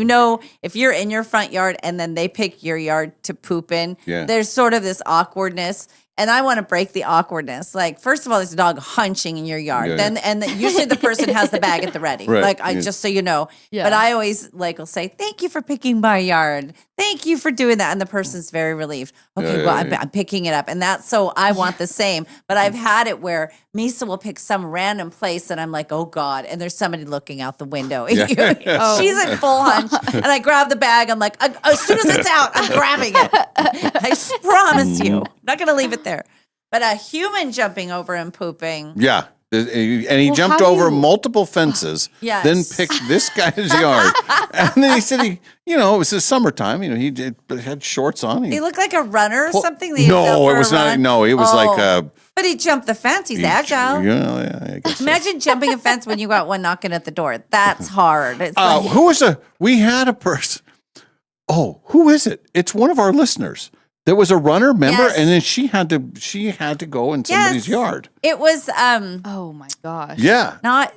if you're in your front yard and then they pick your yard to poop in, Yeah. there's sort of this awkwardness. and I want to break the awkwardness. Like, first of all, there's a dog hunching in your yard. Yeah, Then, and usually the person has the bag at the ready. Right, Like, yeah. just so you know. Yeah. But I always will say, "Thank you for picking my yard. Thank you for doing that." And the person's very relieved. Okay, Yeah, well, yeah, I'm picking it up, and that's so I want the same. But I've had it where Misa will pick some random place, and I'm like, "Oh God!" And there's somebody looking out the window. Yeah. She's in full hunch, and I grab the bag. I'm like, as soon as it's out, I'm grabbing it. I promise you, I'm not going to leave it there. But a human jumping over and pooping. Yeah. And he Well, jumped how do over you- multiple fences, Yes. then picked this guy's yard. And then he said, it was the summertime. He had shorts on. He looked like a runner or something. that he No, fell for it a was not. run? No, it was like Oh. But he jumped the fence. He's agile. Yeah, I guess. Imagine jumping a fence when you got one knocking at the door. That's hard. It's like, Who was we had a person. Oh, who is it? It's one of our listeners. There was a runner, remember? Yes. And then she had to go in somebody's Yes. yard. it was Oh my gosh. Yeah. not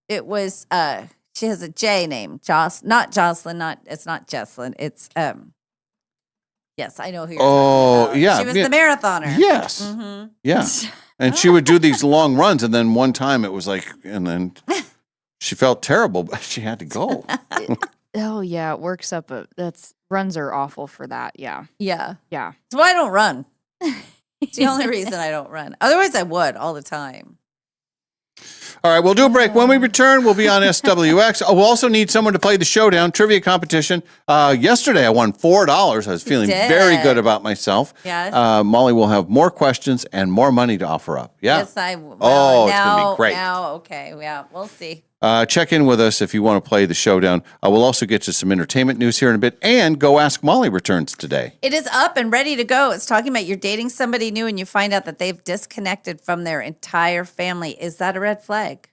it was she has a J name. Not Jocelyn, it's not Jesslyn. It's yes, I know who you're Oh, talking about. yeah. She was yeah. the marathoner. Yes. Mhm. Yeah. And she would do these long runs. And then one time it was like, and then she felt terrible, but she had to go. Oh yeah, it works up. Runs are awful for that. Yeah. Yeah. Yeah. That's why I don't run. It's the only reason I don't run. Otherwise I would all the time. All right, we'll do a break. When we return, we'll be on SWX. We'll also need someone to play the Showdown trivia competition. Yesterday, I won $4. I was feeling did. very good about myself. Yes. Molly will have more questions and more money to offer up. Yeah. Yes, I will. Oh, it's gonna be great. Now, okay. Yeah, we'll see. Check in with us if you want to play the Showdown. We'll also get to some entertainment news here in a bit. And Go Ask Molly returns today. It is up and ready to go. It's talking about you're dating somebody new and you find out that they've disconnected from their entire family. Is that a red flag?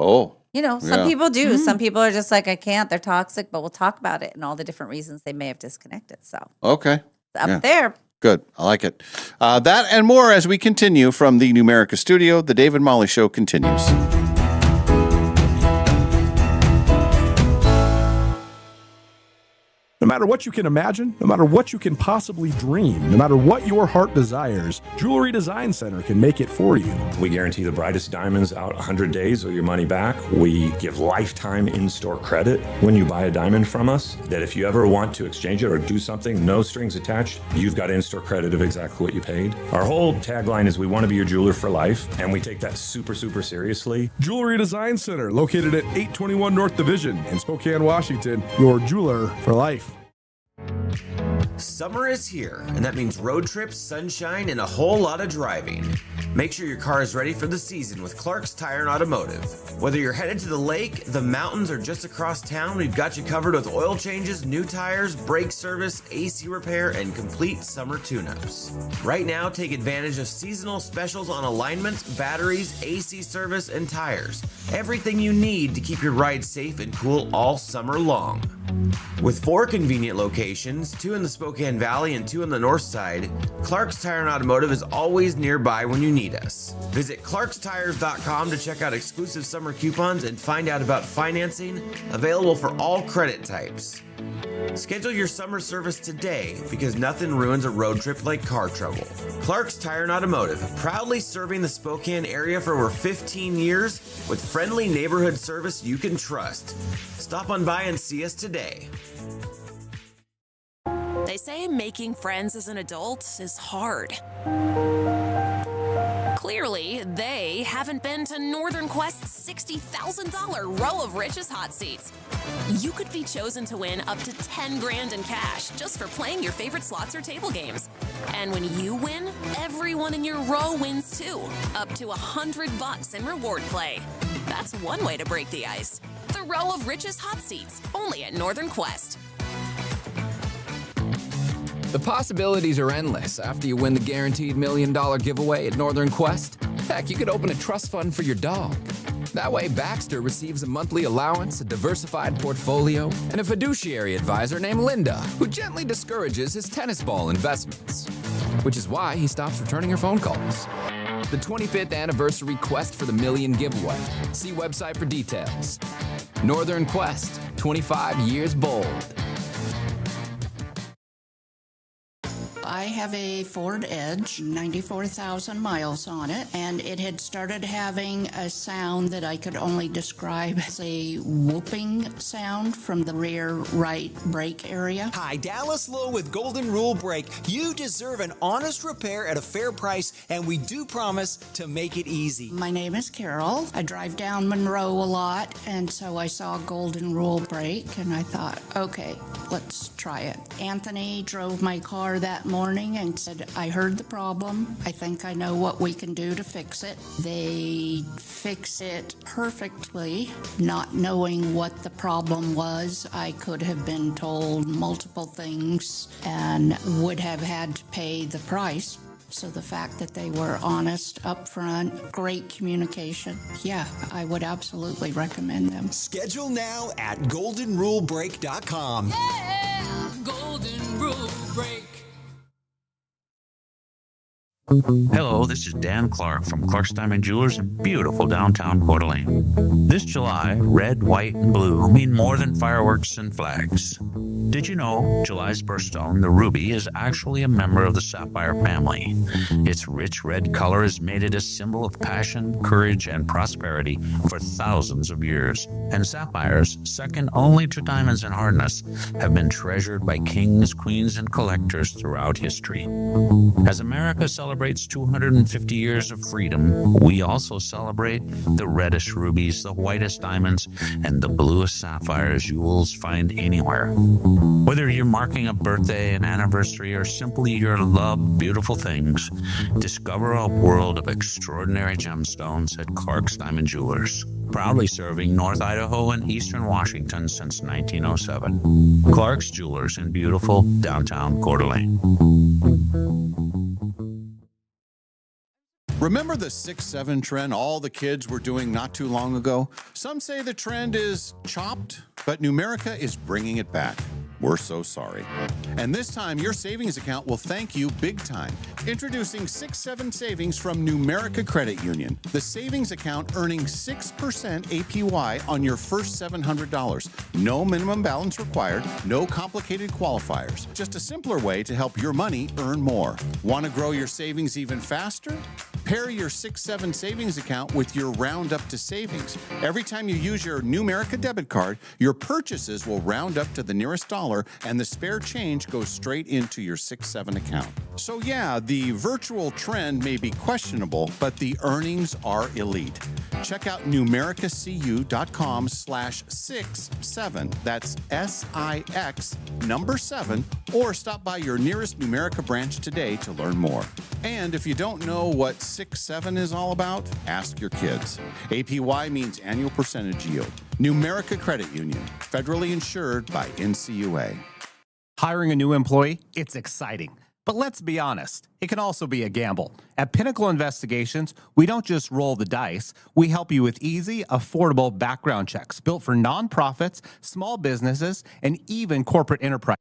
Oh. You know, some Yeah. people do. Some people are just like, I can't. They're toxic, but we'll talk about it and all the different reasons they may have disconnected. So Okay. it's up Yeah. there. Good. I like it. That and more as we continue from the Numerica studio. The Dave and Molly Show continues. No matter what you can imagine, no matter what you can possibly dream, no matter what your heart desires, Jewelry Design Center can make it for you. We guarantee the brightest diamonds out 100 days or your money back. We give lifetime in-store credit when you buy a diamond from us, that if you ever want to exchange it or do something, no strings attached, you've got in-store credit of exactly what you paid. Our whole tagline is we want to be your jeweler for life, and we take that super, super seriously. Jewelry Design Center, located at 821 North Division in Spokane, Washington, your jeweler for life. Summer is here, and that means road trips, sunshine, and a whole lot of driving. Make sure your car is ready for the season with Clark's Tire and Automotive. Whether you're headed to the lake, the mountains, or just across town, we've got you covered with oil changes, new tires, brake service, AC repair, and complete summer tune-ups. Right now, take advantage of seasonal specials on alignments, batteries, AC service, and tires. Everything you need to keep your ride safe and cool all summer long. With 4 convenient locations, 2 in the Spokane Valley and 2 on the north side, Clark's Tire and Automotive is always nearby when you need us. Visit clarkstires.com to check out exclusive summer coupons and find out about financing, available for all credit types. Schedule your summer service today because nothing ruins a road trip like car trouble. Clark's Tire and Automotive, proudly serving the Spokane area for over 15 years with friendly neighborhood service you can trust. Stop on by and see us today. They say making friends as an adult is hard. Clearly, they haven't been to Northern Quest's $60,000 row of Rich's hot seats. You could be chosen to win up to 10 grand in cash just for playing your favorite slots or table games. And when you win, everyone in your row wins too, up to $100 in reward play. That's one way to break the ice. The row of Rich's hot seats, only at Northern Quest. The possibilities are endless after you win the guaranteed $1 million giveaway at Northern Quest. Heck, you could open a trust fund for your dog. That way, Baxter receives a monthly allowance, a diversified portfolio, and a fiduciary advisor named Linda, who gently discourages his tennis ball investments. Which is why he stops returning her phone calls. The 25th anniversary Quest for the Million giveaway. See website for details. Northern Quest, 25 years bold. I have a Ford Edge, 94,000 miles on it, and it had started having a sound that I could only describe as a whooping sound from the rear right brake area. Hi, Dallas Lowe with Golden Rule Brake. You deserve an honest repair at a fair price, and we do promise to make it easy. My name is Carol. I drive down Monroe a lot, and so I saw Golden Rule Brake, and I thought, okay, let's try it. Anthony drove my car that morning and said, I heard the problem. I think I know what we can do to fix it. They fix it perfectly, not knowing what the problem was. I could have been told multiple things and would have had to pay the price. So the fact that they were honest, upfront, great communication, yeah, I would absolutely recommend them. Schedule now at goldenrulebrake.com. Yeah, Golden Rule Break. Hello, this is Dan Clark from Clark's Diamond Jewelers in beautiful downtown Coeur d'Alene. This July, red, white, and blue mean more than fireworks and flags. Did you know July's birthstone, the ruby, is actually a member of the sapphire family? Its rich red color has made it a symbol of passion, courage, and prosperity for thousands of years. And sapphires, second only to diamonds in hardness, have been treasured by kings, queens, and collectors throughout history. As America celebrates 250 years of freedom, we also celebrate the reddest rubies, the whitest diamonds, and the bluest sapphires you will find anywhere. Whether you're marking a birthday, an anniversary, or simply your love beautiful things, discover a world of extraordinary gemstones at Clark's Diamond Jewelers. Proudly serving North Idaho and Eastern Washington since 1907. Clark's Jewelers in beautiful downtown Coeur d'Alene. Remember the 6-7 trend all the kids were doing not too long ago? Some say the trend is chopped, but Numerica is bringing it back. We're so sorry. And this time, your savings account will thank you big time. Introducing 6-7 Savings from Numerica Credit Union. The savings account earning 6% APY on your first $700. No minimum balance required, no complicated qualifiers. Just a simpler way to help your money earn more. Want to grow your savings even faster? Pair your 6-7 savings account with your Round Up to Savings. Every time you use your Numerica debit card, your purchases will round up to the nearest dollar, and the spare change goes straight into your 6-7 account. So yeah, the virtual trend may be questionable, but the earnings are elite. Check out numericacu.com/67. That's SIX number 7, or stop by your nearest Numerica branch today to learn more. And if you don't know what 6-7 is all about, ask your kids. APY means annual percentage yield. Numerica Credit Union, federally insured by NCUA. Hiring a new employee? It's exciting. But let's be honest, it can also be a gamble. At Pinnacle Investigations, we don't just roll the dice. We help you with easy, affordable background checks built for nonprofits, small businesses, and even corporate enterprise.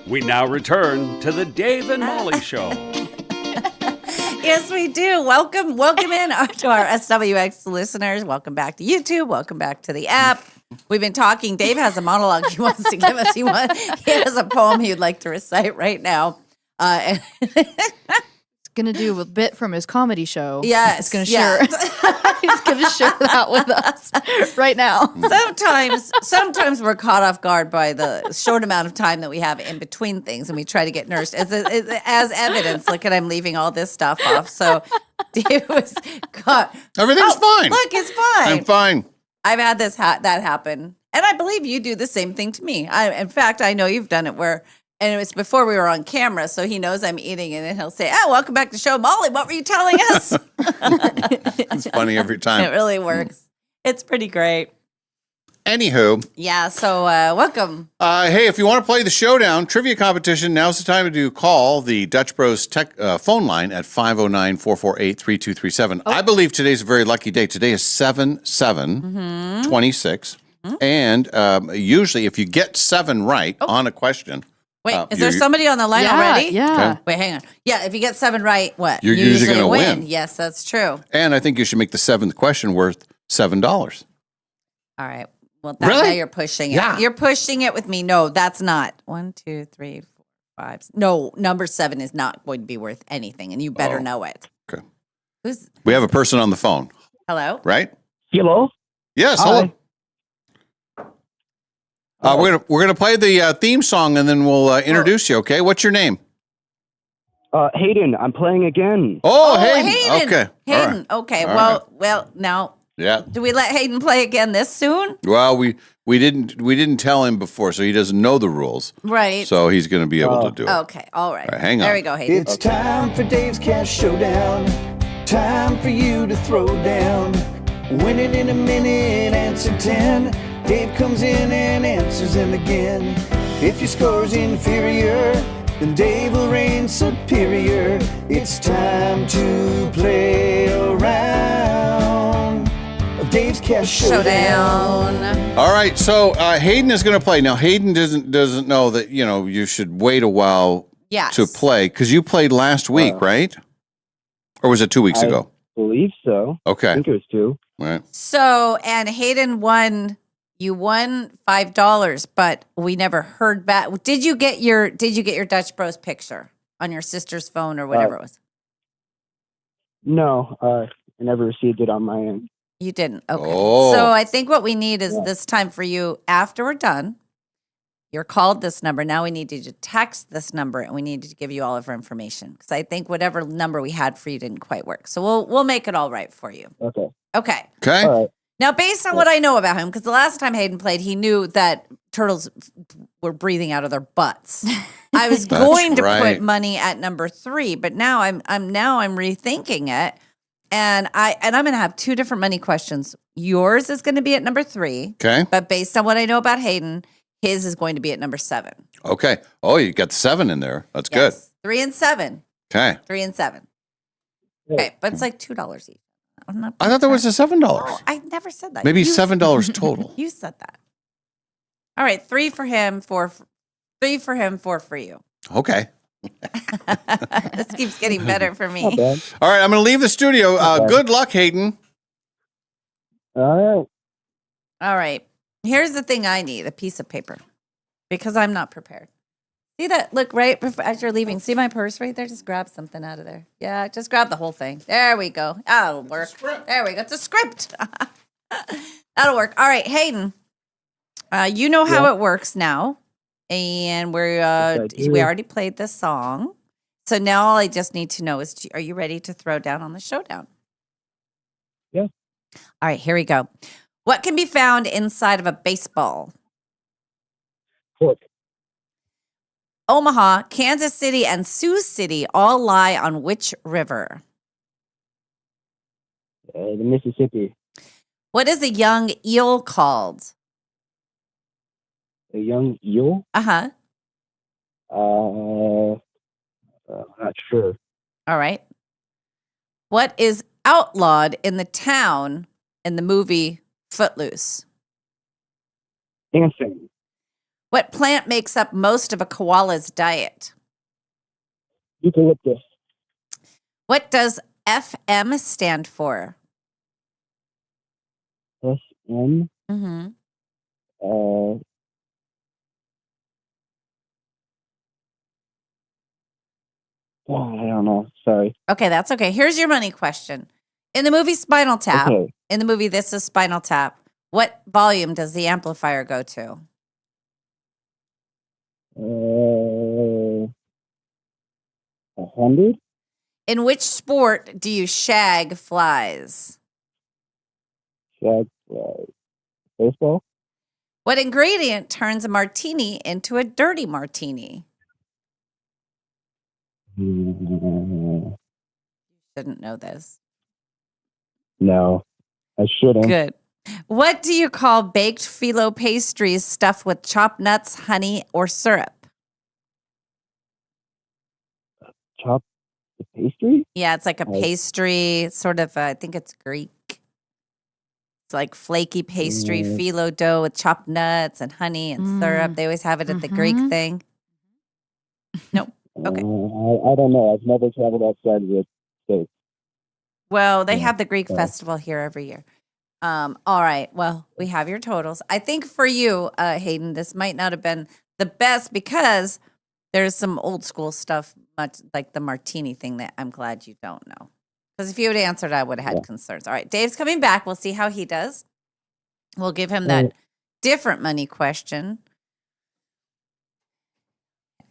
We now return to the Dave and Molly Show. Yes, we do. Welcome in to our SWX listeners. Welcome back to YouTube. Welcome back to the app. We've been talking. Dave has a monologue he wants to give us. He has a poem he would like to recite right now. Going to do a bit from his comedy show. Yes, he's going to share. He's going to share that with us right now. Sometimes we're caught off guard by the short amount of time that we have in between things, and we try to get nursed as evidence. Look at I'm leaving all this stuff off. So Dave was caught. Everything's fine. Look, it's fine. I'm fine. I've had that happen, and I believe you do the same thing to me. In fact, I know you've done it where. And it was before we were on camera, so he knows I'm eating, and then he'll say, "Oh, welcome back to the show, Molly. What were you telling us?" It's funny every time. It really works. It's pretty great. Anywho. Yeah, so welcome. Hey, if you want to play the Showdown trivia competition, now's the time to call the Dutch Bros tech phone line at 509-448-3237. I believe today's a very lucky day. Today is 7/7/26. And usually if you get 7 right on a question, Wait, is there somebody on the line already? Yeah. Okay. Wait, hang on. Yeah, if you get 7 right, what? You're You usually gonna win. Yes, that's true. And I think you should make the 7th question worth $7. All right. Well, now Really? you're pushing it. Yeah. You're pushing it with me. No, that's not. 1, 2, 3, 4, 5. No, number 7 is not going to be worth anything, and you better know it. Okay. Who's We have a person on the phone, hello? right? Hello? Yes. Hi. Hello. We're gonna play the theme song and then we'll introduce you. Okay. What's your name? Hayden, I'm playing again. Oh, Hayden. Hayden. Okay. All Hayden. right. Okay. All Well, right. well, now Yeah. do we let Hayden play again this soon? Well, we didn't tell him before, so he doesn't know the rules. Right. So he's going to be able to do it. Okay. All right. All right, hang on. There we go, Hayden. It's time for Dave's Cash Showdown. Time for you to throw down. Win it in a minute, answer 10. Dave comes in and answers them again. If your score's inferior, then Dave will reign superior. It's time to play around of Dave's Cash Showdown. All right. So Hayden is going to play. Now Hayden doesn't know that you should wait a while Yes. to play because you played last week, right? Or was it 2 weeks ago? Believe so. Okay. I think it was 2. Right. So, and Hayden won. You won $5, but we never heard back. Did you get your Dutch Bros picture on your sister's phone or whatever it was? No, I never received it on my end. You didn't. Okay. Oh. So I think what we need is this time for you after we're done. You're called this number. Now we need you to text this number, and we need to give you all of our information because I think whatever number we had for you didn't quite work. So we'll make it all right for you. Okay. Okay. Okay. All right. Now, based on what I know about him, because the last time Hayden played, he knew that turtles were breathing out of their butts. I was That's going to right. put money at number 3, but now I'm rethinking it, and I'm going to have 2 different money questions. Yours is going to be at number 3. Okay. But based on what I know about Hayden, his is going to be at number 7. Okay. Oh, you got the 7 in there. That's good. 3 and 7. Okay. 3 and 7. Okay, but it's like $2 each. I'm not I thought there was a $7. No, I never said that. Maybe You $7 total. You said that. All right, 3 for him, 4 for you. Okay. This keeps getting better for me. Not bad. All right. I'm going to leave the studio. Good luck, Hayden. All right. All right. Here's the thing I need, a piece of paper, because I'm not prepared. See that? Look, right as you're leaving. See my purse right there? Just grab something out of there. Yeah, just grab the whole thing. There we go. That'll work. There we go. It's a script. That'll work. All right, Hayden. You know how it works now. And we already played this song. So now all I just need to know is, are you ready to throw down on the showdown? Yeah. All right, here we go. What can be found inside of a baseball? Fork. Omaha, Kansas City, and Sioux City all lie on which river? The Mississippi. What is a young eel called? A young eel? Uh-huh. Not sure. All right. What is outlawed in the town in the movie Footloose? Dancing. What plant makes up most of a koala's diet? Eucalyptus. What does FM stand for? SM. Mm-hmm. I don't know. Sorry. Okay, that's okay. Here's your money question. In the movie Spinal Tap, Okay. in the movie This Is Spinal Tap, what volume does the amplifier go to? 100. In which sport do you shag flies? Shag. Baseball. What ingredient turns a martini into a dirty martini? No, Shouldn't know this. I shouldn't. Good. What do you call baked phyllo pastries stuffed with chopped nuts, honey, or syrup? Chopped pastry? Yeah, it's like a pastry, sort of, I think it's Greek. It's like flaky pastry, phyllo dough with chopped nuts and honey and syrup. They always have it at the Greek thing. Okay. I don't know. I've never traveled outside of the States. Well, they have the Greek festival here every year. All right. Well, we have your totals. I think for you, Hayden, this might not have been the best because there's some old school stuff, much like the martini thing that I'm glad you don't know. Because if you had answered, I would have had concerns. All right. Dave's coming back. We'll see how he does. We'll give him that different money question.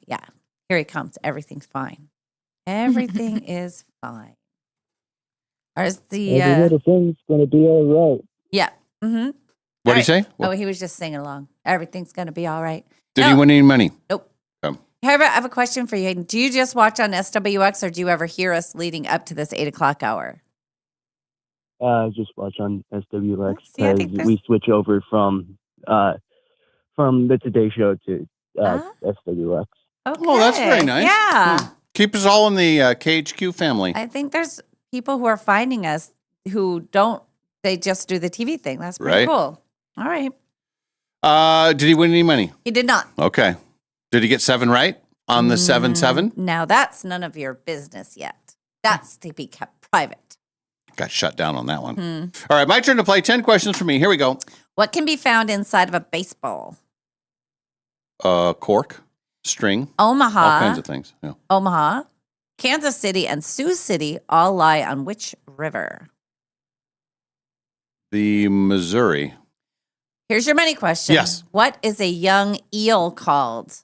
Yeah. Here he comes. Everything's fine. Everything is fine. Or is the Every little thing's going to be all right. yeah. Mm-hmm. What did he say? Oh, he was just singing along. Everything's going to be all right. Did he win any money? Nope. Oh. I have a question for you, Hayden. Do you just watch on SWX or do you ever hear us leading up to this 8 o'clock hour? Just watch on SWX See, I because think there's- we switch over from the Today Show to SWX. Okay. Oh, that's very nice. Yeah. Keep us all in the KHQ family. I think there's people who are finding us who don't, they just do the TV thing. That's pretty Right. cool. All right. Did he win any money? He did not. Okay. Did he get 7 right on the 7-7? Now that's none of your business yet. That's to be kept private. Got shut down on that one. Hmm. All right, my turn to play. 10 questions for me. Here we go. What can be found inside of a baseball? Cork, string, Omaha. all kinds of things. Yeah. Omaha, Kansas City, and Sioux City all lie on which river? The Missouri. Here's your money question. Yes. What is a young eel called?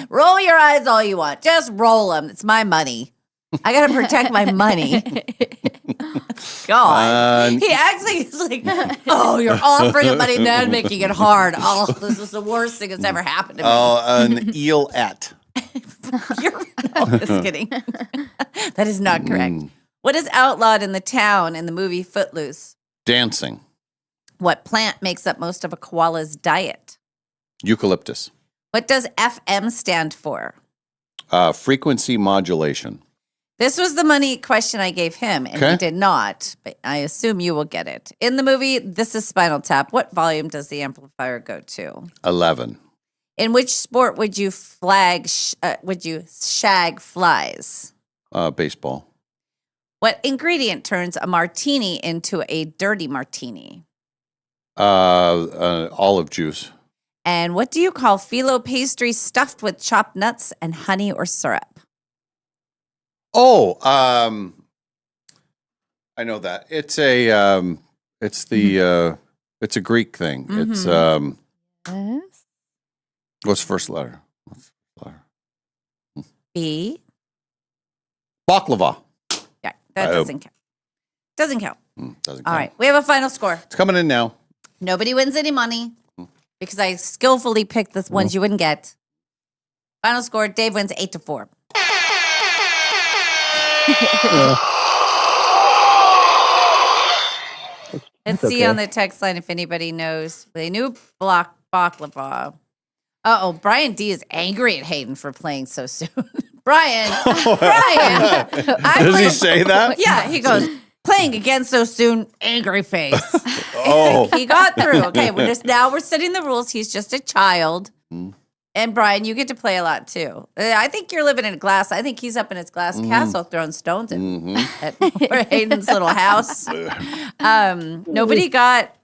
Roll your eyes all you want. Just roll them. It's my money. I got to protect my money. God. He actually is like, oh, you're offering the money and then making it hard. Oh, this is the worst thing that's ever happened to me. Oh, an eelette. No, just kidding. That is not correct. What is outlawed in the town in the movie Footloose? Dancing. What plant makes up most of a koala's diet? Eucalyptus. What does FM stand for? Frequency modulation. This was the money question I gave him, and he Okay. did not, but I assume you will get it. In the movie This is Spinal Tap, what volume does the amplifier go to? 11. In which sport would you shag flies? Baseball. What ingredient turns a martini into a dirty martini? Olive juice. And what do you call phyllo pastry stuffed with chopped nuts and honey or syrup? Oh, I know that. It's a it's the it's a Greek thing. It's Yes. what's the first letter? B. Baklava. Yeah, that I doesn't count. Doesn't count. Doesn't All count. right, we have a final score. It's coming in now. Nobody wins any money because I skillfully picked the ones you wouldn't get. Final score: Dave wins 8-4. Let's see on the text line if anybody knows. They knew baklava. Uh-oh, Brian D is angry at Hayden for playing so soon. Brian. Does he say that? Yeah, he goes, playing again so soon, angry face. Oh. He got through. Okay, now we're setting the rules. He's just a child. And Brian, you get to play a lot too. I think you're living in a glass. I think he's up in his glass castle throwing stones at Hayden's little house. Nobody got.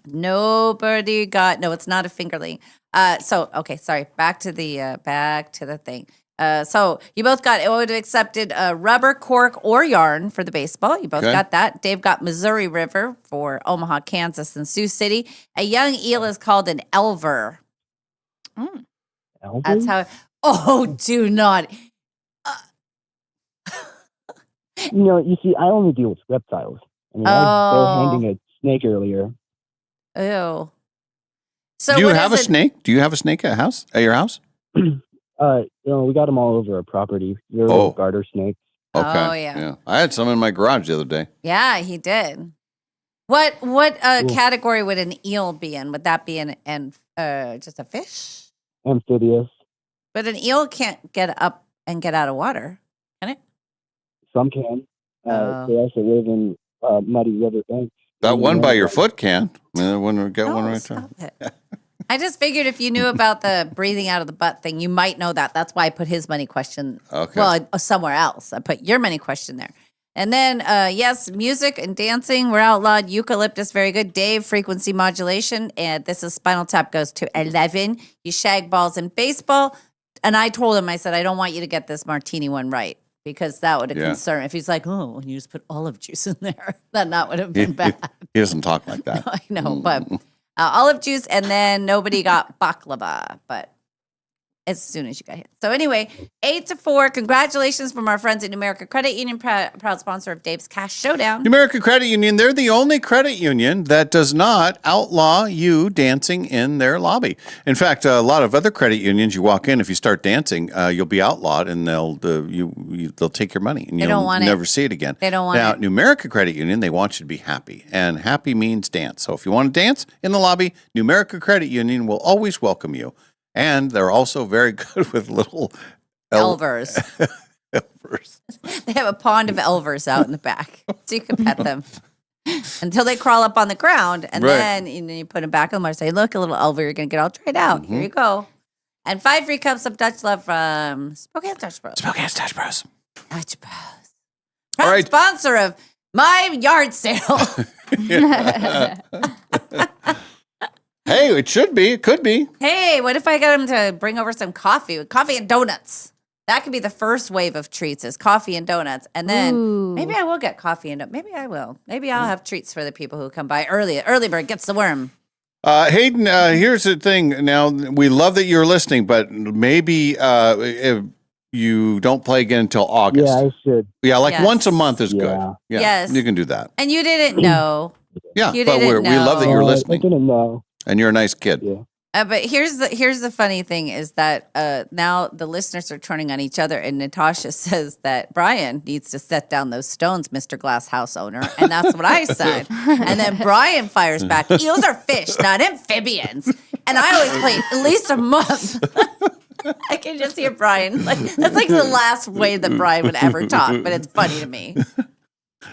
No, it's not a fingerling. Okay, sorry. Back to the thing. So you both got, it would have accepted rubber, cork, or yarn for the baseball. You both got that. Dave got Missouri River for Omaha, Kansas, and Sioux City. A young eel is called an elver. That's how. Oh, do not. You see, I only deal with reptiles. I mean, I was handing a snake earlier. Ew. So Do you what have a is it? snake? Do you have a snake at your house? We got them all over our property. They're little garter snakes. Okay. Oh, yeah. I had some in my garage the other day. Yeah, he did. What category would an eel be in? Would that be just a fish? Amphibious. But an eel can't get up and get out of water, can it? Some can. They also live in muddy river banks. That one by your foot can. I mean, got one right there. Stop it. I just figured if you knew about the breathing out of the butt thing, you might know that. That's why I put his money question. Okay. Well, somewhere else. I put your money question there. And then, yes, music and dancing were outlawed. Eucalyptus, very good. Dave, frequency modulation. And this is Spinal Tap goes to 11. You shag balls in baseball. And I told him, I said, I don't want you to get this martini one right. Because that would have concerned if he's like, oh, and you just put olive juice in there, then that would have been bad. He doesn't talk like that. I know, but olive juice, and then nobody got baklava, but as soon as you got hit. So anyway, 8-4. Congratulations from our friends at Numerica Credit Union, proud sponsor of Dave's Cash Showdown. Numerica Credit Union, they're the only credit union that does not outlaw you dancing in their lobby. In fact, a lot of other credit unions, you walk in, if you start dancing, you'll be outlawed, and they'll take your money, and They you'll don't want it. never see it again. They don't want now, it. Numerica Credit Union, they want you to be happy, and happy means dance. So if you want to dance in the lobby, Numerica Credit Union will always welcome you. And they're also very good with little Elvers. They have a pond of elvers out in the back, so you can pet them until they crawl up on the ground, and Right. then you put them back on the say, look, a little elver, you're going to get all dried out. Here you go. And 5 free cups of Dutch Love from Spokane's Dutch Bros. Spokane's Dutch Bros. Dutch Bros. Proud sponsor of my yard sale. Hey, it should be. It could be. Hey, what if I got him to bring over some coffee and donuts? That could be the first wave of treats is coffee and donuts. And then maybe I will get coffee and maybe I will. Maybe I'll have treats for the people who come by early. Early bird gets the worm. Hayden, here's the thing. Now, we love that you're listening, but maybe if you don't play again until August. Yeah, I should. Yeah, like Yes. once a month is good. Yeah, Yes. you can do that. And you didn't know. Yeah, You but didn't we love that know. you're I listening, didn't know. and you're a nice kid. But here's the funny thing is that now the listeners are turning on each other, and Natasha says that Brian needs to set down those stones, Mr. Glass house owner, and that's what I said. And then Brian fires back, eels are fish, not amphibians. And I always play at least a month. I can just hear Brian. That's like the last way that Brian would ever talk, but it's funny to me.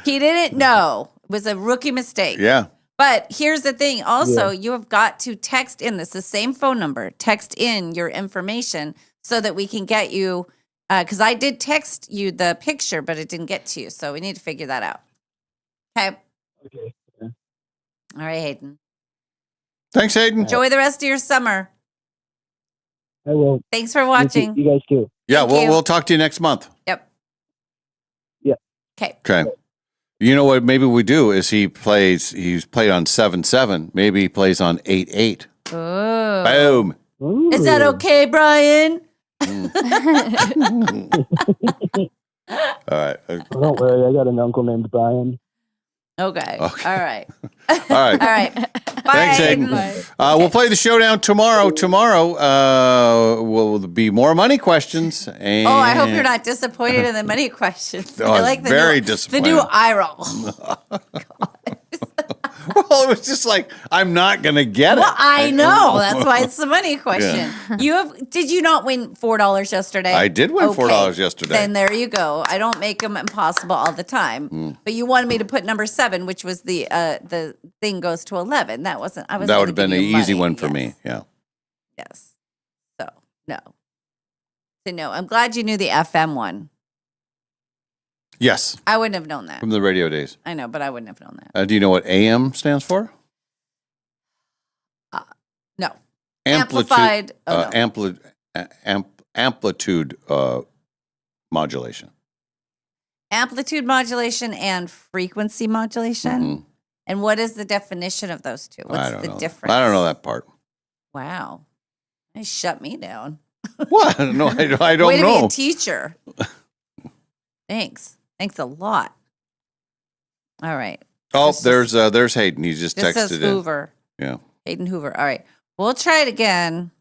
He didn't know. It was a rookie mistake. Yeah. But here's the thing. Also, you have got to text in. This is the same phone number. Text in your information so that we can get you. Because I did text you the picture, but it didn't get to you. So we need to figure that out. Okay. Okay. All right, Hayden. Thanks, Hayden. Enjoy the rest of your summer. I will. Thanks for watching. You guys too. Yeah, Thank you. we'll talk to you next month. Yep. Yeah. Okay. Okay. You know what? Maybe we do is he's played on 7-7. Maybe he plays on 8-8. Oh. Boom. Is that okay, Brian? All right. Don't worry, I got an uncle named Brian. Okay. All right. All right. All right. Bye. Thanks, Hayden. We'll play the showdown tomorrow. Tomorrow will be more money questions. And Oh, I hope you're not disappointed in the money questions. Oh, I I was like the very new, disappointed. The new eye roll. Well, it was just like, I'm not going to get Well, it. I know. That's why it's the money question. Did you not win $4 yesterday? I did win $4 yesterday. Then there you go. I don't make them impossible all the time. But you wanted me to put number 7, which was the thing goes to 11. That wasn't. I was. That would have been an gonna give you easy money. one for me. Yeah. Yes. So no. So no. I'm glad you knew the FM one. Yes. I wouldn't have known that. From the radio days. I know, but I wouldn't have known that. Do you know what AM stands for? No. Amplitude. Amplified. Amplitude modulation. Amplitude modulation and frequency modulation. And what is the definition of those two? What's I don't the know. difference? I don't know that part. Wow. They shut me down. What? No, I don't Way to know. be a teacher. Thanks. Thanks a lot. All right. Oh, there's Hayden. He just This texted says in. Hoover. Yeah. Hayden Hoover. All right. We'll try it again.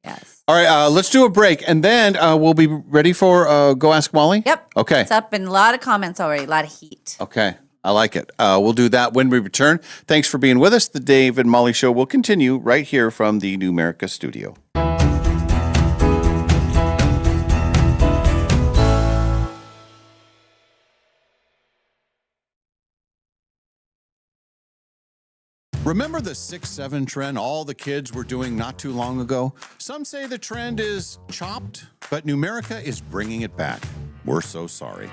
Yes. All right, let's do a break, and then we'll be ready for Go Ask Molly? Yep. Okay. It's up and a lot of comments already, a lot of heat. Okay. I like it. We'll do that when we return. Thanks for being with us. The Dave and Molly Show will continue right here from the Numerica studio. Remember the 6-7 trend all the kids were doing not too long ago? Some say the trend is chopped, but Numerica is bringing it back. We're so sorry.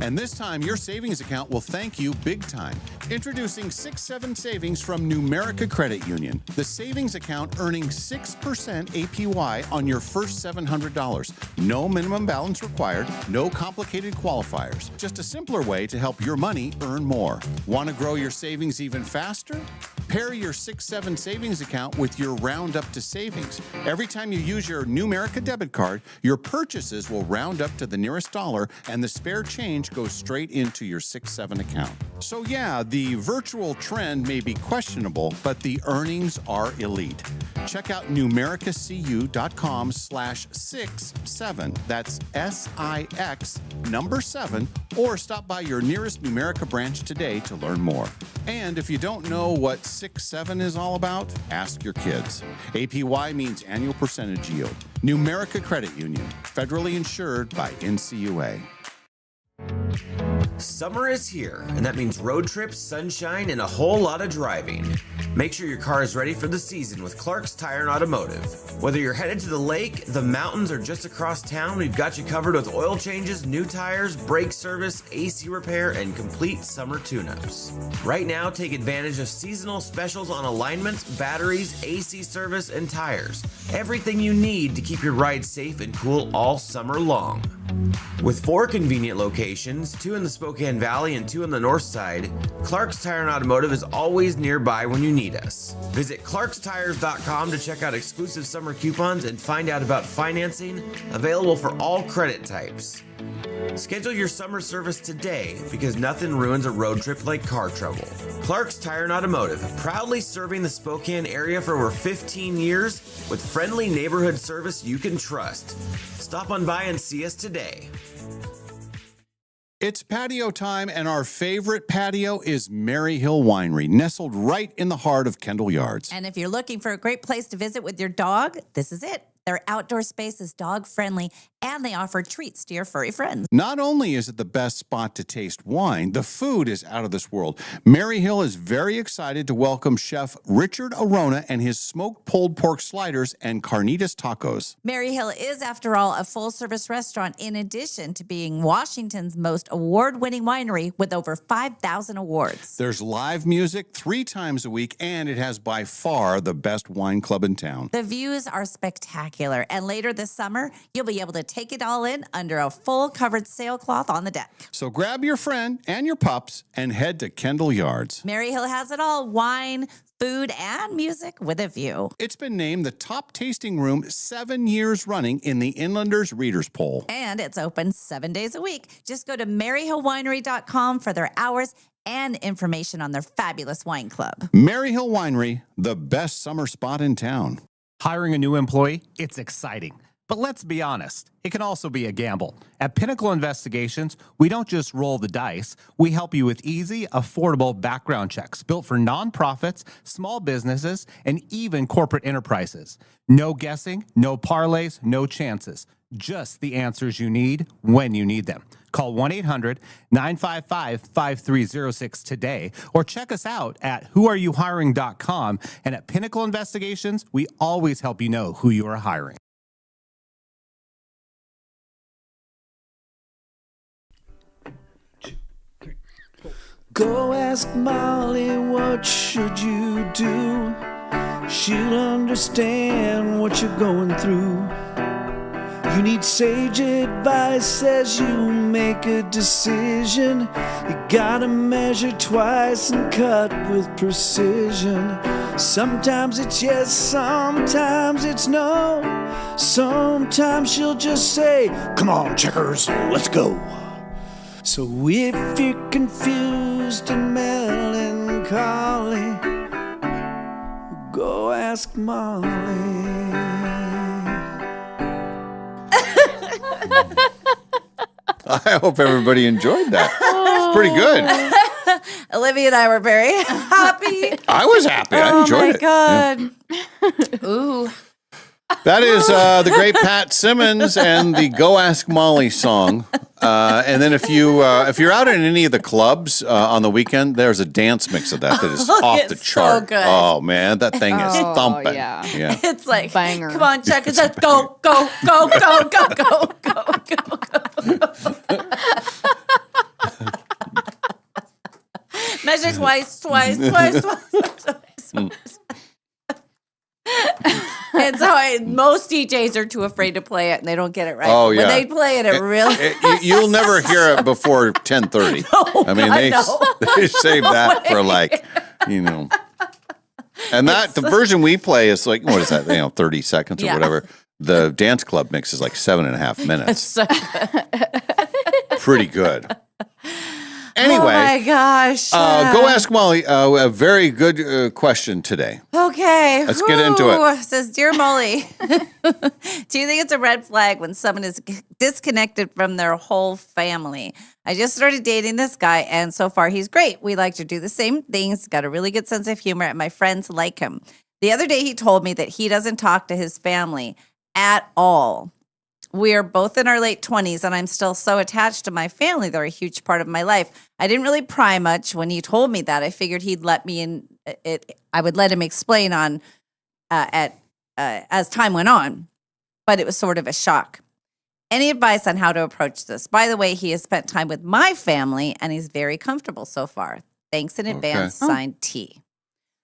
And this time, your savings account will thank you big time. Introducing 6-7 Savings from Numerica Credit Union. The savings account earning 6% APY on your first $700. No minimum balance required, no complicated qualifiers. Just a simpler way to help your money earn more. Want to grow your savings even faster? Pair your 6-7 savings account with your Round Up to Savings. Every time you use your Numerica debit card, your purchases will round up to the nearest dollar, and the spare change goes straight into your 6-7 account. So yeah, the virtual trend may be questionable, but the earnings are elite. Check out numericacu.com/67. That's SIX number 7, or stop by your nearest Numerica branch today to learn more. And if you don't know what 6-7 is all about, ask your kids. APY means annual percentage yield. Numerica Credit Union, federally insured by NCUA. Summer is here, and that means road trips, sunshine, and a whole lot of driving. Make sure your car is ready for the season with Clark's Tire and Automotive. Whether you're headed to the lake, the mountains, or just across town, we've got you covered with oil changes, new tires, brake service, AC repair, and complete summer tune-ups. Right now, take advantage of seasonal specials on alignments, batteries, AC service, and tires. Everything you need to keep your ride safe and cool all summer long. With 4 convenient locations, 2 in the Spokane Valley and 2 on the north side, Clark's Tire and Automotive is always nearby when you need us. Visit clarkstires.com to check out exclusive summer coupons and find out about financing, available for all credit types. Schedule your summer service today, because nothing ruins a road trip like car trouble. Clark's Tire and Automotive, proudly serving the Spokane area for over 15 years with friendly neighborhood service you can trust. Stop on by and see us today. It's patio time, and our favorite patio is Mary Hill Winery, nestled right in the heart of Kendall Yards. And if you're looking for a great place to visit with your dog, this is it. Their outdoor space is dog-friendly, and they offer treats to your furry friends. Not only is it the best spot to taste wine, the food is out of this world. Mary Hill is very excited to welcome Chef Richard Arona and his smoked pulled pork sliders and carnitas tacos. Mary Hill is, after all, a full-service restaurant in addition to being Washington's most award-winning winery with over 5,000 awards. There's live music 3 times a week, and it has by far the best wine club in town. The views are spectacular. And later this summer, you'll be able to take it all in under a full covered sailcloth on the deck. So grab your friend and your pups and head to Kendall Yards. Mary Hill has it all: wine, food, and music with a view. It's been named the top tasting room 7 years running in the Inlanders Readers Poll. And it's open 7 days a week. Just go to maryhillwinery.com for their hours and information on their fabulous wine club. Mary Hill Winery, the best summer spot in town. Hiring a new employee, it's exciting. But let's be honest, it can also be a gamble. At Pinnacle Investigations, we don't just roll the dice. We help you with easy, affordable background checks built for nonprofits, small businesses, and even corporate enterprises. No guessing, no parlays, no chances. Just the answers you need when you need them. Call 1-800-955-5306 today, or check us out at whoareyouhiring.com. And at Pinnacle Investigations, we always help you know who you are hiring. Go ask Molly, what should you do? She'll understand what you're going through. You need sage advice as you make a decision. You gotta measure twice and cut with precision. Sometimes it's yes, sometimes it's no. Sometimes she'll just say, "Come on, checkers, let's go." So if you're confused and melancholy, go ask Molly. I hope everybody enjoyed that. It's pretty good. Olivia and I were very happy. I was happy. I enjoyed it. Oh, my God. Ooh. That is the great Pat Simmons and the Go Ask Molly song. And then if you're out in any of the clubs on the weekend, there's a dance mix of that is off the chart. So good. Oh man, that thing is thumping. Yeah. It's like, Banger. come on, check it out. Go, go, go, go, go, go, go, go, go. Measure twice. And so most DJs are too afraid to play it, and they don't get it right. Oh, When yeah. they play it, really. You'll never hear it before 10:30. I mean, they save that for And the version we play is like, what is that? 30 seconds or whatever. The dance club mix is like 7.5 minutes. So Pretty good. Anyway, oh my gosh. Go Ask Molly. A very good question today. Okay. Let's get into it. Says, Dear Molly, do you think it's a red flag when someone is disconnected from their whole family? I just started dating this guy, and so far he's great. We like to do the same things, got a really good sense of humor, and my friends like him. The other day he told me that he doesn't talk to his family at all. We are both in our late 20s, and I'm still so attached to my family. They're a huge part of my life. I didn't really pry much when he told me that. I figured he'd let me in. I would let him explain on as time went on, but it was sort of a shock. Any advice on how to approach this? By the way, he has spent time with my family, and he's very comfortable so far. Thanks in advance. Signed, T.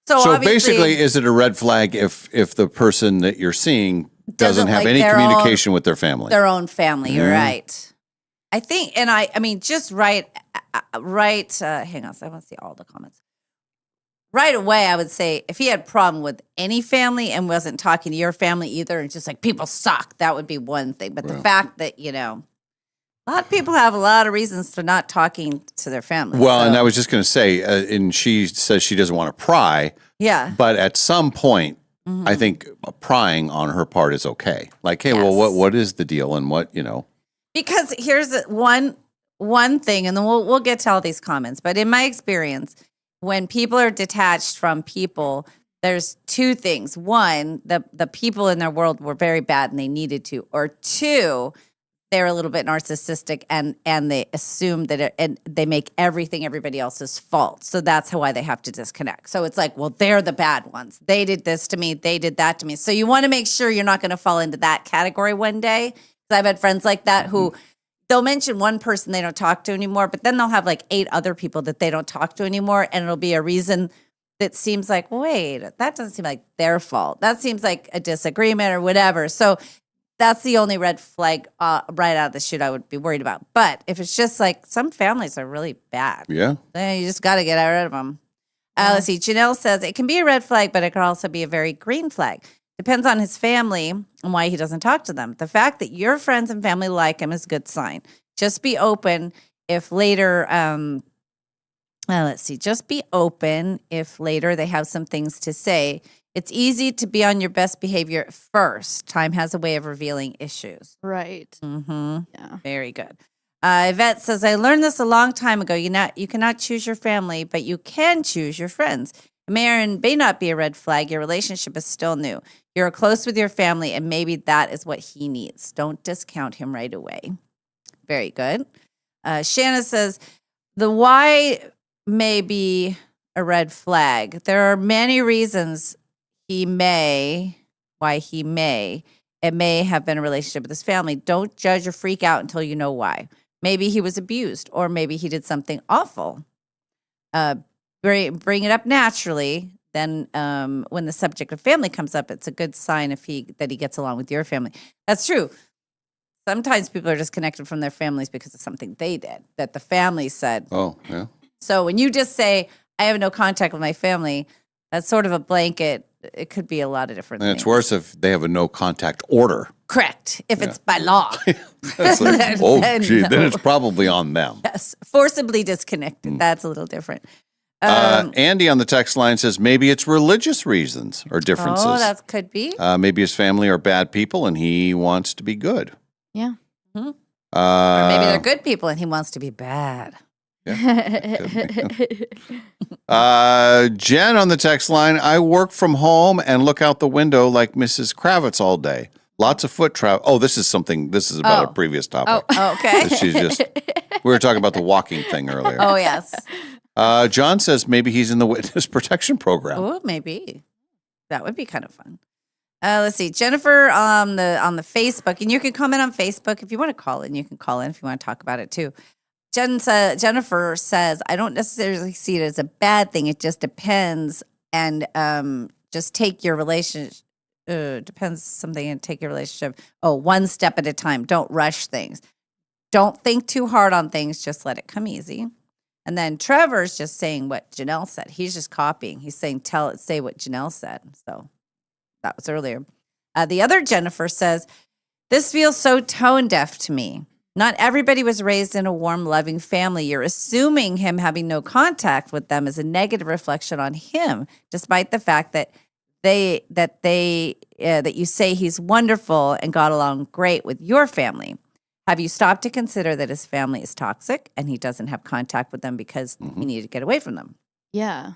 So obviously, basically, is it a red flag if the person that you're seeing doesn't have like any their communication with their family? Their own family, you're Yeah. right. I think, and I mean, just right, hang on, so I want to see all the comments. Right away, I would say if he had a problem with any family and wasn't talking to your family either, and just like people suck, that would be one thing. But the fact that, a lot of people have a lot of reasons for not talking to their family. Well, so, and I was just going to say, and she says she doesn't want to pry, yeah. but at some point, Mm-hmm. I think prying on her part is okay. Like, hey, well, what is the deal, and what Because here's one thing, and then we'll get to all these comments. But in my experience, when people are detached from people, there's two things. One, the people in their world were very bad and they needed to. Or two, they're a little bit narcissistic and they assume that and they make everything everybody else's fault. So that's why they have to disconnect. So it's like, well, they're the bad ones. They did this to me. They did that to me. So you want to make sure you're not going to fall into that category one day. I've had friends like that who they'll mention one person they don't talk to anymore, but then they'll have like 8 other people that they don't talk to anymore. And it'll be a reason that seems like, wait, that doesn't seem like their fault. That seems like a disagreement or whatever. So that's the only red flag right out of the chute I would be worried about. But if it's just like some families are really bad, then you just got to get rid of them. Let's see. Janelle says it can be a red flag, but it could also be a very green flag. Depends on his family and why he doesn't talk to them. The fact that your friends and family like him is a good sign. Just be open if later, just be open if later they have some things to say. It's easy to be on your best behavior at first. Time has a way of revealing issues. Right. Mm-hmm. Yeah. Very good. Yvette says, I learned this a long time ago. You cannot choose your family, but you can choose your friends. It may not be a red flag. Your relationship is still new. You're close with your family, and maybe that is what he needs. Don't discount him right away. Very good. Shanna says, the why may be a red flag. There are many reasons it may have been a relationship with his family. Don't judge or freak out until you know why. Maybe he was abused, or maybe he did something awful. Bring it up naturally. Then when the subject of family comes up, it's a good sign that he gets along with your family. That's true. Sometimes people are disconnected from their families because of something they did that the family said. Oh, yeah. So when you just say, I have no contact with my family, that's sort of a blanket. It could be a lot of different And things. it's worse if they have a no contact order. Correct. If it's by law. That's like, Then then it's probably on them. Yes. Forcibly disconnected. That's a little different. Andy on the text line says maybe it's religious reasons or differences. Oh, that could be. Maybe his family are bad people and he wants to be good. Yeah. Mm-hmm. Or maybe they're good people and he wants to be bad. Jen on the text line, I work from home and look out the window like Mrs. Kravitz all day. Lots of foot travel. Oh, this is about a previous topic. Oh, okay. We were talking about the walking thing earlier. Oh, yes. John says maybe he's in the witness protection program. Oh, maybe. That would be kind of fun. Let's see. Jennifer on the Facebook, and you can comment on Facebook if you want to call in. You can call in if you want to talk about it too. Jennifer says, I don't necessarily see it as a bad thing. It just depends, and just take your relationship. Depends something, and take your relationship. Oh, one step at a time. Don't rush things. Don't think too hard on things. Just let it come easy. And then Trevor's just saying what Janelle said. He's just copying. He's saying, say what Janelle said. So that was earlier. The other Jennifer says, this feels so tone deaf to me. Not everybody was raised in a warm, loving family. You're assuming him having no contact with them is a negative reflection on him, despite the fact that that you say he's wonderful and got along great with your family. Have you stopped to consider that his family is toxic and he doesn't have contact with them because he needed to get away from them? Yeah.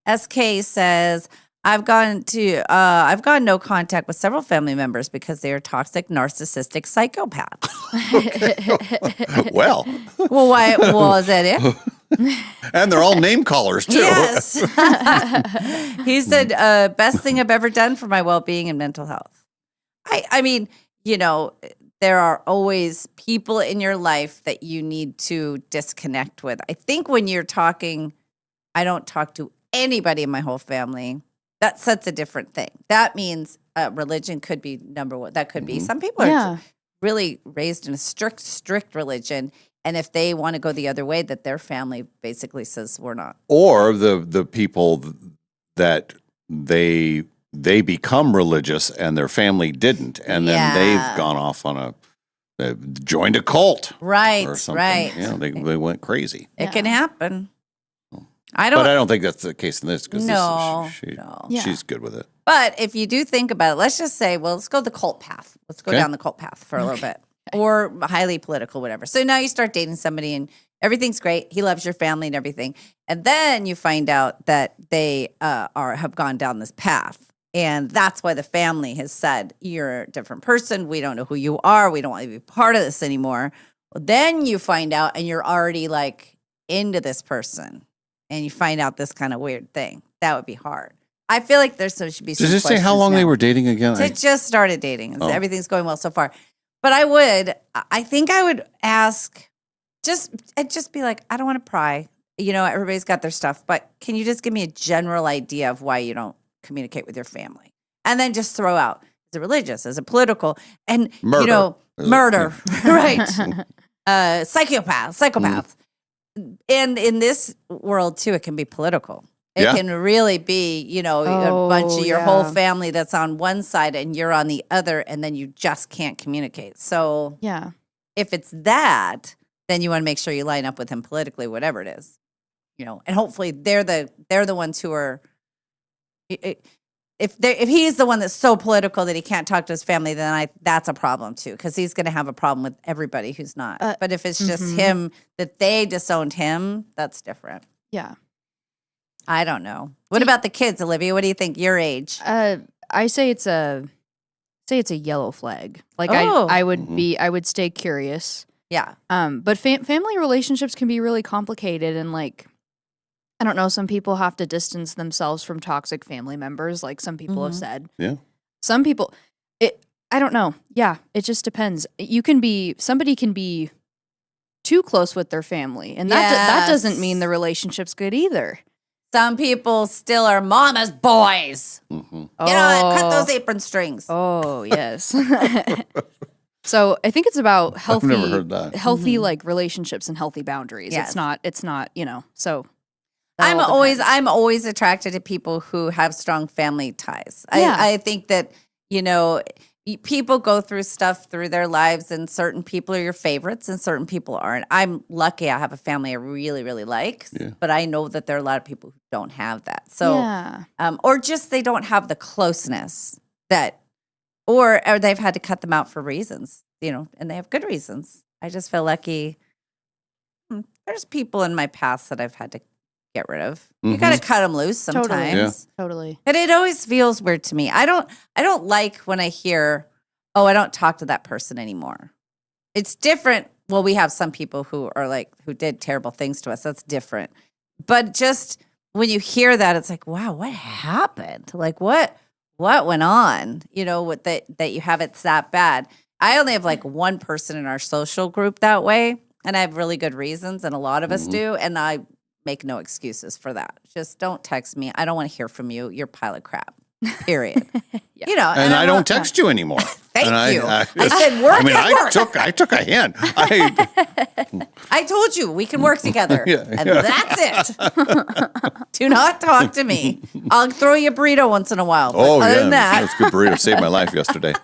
SK says, I've gone no contact with several family members because they are toxic, narcissistic psychopaths. Well, why? Well, is that it? And they're all name callers too. Yes. He said, best thing I've ever done for my well-being and mental health. I mean, there are always people in your life that you need to disconnect with. I think when you're talking, I don't talk to anybody in my whole family. That's a different thing. That means religion could be number one. That could be. Some people are really raised in a strict religion. And if they want to go the other way, that their family basically says we're not. Or the people that they become religious and their family didn't, and then they've gone off on joined a cult, right? Or something. Right. Yeah, they went crazy. It can happen. But I don't think that's the case in this because No. she's good with it. But if you do think about it, let's just say, well, let's go the cult path. Let's go down the cult path for a little bit, or highly political, whatever. So now you start dating somebody and everything's great. He loves your family and everything. And then you find out that they have gone down this path. And that's why the family has said, you're a different person. We don't know who you are. We don't want to be part of this anymore. Well, then you find out and you're already like into this person. And you find out this kind of weird thing. That would be hard. I feel like there should be some Does it say how long they were dating again? They just started dating. And everything's going well so far. But I think I would ask, just be like, I don't want to pry. Everybody's got their stuff. But can you just give me a general idea of why you don't communicate with your family? And then just throw out, is it religious? Is it political? And, murder, right? Psychopath. And in this world, too, it can be political. It can really be, a bunch of your whole family that's on one side and you're on the other, and then you just can't communicate. So if it's that, then you want to make sure you line up with him politically, whatever it is. And hopefully they're the ones who are if he's the one that's so political that he can't talk to his family, then that's a problem too, because he's going to have a problem with everybody who's not. But if it's just him, that they disowned him, that's different. Yeah. I don't know. What about the kids, Olivia? What do you think? Your age? I say it's a yellow flag. Like I would stay curious. Yeah. But family relationships can be really complicated, and like, I don't know, some people have to distance themselves from toxic family members, like some people have said. Yeah. Some people, I don't know. Yeah, it just depends. Somebody can be too close with their family, and that doesn't mean the relationship's good either. Some people still are mama's boys. Cut those apron strings. Oh, yes. So I think it's about healthy, I've never heard that. Healthy like relationships and healthy boundaries. Yes. It's not, so. I'm always attracted to people who have strong family ties. Yeah. I think that, people go through stuff through their lives, and certain people are your favorites and certain people aren't. I'm lucky I have a family I really, really like, but I know that there are a lot of people who don't have that. So, or just they don't have the closeness or they've had to cut them out for reasons, and they have good reasons. I just feel lucky. there's people in my past that I've had to get rid of. You got to cut them loose sometimes. Totally. But it always feels weird to me. I don't like when I hear, "Oh, I don't talk to that person anymore." It's different. Well, we have some people who are like who did terrible things to us. That's different. But just when you hear that, it's like, wow, what happened? Like what went on? You know, with that you have it's that bad. I only have like one person in our social group that way, and I have really good reasons, and a lot of us do, and I make no excuses for that. Just don't text me. I don't want to hear from you. You're a pile of crap. Period. You know, and I don't text you anymore. Thank you. I I said work. I took a hint. I told you we can work together, and yeah. that's it. Do not talk to me. I'll throw you a burrito once in a while. But other than that, that's a good burrito. Saved my life yesterday.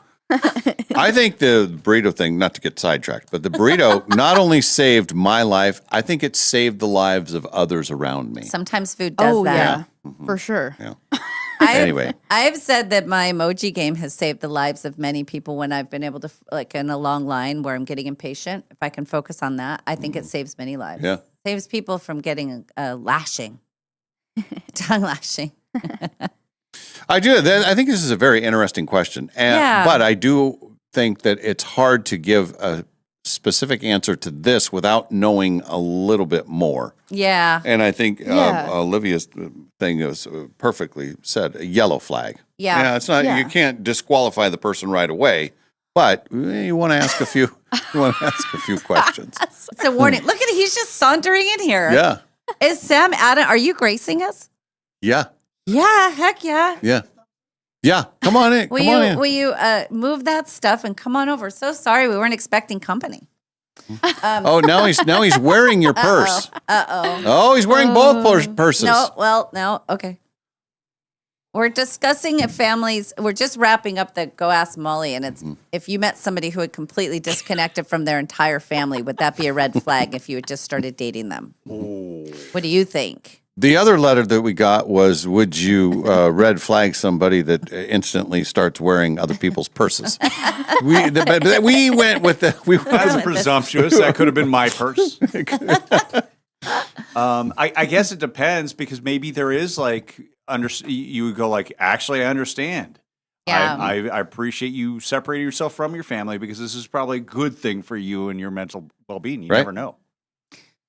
I think the burrito thing, not to get sidetracked, but the burrito not only saved my life, I think it saved the lives of others around me. sometimes food does that. Yeah, for sure. Yeah. Anyway, I've said that my emoji game has saved the lives of many people when I've been able to, like in a long line where I'm getting impatient. If I can focus on that, I think it saves many lives. Yeah. Saves people from getting a lashing, tongue lashing. I do. I think this is a very interesting question. But I do think that it's hard to give a specific answer to this without knowing a little bit more. Yeah. And I think Olivia's thing is perfectly said, a yellow flag. Yeah. It's not, you can't disqualify the person right away, but you want to ask a few, questions. It's a warning. Look at it. He's just sauntering in here. Yeah. Is Sam Adam, are you gracing us? Yeah. Yeah. Heck yeah. Yeah. Yeah. Come on in. Will you move that stuff and come on over? So sorry. We weren't expecting company. Now he's wearing your purse. Oh, he's wearing both purses. No. Okay. We're discussing families. We're just wrapping up the Go Ask Molly, and it's if you met somebody who had completely disconnected from their entire family, would that be a red flag if you had just started dating them? What do you think? The other letter that we got was, would you red flag somebody that instantly starts wearing other people's purses? We went with the... That was presumptuous. That could have been my purse. I guess it depends, because maybe there is like, you would go like, actually, I understand. Yeah. I appreciate you separating yourself from your family, because this is probably a good thing for you and your mental well-being. You never know.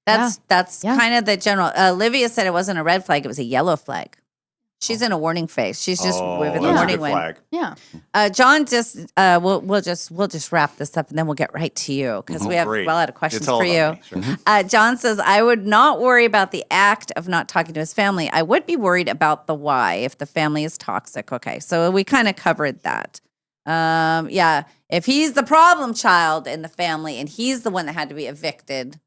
That's kind of the general. Olivia said it wasn't a red flag; it was a yellow flag. She's in a warning phase. She's just waving the warning flag. Yeah. John, just we'll just wrap this up and then we'll get right to you because we have a lot of questions for you. Sure. John says, I would not worry about the act of not talking to his family. I would be worried about the why if the family is toxic. Okay, so we kind of covered that. If he's the problem child in the family and he's the one that had to be evicted.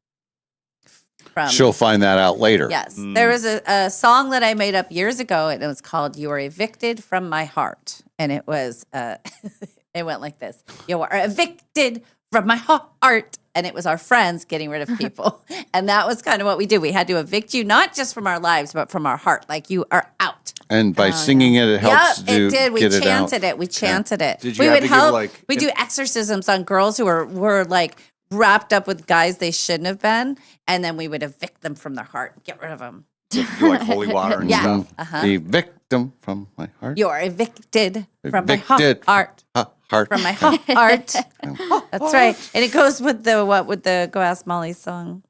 She'll find that out later. Yes. There was a song that I made up years ago, and it was called You Are Evicted from My Heart. And it was, it went like this. You are evicted from my heart. And it was our friends getting rid of people. And that was kind of what we did. We had to evict you, not just from our lives, but from our heart. Like you are out. And by singing it helps it did. We get it chanted out. it. We chanted it. Did you we have would to give, help. like, we do exorcisms on girls who were like, wrapped up with guys they shouldn't have been, and then we would evict them from their heart, get rid of them. You like holy water and stuff. Evict them from my heart. You're evicted from my heart. From my heart. That's right. And it goes with the Go Ask Molly song.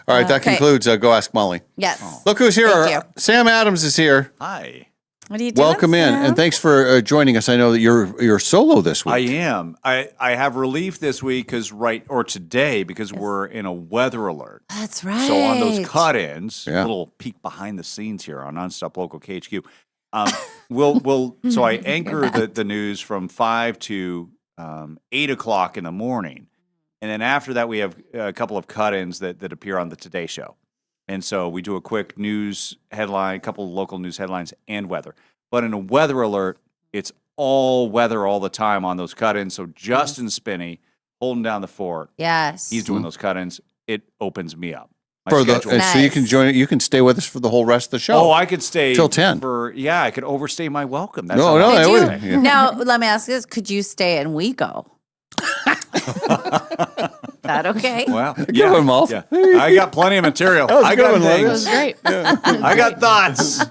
All right, that concludes Go Ask Molly. Yes. Look who's here. Thank you. Sam Adams is here. Hi. What are you doing, Welcome in, and thanks for joining us. I know that you're solo this week. I am. I have relief this week today because we're in a weather alert. That's right. So on those cut-ins, a little peek behind the scenes here on Nonstop Local KHQ. So I anchor the news from 5 to 8 o'clock in the morning, and then after that we have a couple of cut-ins that appear on the Today Show. And so we do a quick news headline, a couple of local news headlines, and weather. But in a weather alert, it's all weather all the time on those cut-ins. So Justin Spinney holding down the fort. Yes. He's doing those cut-ins. It opens me up. So you can join it. You can stay with us for the whole rest of the show. Oh, I could stay till 10. I could overstay my welcome. That's Now, let me ask you this. Could you stay and we go? that, okay? Wow. Good one, Malf. Yeah. I got plenty of material. That was a I good got one, Lovey. That was things. great. I got thoughts.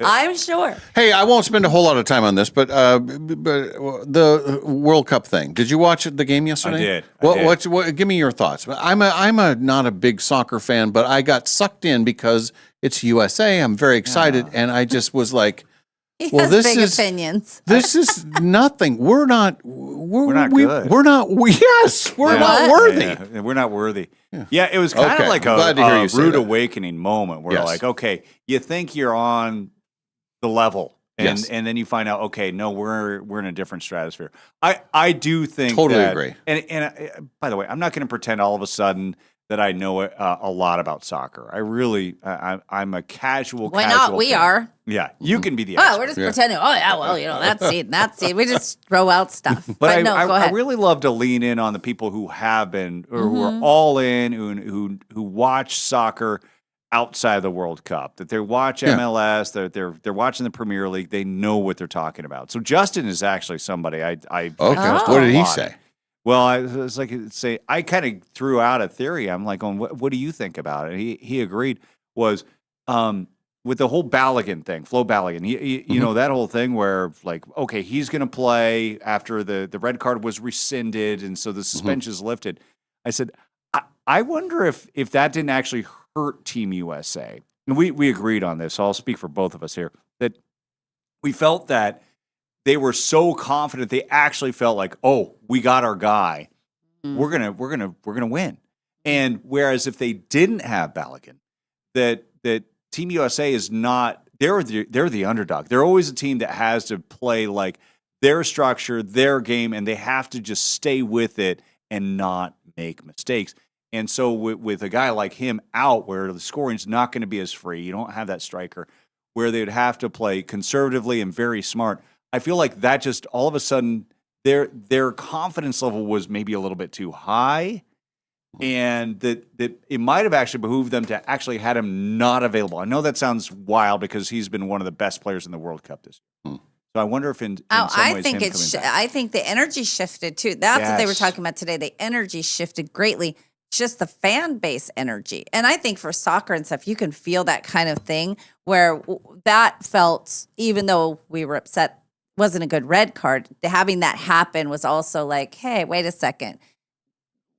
I'm sure. Hey, I won't spend a whole lot of time on this, but the World Cup thing. Did you watch the game yesterday? I did. What? Give me your thoughts. I'm not a big soccer fan, but I got sucked in because it's USA. I'm very excited, and I just was like, He well, has this big is opinions. this is nothing. We're not good. We're not worthy. Yeah, we're not worthy. Yeah, it was kind Okay, of like I'm glad to hear a you say rude that. awakening moment where Yes. like, okay, you think you're on the level. And, Yes. and then you find out, okay, no, we're in a different stratosphere. I do think Totally that- agree. And by the way, I'm not going to pretend all of a sudden that I know a lot about soccer. I really, I'm a casual. Why casual not? We fan. are. Yeah, you can be the. Oh, expert. we're just pretending. Oh, yeah, well, that's it. That's it. We just throw out stuff. But no, go I ahead. really love to lean in on the people who have been or who Mm-hmm. are all in, who watch soccer outside of the World Cup. That they watch Yeah. MLS, they're watching the Premier League. They know what they're talking about. So Justin is actually somebody I Okay. trust What a did he lot. say? Well, I was like, I kind of threw out a theory. I'm like, what do you think about it? He agreed. Was with the whole Balogun thing, Flo Balogun, you know, that whole thing where like, okay, he's going to play after the red card was rescinded, and so the suspension is lifted. I said, I wonder if that didn't actually hurt Team USA. And we agreed on this. So I'll speak for both of us here that we felt that they were so confident. They actually felt like, oh, we got our guy. We're gonna win. And whereas if they didn't have Balogun, that Team USA is not. They're the underdog. They're always a team that has to play like their structure, their game, and they have to just stay with it and not make mistakes. And so with a guy like him out, where the scoring's not going to be as free, you don't have that striker, where they'd have to play conservatively and very smart. I feel like that just all of a sudden their confidence level was maybe a little bit too high, and that it might have actually behooved them to actually had him not available. I know that sounds wild because he's been one of the best players in the World Cup this year. So I wonder if in some I ways think him coming back. I think the energy shifted too. That's what they were Yes. talking about today. The energy shifted greatly. It's just the fan base energy. And I think for soccer and stuff, you can feel that kind of thing where that felt, even though we were upset, wasn't a good red card, having that happen was also like, hey, wait a second.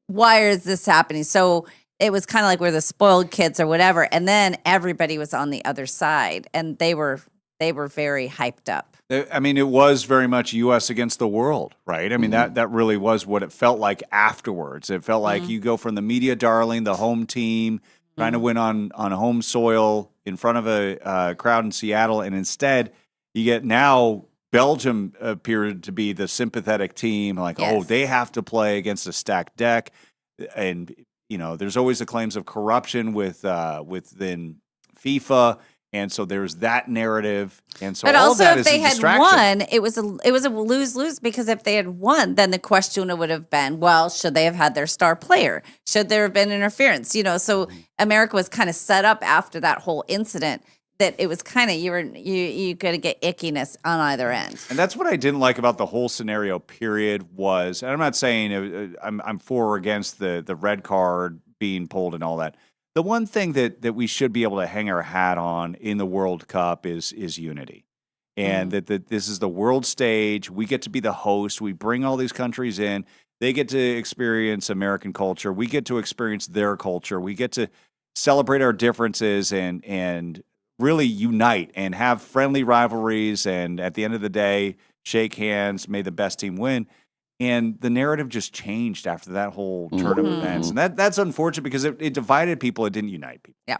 Why is this happening? So it was kind of like we're the spoiled kids or whatever. And then everybody was on the other side and they were very hyped up. I mean, it was very much U.S. against the world, right? I mean, that really was what it felt like afterwards. It felt like you go from the media darling, the home team, trying to win on home soil in front of a crowd in Seattle, and instead you get now Belgium appeared to be the sympathetic team, like, oh, they have to play against a stacked deck. And, you know, there's always the claims of corruption within FIFA. And so there's that narrative, and so But all also, of that if is they a had distraction. won, it was a lose-lose, because if they had won, then the question would have been, well, should they have had their star player? Should there have been interference? You know, so America was kind of set up after that whole incident that it was kind of you got to get ickiness on either end. And that's what I didn't like about the whole scenario. Period. Was, and I'm not saying I'm for or against the red card being pulled and all that. The one thing that we should be able to hang our hat on in the World Cup is unity, and that this is the world stage. We get to be the host. We bring all these countries in. They get to experience American culture. We get to experience their culture. We get to celebrate our differences and really unite and have friendly rivalries. And at the end of the day, shake hands. May the best team win. And the narrative just changed after that whole turn of events. And that's unfortunate because it divided people. It didn't unite people. Yeah,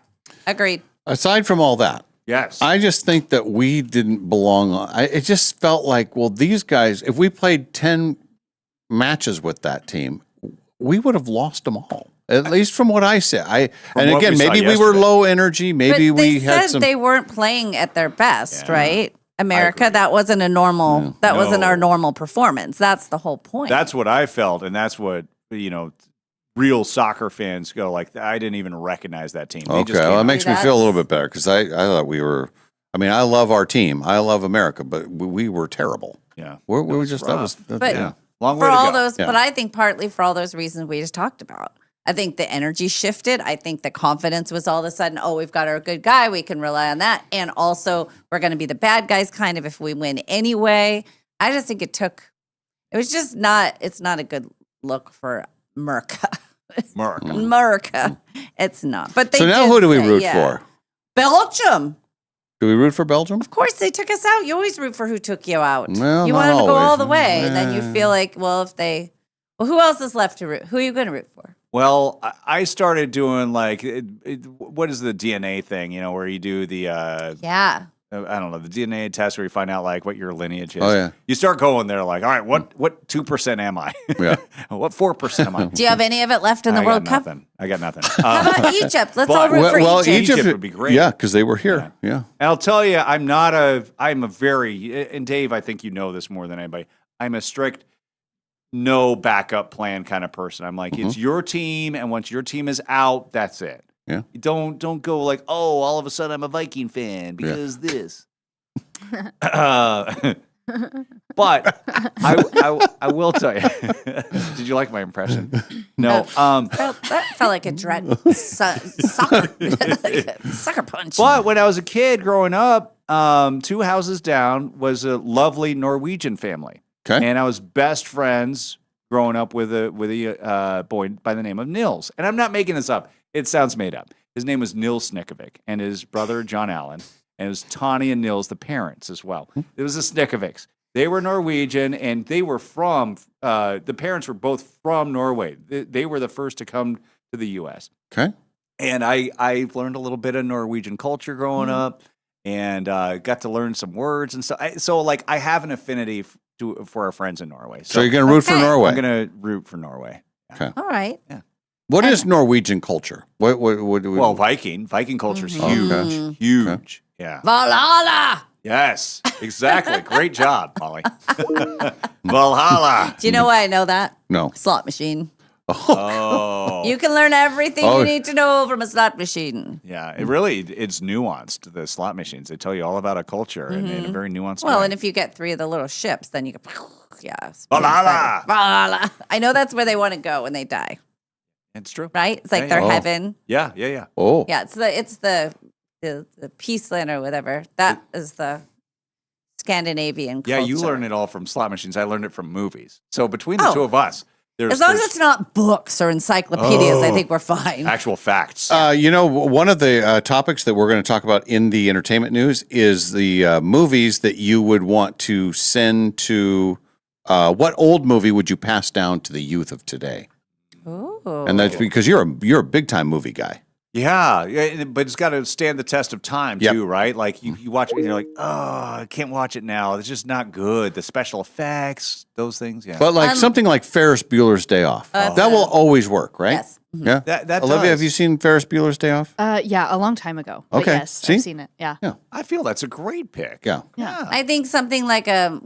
agreed. Aside from all that, yes, I just think that we didn't belong. It just felt like, well, these guys, if we played 10 matches with that team, we would have lost them all. At least from what I said. And what again, we saw maybe we were yesterday. low energy. Maybe but they we had said some. they weren't playing at their best, right? America, that wasn't a normal. That wasn't our normal performance. That's the whole point. That's what I felt, and that's what, you know, real soccer fans go like, I didn't even recognize that team. They Okay, just came well, that out. makes me feel a little bit better because I thought we were. I mean, I love our team. I love America, but we were terrible. Yeah, we were just that was. But yeah. Long way For to all go. those, but I think partly for all those reasons we just talked about. I think the energy shifted. I think the confidence was all of a sudden, oh, we've got our good guy. We can rely on that. And also, we're going to be the bad guys kind of if we win anyway. I just think it was just not, it's not a good look for America. America. It's not. But they So now did who do we say, root yeah. for? Belgium. Do we root for Belgium? Of course, they took us out. You always root for who took you out. Well, you not want them to go always. all the way. And then you feel like, well, who else is left to root? Who are you going to root for? Well, I started doing like, what is the DNA thing, where you do the, Yeah. I don't know, the DNA test where you find out like what your lineage is. Oh, yeah. You start going there like, all right, what 2% am I? Yeah. What 4% am I? Do you have any of it left in the World Cup? I got nothing. How about Egypt? Let's all root for Egypt. Egypt would be great. Yeah, because they were here. Yeah. And I'll tell you, I'm a very, and Dave, I think you know this more than anybody. I'm a strict no backup plan kind of person. I'm like, it's your team, and once your team is out, that's it. Yeah. Don't go like, oh, all of a sudden I'm a Viking fan because this. But I will tell you. Did you like my impression? No. That felt like a sucker punch. But when I was a kid growing up, 2 houses down was a lovely Norwegian family. Okay. And I was best friends growing up with a boy by the name of Nils. And I'm not making this up. It sounds made up. His name was Nils Snickovic, and his brother John Allen, and it was Tawny and Nils, the parents as well. It was the Snickovics. They were Norwegian, and they were from, the parents were both from Norway. They were the first to come to the U.S. Okay. And I learned a little bit of Norwegian culture growing up, and got to learn some words and stuff. So I have an affinity for our friends in Norway. So you're going to root for Norway? I'm going to root for Norway. Okay. All right. Yeah. What is Norwegian culture? What do we? Well, Viking culture is huge. Okay. Huge. Okay. Yeah. Valhalla. Yes, exactly. Great job, Molly. Valhalla. Do you know why I know that? No. Slot machine. Oh. You can learn everything Oh. you need to know from a slot machine. Yeah, it's nuanced, the slot machines. They tell you all about a culture in a very nuanced Well, way. and if you get 3 of the little ships, then you go, yeah. it's pretty Valhalla. exciting. Valhalla. I know that's where they want to go when they die, It's true. right? It's like their heaven. Yeah, yeah, yeah. Oh. Yeah, it's the peace land or whatever. That is the Scandinavian culture. Yeah, you learn it all from slot machines. I learned it from movies. So between the Oh. two of us, As long as it's not books or encyclopedias, I think we're fine. Actual facts. One of the topics that we're going to talk about in the entertainment news is the movies that you would want to send to. What old movie would you pass down to the youth of today? Ooh. And that's because you're a big time movie guy. Yeah, but it's got to stand the test of time Yep. too, right? Like you watch it and you're like, oh, I can't watch it now. It's just not good. The special effects, those things. Yeah. But like something like Ferris Bueller's Day Off, that's that will always work, right? Yes. Yeah. That Olivia, does. have you seen Ferris Bueller's Day Off? Yeah, a long time ago. But Okay. yes, See? I've seen it. Yeah. I feel that's a great pick. Yeah. I think something like I don't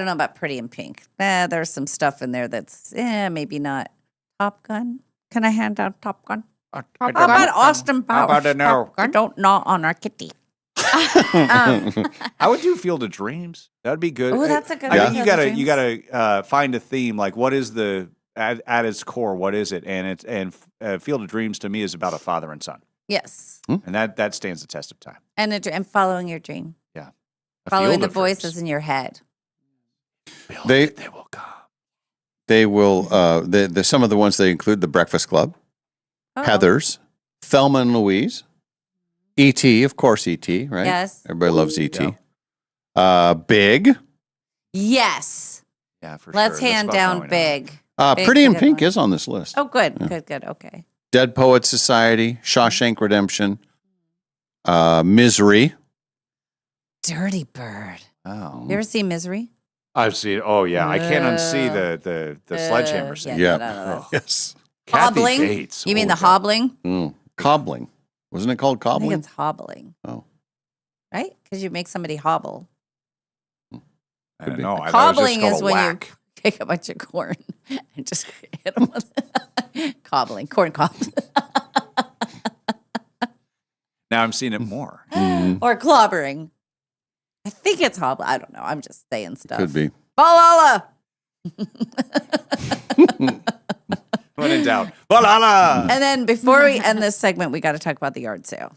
know about Pretty in Pink. There's some stuff in there that's maybe not. Top Gun. Can I hand out Top Gun? How about Austin Powers? How about a no? Top Gun? Don't gnaw on our kitty. I would do Field of Dreams. That'd be good. Oh, that's a good I one. think you Field of gotta find a theme. Like, what is the at its core? What is it? And Field of Dreams to me is about a father and son, Yes. and that stands the test of time. And following your dream. Yeah. A Following Field the of voices in your head. They will come. They will. Some of the ones they include: The Breakfast Club, Uh-oh. Heathers, Thelma and Louise, E.T. Of course, E.T. Right? Yes. Everybody loves E.T. Big. Yes. Yeah, for Let's sure. That's hand about down going on. Big. Big's Pretty a in good Pink one. is on this list. Oh, good. Yeah. Good. Okay. Dead Poets Society, Shawshank Redemption, Misery. Dirty Bird. Oh. You ever see Misery? I've seen. Oh yeah, I can't unsee the sledgehammer scene. Yeah. no. Yes. Kathy Hobbling? Bates. You mean Oh, the hobbling? Cobbling. Wasn't it called I think cobbling? it's hobbling. Oh. Right? Because you make somebody hobble. I don't know. I thought it was just Cobbling called is a when whack. you take a bunch of corn and just hit them with cobbling, corn cob. Now I'm seeing it more. Or clobbering. I think it's hobbling. I don't know. I'm just saying stuff. Could be. Valhalla. When in doubt, banana. And then before we end this segment, we got to talk about the yard sale.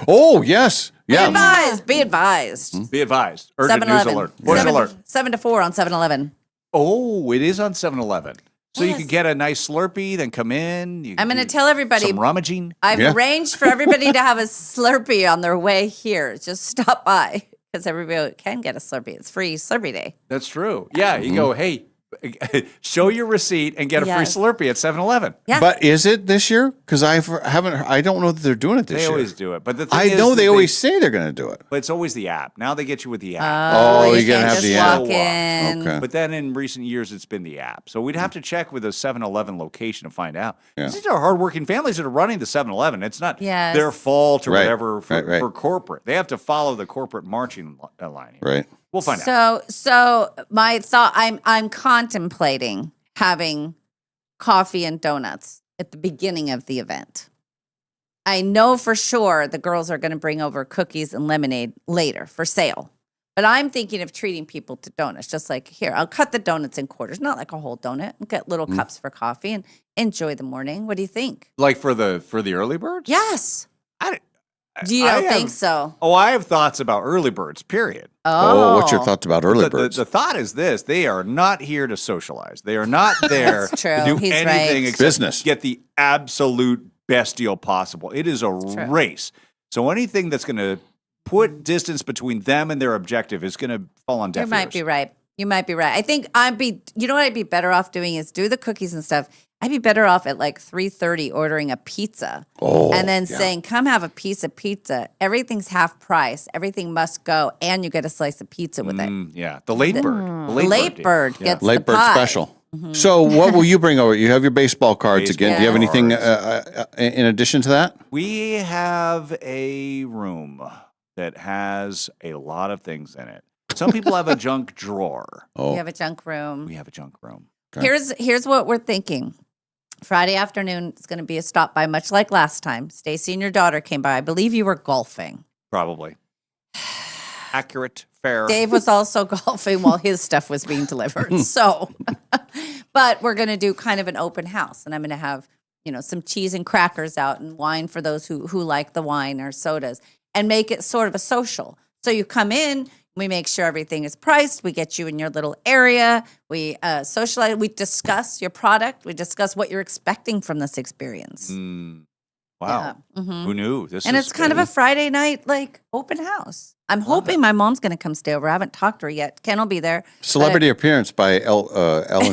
Oh, yes. Yeah. Be advised. Be advised. Urgent news 7-Eleven. alert. Urgent alert. 7 to 4 on 7-Eleven. Oh, it is on 7-Eleven. So you can get a nice Slurpee, then come in. You I'm can going to do tell everybody. some rummaging. I've arranged for everybody to have a Slurpee on their way here. Just stop by because everybody can get a Slurpee. It's free Slurpee Day. That's true. Yeah, you go, hey, show your receipt and get a free Yes. Slurpee at 7-Eleven. Yeah. But is it this year? Because I don't know that they're doing it this They year. always do it. But the thing I is know that they always say they're going to do it. But it's always the app. Now they get you with the app. Oh, you you gotta can't have just the app. walk in. Okay. But then in recent years, it's been the app. So we'd have to check with a 7-Eleven location to find out. Yeah. These are hardworking families that are running the 7-Eleven. It's not Yes. their fault or Right. whatever for, Right. for corporate. They have to follow the corporate marching line here. Right. We'll find out. So my thought, I'm contemplating having coffee and donuts at the beginning of the event. I know for sure the girls are going to bring over cookies and lemonade later for sale. But I'm thinking of treating people to donuts, just like here, I'll cut the donuts in quarters, not like a whole donut, and get little cups for coffee and enjoy the morning. What do you think? Like for the early birds? Yes. Do you I don't think have- so? Oh, I have thoughts about early birds, period. Oh, what's your thoughts about early The- birds? The thought is this: they are not here to socialize. They are not there That's true. to do He's anything right. except Business. get the absolute best deal possible. It is a race. So anything that's going to put distance between them and their objective is going to fall on deaf You might ears. be right. You might be right. I think you know what I'd be better off doing is do the cookies and stuff. I'd be better off at like 3:30 ordering a pizza and then saying, come have a piece of pizza. Everything's half price. Everything must go. And you get a slice of pizza with it. Yeah, the late bird. The Late bird deal. gets Late the bird pie. special. So what will you bring over? You have your baseball cards again. Do you have Baseball anything in addition to that? We have a room that has a lot of things in it. Some people have a junk drawer. Oh, We have a junk room. We have a junk room. Here's what we're thinking. Friday afternoon is going to be a stop by, much like last time. Stacy and your daughter came by. I believe you were golfing. Probably. Accurate, fair. Dave was also golfing while his stuff was being delivered. So, but we're going to do kind of an open house, and I'm going to have, some cheese and crackers out and wine for those who like the wine or sodas, and make it sort of a social. So you come in, we make sure everything is priced. We get you in your little area. We socialize. We discuss your product. We discuss what you're expecting from this experience. Wow. Yeah. Mhm. Who knew? And it's kind of a Friday night, like, open house. I'm hoping my mom's going to come stay over. I haven't talked to her yet. Ken will be there. Celebrity appearance by Ellen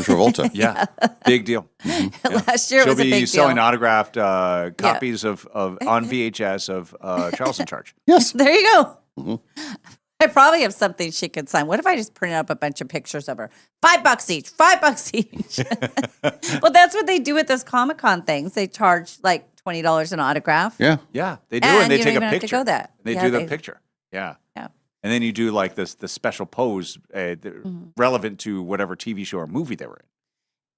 Travolta. Yeah, big deal. Last year it She'll was a be big selling deal. autographed copies of on VHS of Charles in Charge. Yes. There you go. I probably have something she could sign. What if I just printed up a bunch of pictures of her? $5 each. $5 each. Well, that's what they do at those Comic-Con things. They charge like $20 an autograph. Yeah. Yeah, they do, And and they you take don't a even have to picture. go that. They Yeah, do the they- picture. Yeah. Yeah. And then you do like the special pose relevant to whatever TV show or movie they were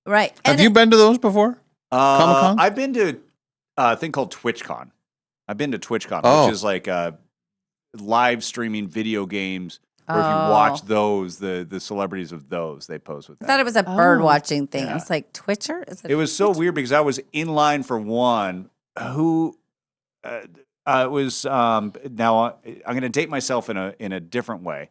in. Right. Have you been to those before? Comic-Con? I've been to a thing called TwitchCon. I've been to TwitchCon, Oh. which is like live streaming video games. Or if you Oh. watch those, the celebrities of those, they pose with I that. thought it was a bird watching thing. Yeah. I was like, Twitcher? Is It was so weird because I was in line for one who it was now I'm going to date myself in a different way.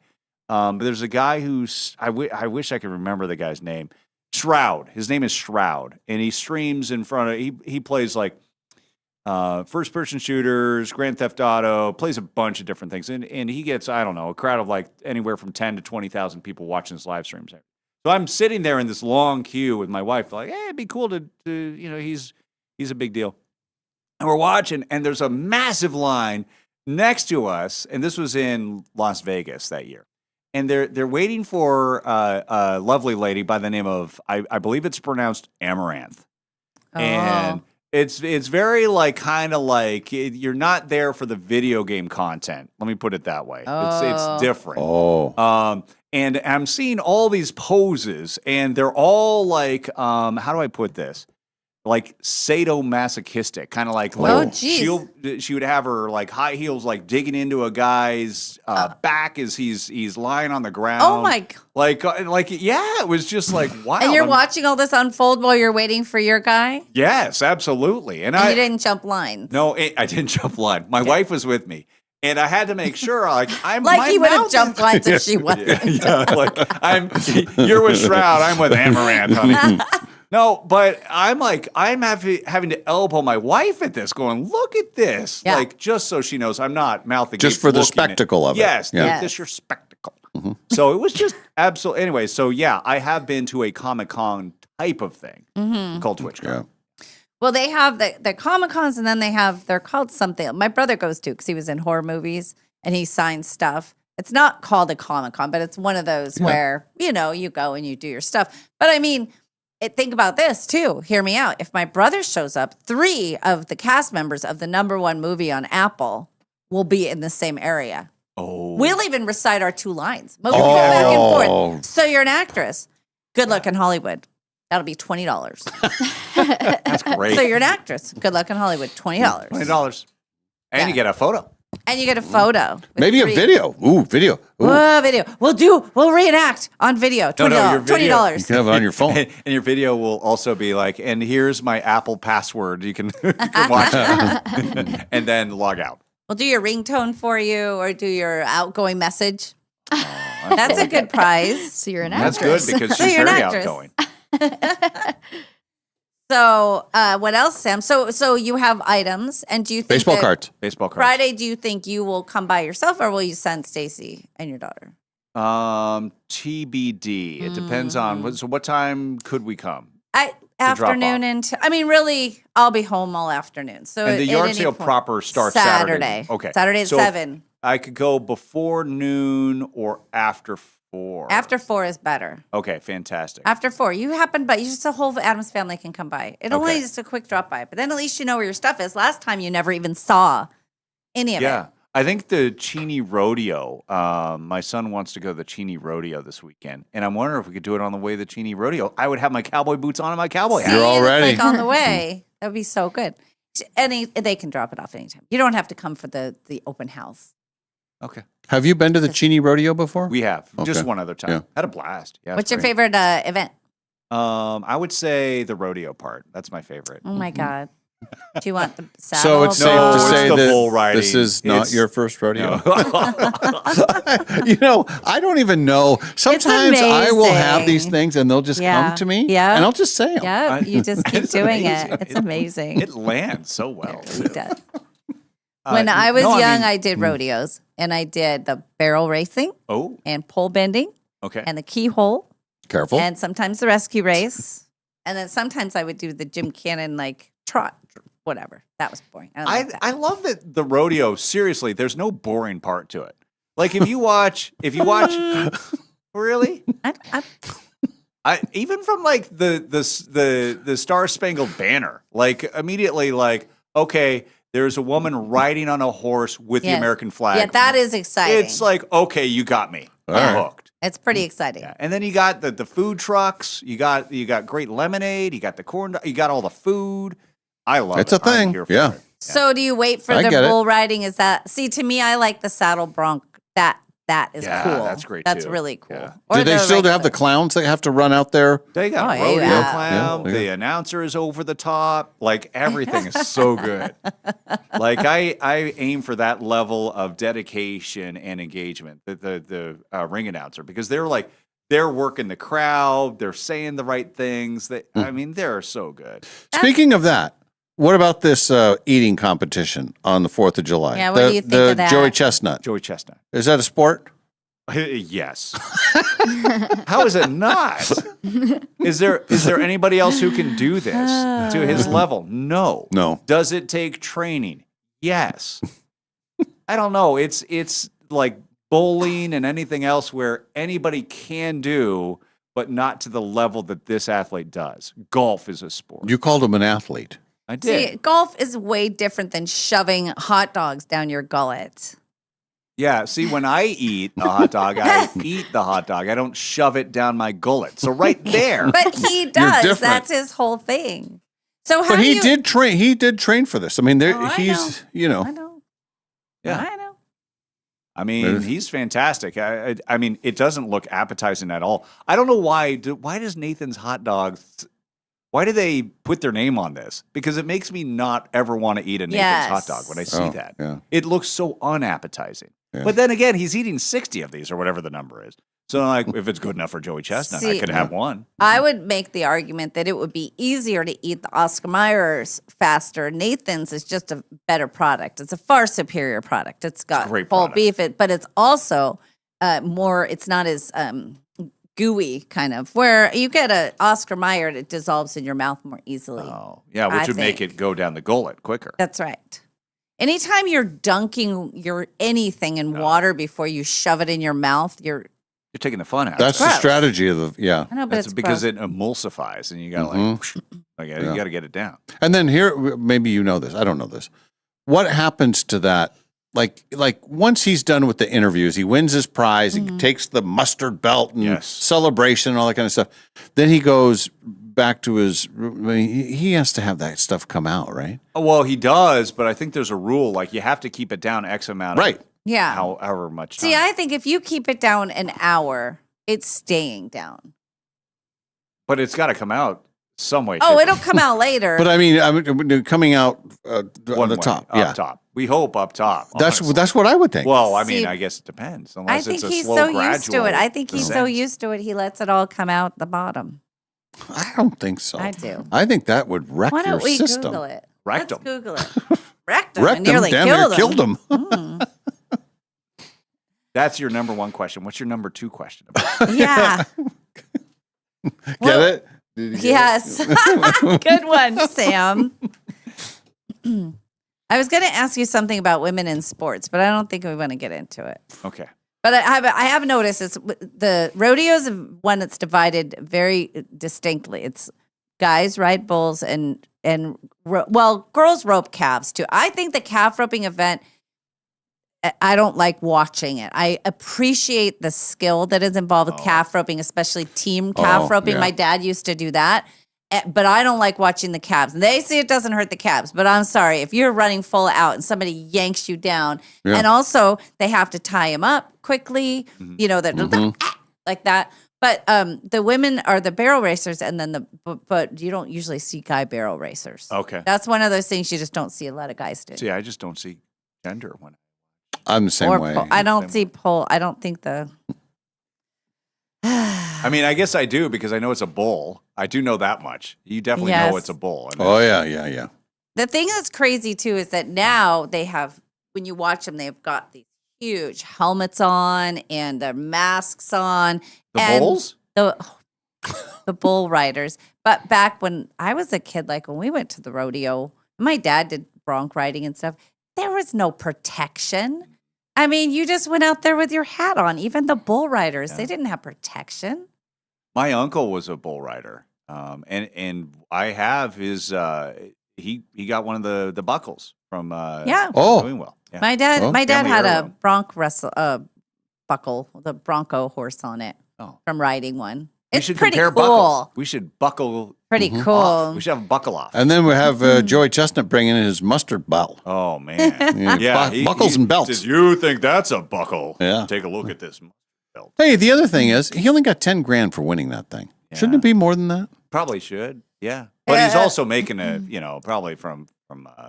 But there's a guy who's I wish I could remember the guy's name. Shroud. His name is Shroud, and he streams in front of he plays like first person shooters, Grand Theft Auto, plays a bunch of different things, and he gets I don't know a crowd of like anywhere from 10 to 20,000 people watching his live streams. So I'm sitting there in this long queue with my wife, like, hey, it'd be cool to he's a big deal. And we're watching, and there's a massive line next to us, and this was in Las Vegas that year. And they're waiting for a lovely lady by the name of I believe it's pronounced Amaranth, and it's very like kind of like you're not there for the video game content. Let me put it that way. It's different. Oh. And I'm seeing all these poses, and they're all like, how do I put this? like sadomasochistic, kind of like she would have her like high heels like digging into a guy's back as he's lying on the ground. Oh my God. Like yeah, it was just like wow. And you're watching all this unfold while you're waiting for your guy? Yes, absolutely. And you didn't jump lines. No, I didn't jump line. My wife was with me. And I had to make sure, like, he would have jumped lines if she wasn't. You're with Shroud, I'm with Amaranth, honey. No, but I'm having to elbow my wife at this, going, look at this. Yeah. Like, just so she knows I'm not mouthing Just for the spectacle of it. Yes, Yeah. this your spectacle. So it was just absolutely, anyway, so yeah, I have been to a Comic-Con type of thing called TwitchCon. Well, they have the Comic-Cons, and then they're called something. My brother goes to because he was in horror movies, and he signs stuff. It's not called a Comic-Con, but it's one of those where, you go and you do your stuff. But I mean, think about this too. Hear me out. If my brother shows up, 3 of the cast members of the #1 movie on Apple will be in the same area. Oh. We'll even recite our 2 lines. We'll go back and forth. So you're an actress. Good luck in Hollywood. That'll be $20. That's great. So you're an actress. Good luck in Hollywood. $20. $20. And you get a photo. And you get a photo. Maybe a video. Ooh, video. Ooh. Video. We'll reenact on video. $20. $20. You can have it on your phone. And your video will also be like, and here's my Apple password. You can, you can watch it. And then log out. We'll do your ringtone for you or do your outgoing message. That's a good prize. So you're an That's actress. good because So she's you're an very actress. outgoing. So what else, Sam? So you have items, and do you think Baseball that cards. Baseball cards. Friday, do you think you will come by yourself, or will you send Stacy and your daughter? TBD. It depends on, so what time could we come? Afternoon into, really, I'll be home all afternoon. So And the at yard any sale point- proper starts Saturday. Okay. Saturday at So 7. I could go before noon or after 4. After 4 is better. Okay, fantastic. After 4, you just the whole Adams family can come by. It only is a quick drop by, but then at least you know where your stuff is. Last time you never even saw any of it. Yeah. I think the Cheney Rodeo, my son wants to go to the Cheney Rodeo this weekend. And I'm wondering if we could do it on the way to the Cheney Rodeo. I would have my cowboy boots on and my cowboy hat. You're all It's ready. like on the way. That would be so good. They can drop it off anytime. You don't have to come for the open house. Okay. Have you been to the Cheney Rodeo before? We have. Just Okay. one other time. Yeah. Had a blast. Yeah, What's it's your great. favorite event? I would say the rodeo part. That's my favorite. Oh my God. Do you want the saddle? So it's safe No, to it's say the bull that riding. this is not It's- your first rodeo. No. I don't even know. Sometimes I will have these amazing. things and they'll just Yeah. come to me. Yeah. And I'll just say them. Yeah, you just keep It's doing amazing. it. It's amazing. It lands so well. It too. does. When I was no, young, mean- I did rodeos, and I did the barrel racing Oh, and pole bending okay. and the keyhole Careful. and sometimes the rescue race. And then sometimes I would do the Jim Cannon, trot, whatever. That was boring. I don't like that. I love that the rodeo, seriously, there's no boring part to it. Like if you watch really? Even from like the Star Spangled Banner, like immediately like, okay, there's a woman riding on a horse with the Yes. American flag. Yeah, that is exciting. It's like, okay, you got me. All I'm right. hooked. It's pretty exciting. Yeah. And then you got the food trucks, you got great lemonade, you got the corn, you got all the food. I love It's it. a thing. I'm here for Yeah. it. So do you wait for I the get it. bull riding? Is that, see, to me, I like the saddle bronc. That is Yeah, cool. that's great, That's too. really cool. Yeah. Or Do they still have the regular. clowns that have to run out there? They got Oh, yeah, rodeo yeah. clown. Yeah. The announcer is over the top. Like everything is so good. Like I aim for that level of dedication and engagement. The ring announcer, because they're working the crowd. They're saying the right things. I mean, they're so good. Speaking of that, what about this eating competition on the 4th of July? Yeah, what do you think of that? Joey Chestnut. Joey Chestnut. Is that a sport? Yes. How is it not? Is there anybody else who can do this to his level? No. No. Does it take training? Yes. I don't know. It's like bowling and anything else where anybody can do, but not to the level that this athlete does. Golf is a sport. You called him an athlete. I did. See, golf is way different than shoving hot dogs down your gullet. Yeah, see, when I eat a hot dog, I eat the hot dog. I don't shove it down my gullet. So right there. But he does. different. That's his whole thing. So how But do he you, did train. He did train for this. I mean, there, I he's know. you know. I know. Yeah. I know. I mean, he's fantastic. I mean, it doesn't look appetizing at all. I don't know why. Why does Nathan's Hot Dogs? Why do they put their name on this? Because it makes me not ever want to eat a Nathan's Hot Dog when I see that. Yeah. It looks so unappetizing. Yeah. But then again, he's eating 60 of these or whatever the number is. So, like, if it's good enough for Joey Chestnut, I See, could have one. I would make the argument that it would be easier to eat the Oscar Mayer's faster. Nathan's is just a better product. It's a far superior product. It's got great whole product. beef, but it's also more. It's not as gooey, kind of. Where you get a Oscar Mayer, it dissolves in your mouth more easily. Oh, yeah, which I would make think. it go down the gullet quicker. That's right. Anytime you're dunking your anything in water before you shove it in your mouth, you're taking the fun out. That's of it. the strategy of the I know, but That's it's because gross. it emulsifies, and you got to like, Yeah. you got to get it down. And then here, maybe you know this. I don't know this. What happens to that? Like once he's done with the interviews, he wins his prize, he takes the mustard belt and celebration and all that kind of stuff. Then he goes back to his. I mean, he has to have that stuff come out, right? Oh, well, he does, but I think there's a rule like you have to keep it down X amount. Right. Yeah. However much time. See, I think if you keep it down an hour, it's staying down. But it's got to come out some way. Oh, shape, it'll come out later. But I mean, coming out on one the way, top, up top. We hope up top. That's honestly. that's what I would think. Well, I mean, See, I guess it depends. I Unless think it's a he's slow, so gradual used to it. I think he's so descent. used to it. He lets it all come out the bottom. I don't think so. I do. I think that would wreck Why your don't we system. Google it? Rectum. Let's Google it. Rectum. Wrecked and him, nearly damn near killed him. killed him. That's your number one question. What's your number two question? Yeah. Get it? Did you get Yes. Good one, Sam. I was going to ask you something about women in sports, but I don't think we want to get into it. Okay. But I have noticed it's the rodeos one that's divided very distinctly. It's guys ride bulls and girls rope calves too. I think the calf roping event, I don't like watching it. I appreciate the skill that is involved with calf roping, especially team calf roping. yeah. My dad used to do that. But I don't like watching the calves. And they say it doesn't hurt the calves, but I'm sorry. If you're running full out and somebody yanks you down, Yeah. and also they have to tie him up quickly, you know, like that. But the women are the barrel racers, and then but you don't usually see guy barrel racers. Okay. That's one of those things you just don't see a lot of guys do. See, I just don't see gender when. I'm the same Or way. I don't see pole. I don't think the. I mean, I guess I do because I know it's a bull. I do know that much. You definitely know Yes. it's a bull. And Oh yeah. The thing that's crazy too is that now they have, when you watch them, they've got these huge helmets on and their masks on. The and bulls? The bull riders. But back when I was a kid, like when we went to the rodeo, my dad did bronc riding and stuff. There was no protection. I mean, you just went out there with your hat on. Even the bull riders, they didn't have protection. My uncle was a bull rider, and I have his. He got one of the buckles from Yeah. doing well. Yeah. My dad Family had a heirloom. bronc buckle, the Bronco horse on it from riding one. We It's should pretty compare cool. buckles. We should buckle. Pretty off. cool. We should have a buckle off. And then we have Joey Chestnut bringing in his mustard belt. Oh man, Yeah, buckles and belts. Does you think that's a buckle? Yeah. Take a look at this. Hey, the other thing is he only got 10 grand for winning that thing. Shouldn't it be more than that? Probably should. Yeah, but he's also making a probably from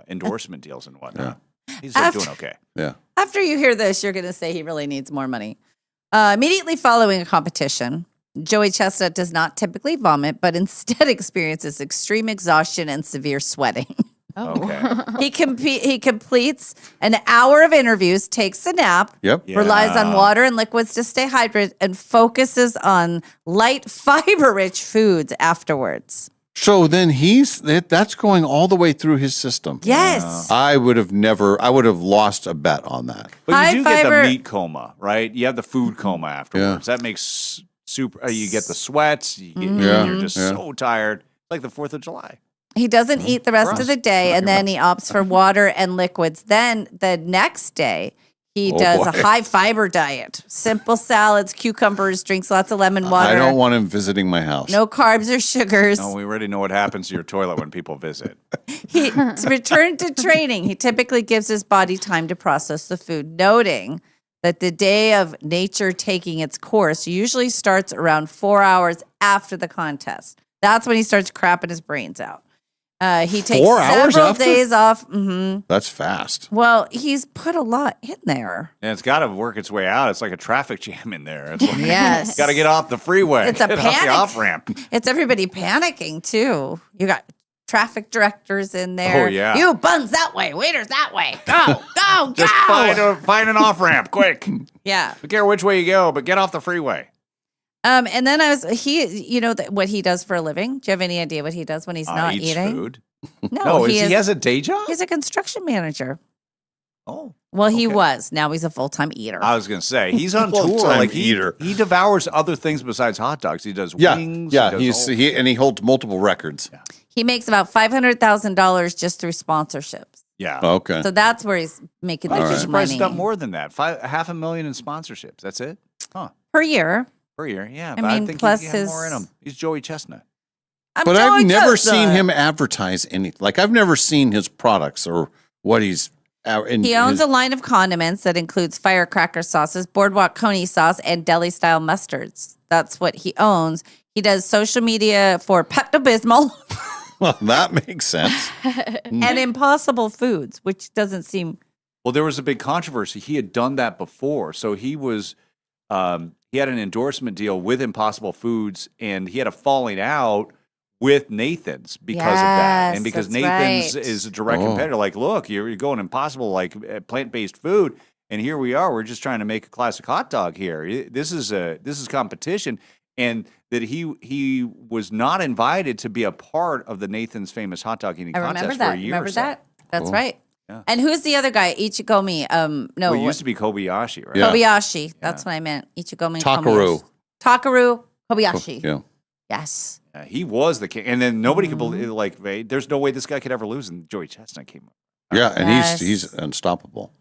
endorsement deals and whatnot. He's doing okay. Yeah. After you hear this, you're going to say he really needs more money. Immediately following a competition, Joey Chestnut does not typically vomit, but instead experiences extreme exhaustion and severe sweating. Okay. He completes an hour of interviews, takes a nap, Yep. relies on water and liquids to stay hydrated, and focuses on light, fiber-rich foods afterwards. So then that's going all the way through his system. Yes. I would have lost a bet on that. But High you do get fiber- the meat coma, right? You have the food coma afterwards. That makes super. You get the sweats. You're just so tired. Like the 4th of July. He doesn't eat the rest of the day, and then he opts for water and liquids. Then the next day, He Oh, does a boy. high fiber diet, simple salads, cucumbers, drinks lots of lemon water. I don't want him visiting my house. No carbs or sugars. No, we already know what happens to your toilet when people visit. To return to training, he typically gives his body time to process the food, noting that the day of nature taking its course usually starts around 4 hours after the contest. That's when he starts crapping his brains out. He takes 4 hours several after? days off. hmm That's fast. Well, he's put a lot in there. And it's got to work its way out. It's like a traffic jam in there. It's like, Yes. got to get off the freeway. It's a get off the panic. off ramp. It's everybody panicking too. You got traffic directors in there. Oh, yeah. You buns that way, waiters that way. Go, go, Just go. find an off ramp quick. Yeah. Don't care which way you go, but get off the freeway. And then what he does for a living. Do you have any idea what he does when he's not Eats eating? food. No, he has a day job? He's a construction manager. Oh. Well, he was. Now he's a full-time eater. I was going to say, he's on tour. Full-time Like eater. He devours other things besides hot dogs. He does Yeah, wings. yeah. He does He holds multiple records. He makes about $500,000 just through sponsorships. Yeah. Okay. So that's where he's making the I'm huge surprised money he's done more than that. $500,000 in sponsorships. That's it? Huh. per year. Per year, yeah. I But I mean, think plus he had more in his- him. He's Joey Chestnut. But I've never Chestnut. seen him advertise anything. Like I've never seen his products or what he's. He owns a line of condiments that includes firecracker sauces, boardwalk coney sauce, and deli style mustards. That's what he owns. He does social media for Pepto-Bismol Well, that makes sense. and Impossible Foods, which doesn't seem. Well, there was a big controversy. He had done that before. So he was, he had an endorsement deal with Impossible Foods, and he had a falling out with Nathan's because of that. And Yes, because that's Nathan's right. is a direct Oh. competitor. Like, look, you're going Impossible, like plant-based food, and here we are. We're just trying to make a classic hot dog here. This is competition. And that he was not invited to be a part of the Nathan's famous hot dog eating I remember contest for a that. year. Remember or so. that? That's Cool. right. Yeah. And who's the other guy? Ichigomi. No, Well, it used to be Kobayashi, right? Yeah. Kobayashi. That's what I meant. Ichigomi. Takaru. Takaru Kobayashi. Yeah. Yes. Yeah, he was the king, and then nobody could Mm-hmm. believe. Like, there's no way this guy could ever lose. And Joey Chestnut came up. Yeah, and Yes. he's unstoppable.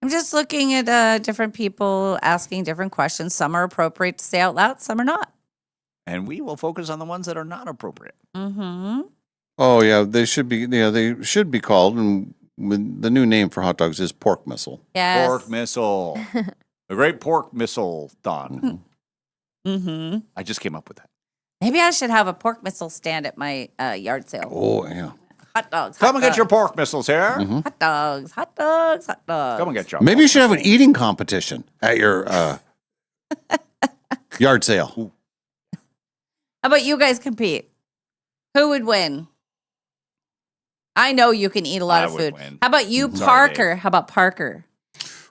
I'm just looking at different people asking different questions. Some are appropriate to say out loud, some are not. And we will focus on the ones that are not appropriate. Mm-hmm. Oh yeah, they should be. Yeah, they should be called. And the new name for hot dogs is pork missile. Yes. Pork missile, the great pork missile, Don. Mm-hmm. I just came up with that. Maybe I should have a pork missile stand at my yard sale. Oh yeah. Hot dogs. Come and get your pork missiles here. Mhm. hot dogs. Hot dogs. Hot dogs. Come and get your. Maybe you should have an eating competition at your yard sale. How about you guys compete? Who would win? I know you can eat a lot I of would food. win. How about you, Sorry, Parker? How about Parker?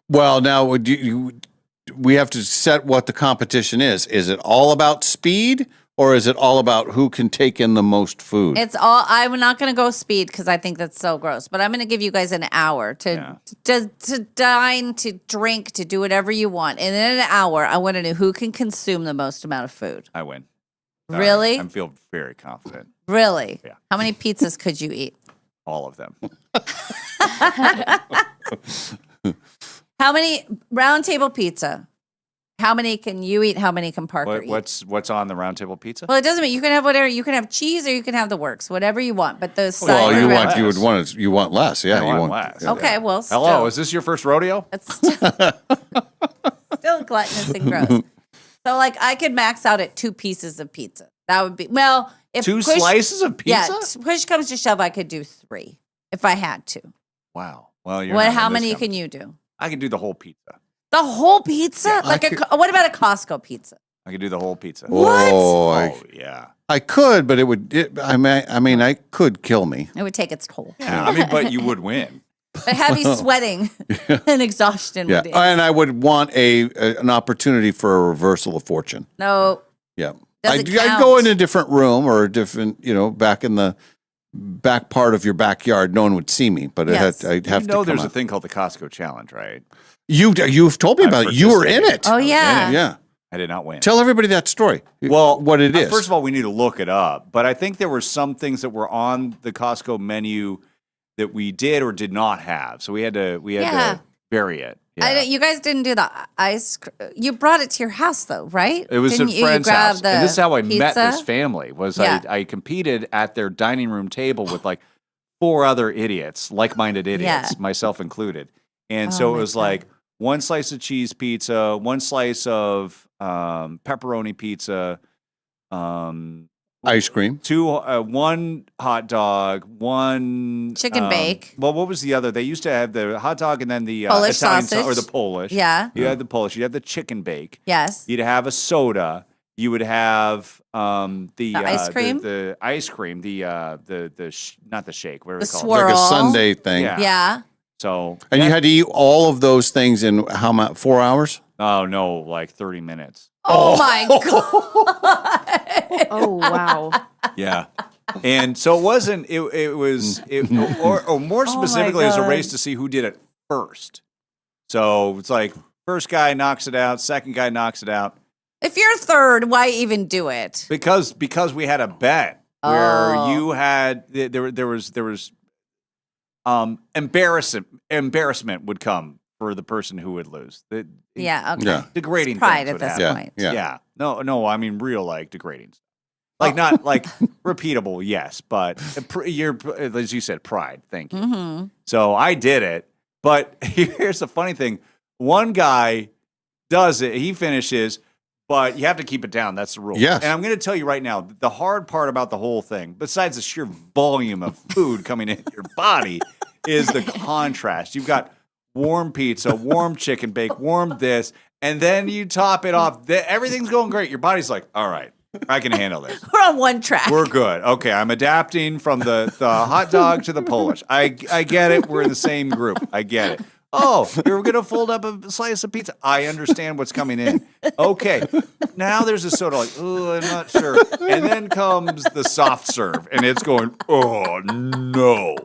Well, now we have to set what the competition is. Is it all about speed, or is it all about who can take in the most food? It's all. I'm not going to go speed because I think that's so gross. But I'm going to give you guys an hour to dine, to drink, to do whatever you want. And in an hour, I want to know who can consume the most amount of food. I win. Really? I feel very confident. Really? Yeah. How many pizzas could you eat? All of them. How many round table pizza? How many can you eat? How many can Parker eat? What's on the round table pizza? Well, it doesn't matter. You can have whatever. You can have cheese or you can have the works, whatever you want. But the size Well, of you round- want less. Yeah, I you want want less. yeah. Okay, well, still, Hello, is this your first rodeo? it's still gluttonous and gross. So, like, I could max out at 2 pieces of pizza. That would be well. If 2 push- slices of pizza? Yeah, push comes to shove, I could do 3 if I had to. Wow. Well, you're What? not How in this many company. can you do? I can do the whole pizza. The whole pizza? Yeah, Like what about a Costco pizza? I can do the whole pizza. Oh, Oh, yeah. I could, but it would. I mean, I could kill me. It would take its toll. Yeah, I mean, but you would win. But heavy sweating and exhaustion Yeah, would and I would want an opportunity for a reversal of fortune. No. Yeah, Doesn't I'd go count. in a different room or a different, back in the back part of your backyard. No one would see me, but Yes. I'd have You to. know, come there's a out. thing called the Costco Challenge, right? You've told me I about it. You were in it. participated. Oh, yeah. Yeah. I did not win. Tell everybody that story. Well, what it is. First of all, we need to look it up. But I think there were some things that were on the Costco menu that we did or did not have. So we had to Yeah. vary it. You guys didn't do the ice. You brought it to your house though, right? It was Didn't a you friend's grab house. the And this is how I met pizza? this family. Was Yeah. I competed at their dining room table with like 4 other idiots, like-minded idiots, Yeah. myself included. And Oh so it my was like 1 slice of cheese pizza, 1 slice of pepperoni pizza, ice cream, 1 hot dog, 1 Chicken bake. Well, what was the other? They used to have the hot dog and then the Polish Italian sausage. or the Polish. Yeah. You had the Polish. You had the chicken bake. Yes. You'd have a soda. You would have the ice cream? the ice cream, not the shake, whatever The they call swirl. it, like a Sunday thing. Yeah. So And you had to eat all of those things in how much? 4 hours? Oh no, like 30 minutes. Oh my god. Oh wow. Yeah. And so it wasn't. Or more specifically, it was a God. race to see who did it first. So it's like first guy knocks it out, second guy knocks it out. If you're third, why even do it? Because we had a bet where Oh. you had there was embarrassment would come for the person who would lose. Yeah. Okay. Yeah. Degrading It's pride things at would this happen. point. Yeah. No, I mean real like degrading. Like not like repeatable, yes, but you're as you said, pride. Thank you. Mm-hmm. So I did it, but here's the funny thing: one guy does it, he finishes, but you have to keep it down. That's the rule. Yes. And I'm going to tell you right now, the hard part about the whole thing, besides the sheer volume of food coming into your body, is the contrast. You've got warm pizza, warm chicken bake, warm this, and then you top it off. Everything's going great. Your body's like, all right, I can handle this. We're on one track. We're good. Okay, I'm adapting from the hot dog to the Polish. I get it. We're in the same group. I get it. Oh, you're going to fold up a slice of pizza. I understand what's coming in. Okay, now there's a soda. Like, oh, I'm not sure. And then comes the soft serve, and it's going, oh, no.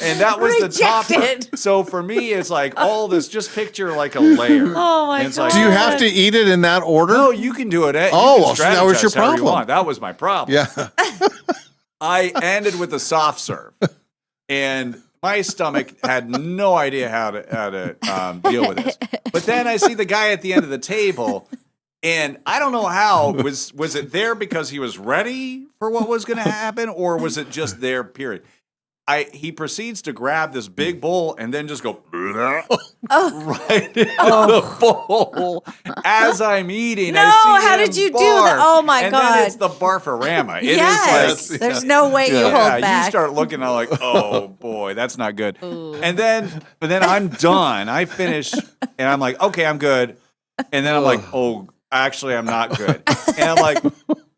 And that was the Rejected. topper. So for me, it's like all this. Just picture like a layer. Oh my And it's god. like, Do you have to eat it in that order? no, you can do it. You Oh, can well, so that was your strategize however you problem. want. That was my problem. Yeah. I ended with a soft serve, and my stomach had no idea how to deal with this. But then I see the guy at the end of the table, and I don't know how was it there because he was ready for what was going to happen, or was it just there? Period. He proceeds to grab this big bowl and then just go right into the bowl as I'm eating. No, I see how him did you do barf. that? Oh, my and God. then it's the barfarama. It Yes. is like There's no way you hold back. You start looking at like, oh boy, that's not good. But then I'm done. I finish and I'm like, okay, I'm good. And then I'm like, oh, actually, I'm not good. And I'm like,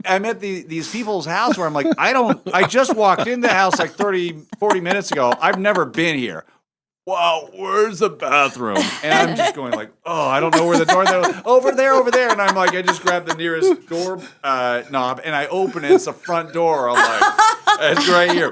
I'm at these people's house where I'm like, I just walked in the house like 30, 40 minutes ago. I've never been here. Wow, where's the bathroom? And I'm just going like, oh, I don't know where the door is. Over there. And I'm like, I just grab the nearest door knob and I open it. It's the front door. I'm like, it's right here.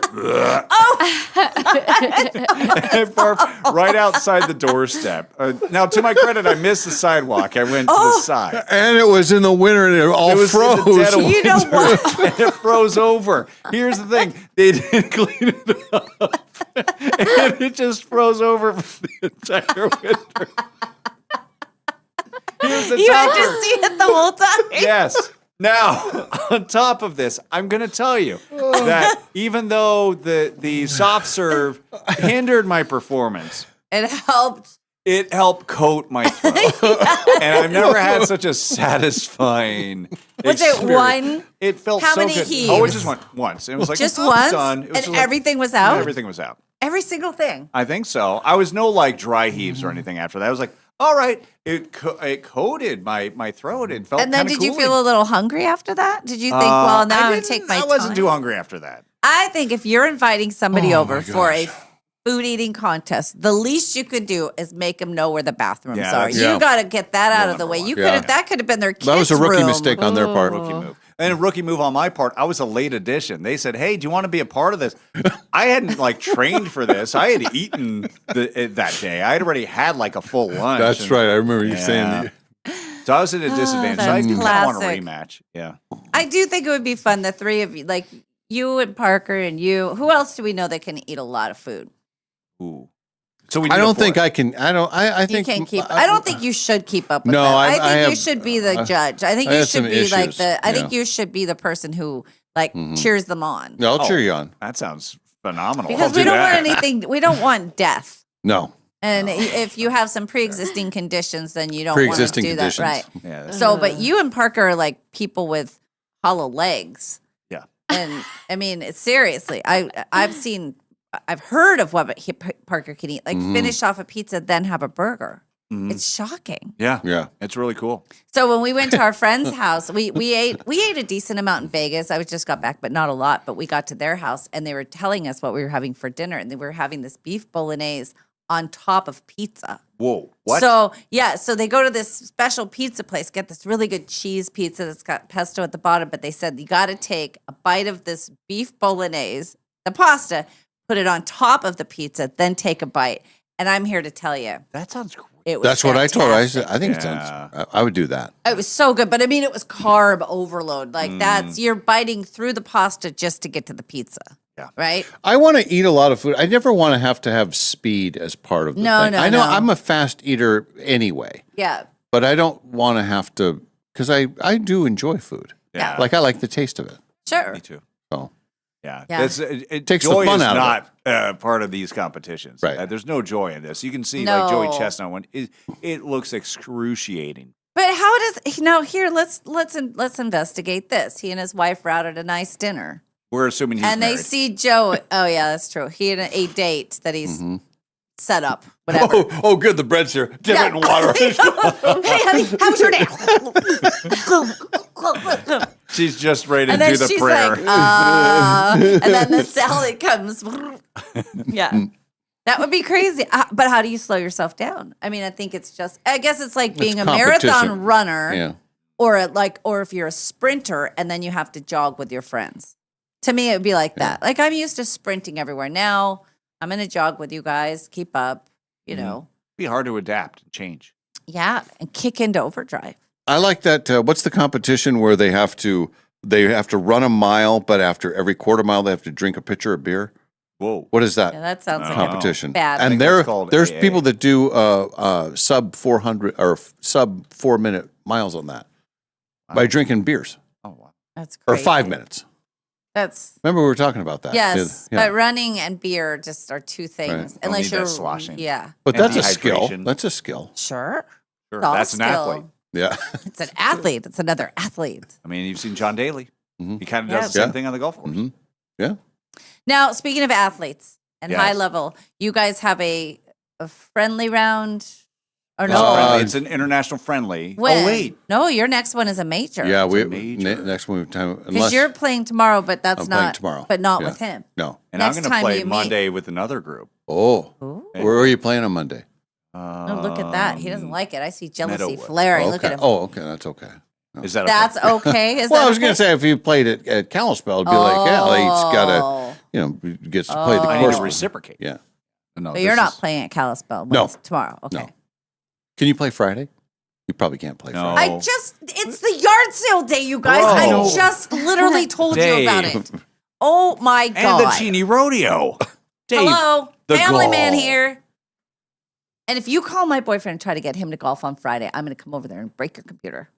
I barfed right outside the doorstep. Now, to my credit, I missed the sidewalk. I went to the side. And it was in the winter and it all It was in froze. the dead of You know winter, what? and it froze over. Here's the thing: they didn't clean it up, and it just froze over for the entire winter. Here's the You had topper. to see it the whole time. Yes. Now, on top of this, I'm going to tell you that even though the soft serve hindered my performance, It helped. it helped coat my throat. And I've never had such a satisfying Was it experience. one? It felt How so many good. heaves? Oh, it just went once. It was like, Just oh, once? done. It was And like- everything was out? Everything was out. Every single thing. I think so. I was no like dry heaves or anything after that. I was like, all right. It coated my throat. It felt And then kinda did you cooling. feel a little hungry after that? Did you think, well, now I'm going to take my I wasn't time? too hungry after that. I think if you're inviting somebody Oh, over my for a gosh. food eating contest, the least you could do is make them know where the bathrooms Yeah, are. that's- You Yeah. got to get that out of the number way. one. You could Yeah. have that could have been their kids' That was a rookie room. mistake on their part. Rookie move. And a rookie move on my part. I was a late addition. They said, "Hey, do you want to be a part of this?" I hadn't like trained for this. I had eaten that day. I had already had like a full lunch. That's and- right. I remember you saying Yeah. that. So I was at a disadvantage. So I that's do kind of want a classic. rematch. Yeah. I do think it would be fun. The three of you, like you and Parker and you. Who else do we know that can eat a lot of food? Ooh. So we I need a don't think fourth. I can. I don't. I You think can't keep. I don't think you should keep up with No, that. I- I think I you have- should be the judge. I think I you had should some be like issues, the. I think yeah. you should be the person who like cheers them on. No, I'll cheer you on. That sounds phenomenal. Because I'll we do don't want that. anything. We don't want death. No. And if you have some pre-existing conditions, then you don't want to Pre-existing do that, right? conditions. Yeah. So, but you and Parker are like people with hollow legs. Yeah. And I mean, seriously, I've heard of what Parker can eat. Like finish off a pizza, then have a burger. It's shocking. Yeah. Yeah. It's really cool. So when we went to our friend's house, we ate a decent amount in Vegas. I just got back, but not a lot. But we got to their house and they were telling us what we were having for dinner, and they were having this beef bolognese on top of pizza. Whoa. What? So yeah, so they go to this special pizza place, get this really good cheese pizza that's got pesto at the bottom, but they said you got to take a bite of this beef bolognese, the pasta, put it on top of the pizza, then take a bite. And I'm here to tell you, that sounds great. It was That's what I told her. I fantastic. said, I think it sounds. I would do that. It was so good, but I mean, it was carb overload. Like that's you're biting through the pasta just to get to the pizza. Yeah. Right. I want to eat a lot of food. I never want to have speed as part of the No, thing. no, I know no. I'm a fast eater anyway, Yeah. but I don't want to have to because I do enjoy food. Yeah. Like I like the taste of it. Sure. Me too. So Yeah. Yeah. It Takes the joy fun is out of not part of these competitions. Right. There's no joy in this. You can see like Joey No. Chestnut one. It looks excruciating. But how does here? Let's investigate this. He and his wife were out at a nice dinner. We're assuming he's and married. they see Joe. Oh yeah, that's true. He had a date that he's set up. Whatever. Oh, good. The bread's here. Dip it in water. Hey, honey, how was your day? She's just ready to And then do the she's prayer. like, and then the salad comes. Yeah. That would be crazy. But how do you slow yourself down? I mean, I think it's just, I guess it's like being a marathon competition. runner Yeah. or if you're a sprinter and then you have to jog with your friends. To me, it would be like that. Like I'm used to sprinting everywhere. Now I'm going to jog with you guys, keep up, you know. Be hard to adapt and change. Yeah. And kick into overdrive. I like that. What's the competition where they have to run a mile, but after every quarter mile they have to drink a pitcher of beer? Whoa. What is that? Yeah, that sounds like competition? bad. And that's called there's AA. people that do sub 400 or sub 4 minute miles on that by drinking beers Oh wow. That's or crazy. 5 minutes. That's Remember we were talking about that. yes, Yeah. but running and beer just are two things. Right. Don't Unless need you're that sloshing. yeah, But And that's a skill. dehydration. That's a skill. sure. Sure. It's all That's an skill. athlete. Yeah. It's an athlete. It's another athlete. I mean, you've seen John Daly. Mhm. He kind of Yeah. does the same Yeah. thing on the golf course. Mhm. Yeah. Now, speaking of athletes and Yes. high level, you guys have a friendly round or no? It's an international friendly. When? Oh wait. No, your next one is a major. Yeah, we major. next one time Because unless you're playing tomorrow, but that's I'm playing not tomorrow. But not Yeah. with him. no. And Next I'm going time to play you meet- Monday with another group. Oh. Ooh. Where are you playing on Monday? Oh, look at that. He doesn't like it. I see jealousy Meadowwood. flaring. okay. Look at him. Oh, okay. That's okay. Is that That's okay. Is Well, that I was going okay? to say if you played it at Kalispell, it'd be like, yeah, he's got to, gets to play the I need course. to reciprocate. Yeah. No, But you're this not is- playing at Kalispell. No. It's tomorrow. Okay. No. Can you play Friday? You probably can't play No. Friday. It's the yard sale day, you guys. Whoa. I just literally told you about Dave. it. Oh my And the God. Genie Rodeo. Dave, Hello, the family man golf. here. And if you call my boyfriend and try to get him to golf on Friday, I'm going to come over there and break your computer.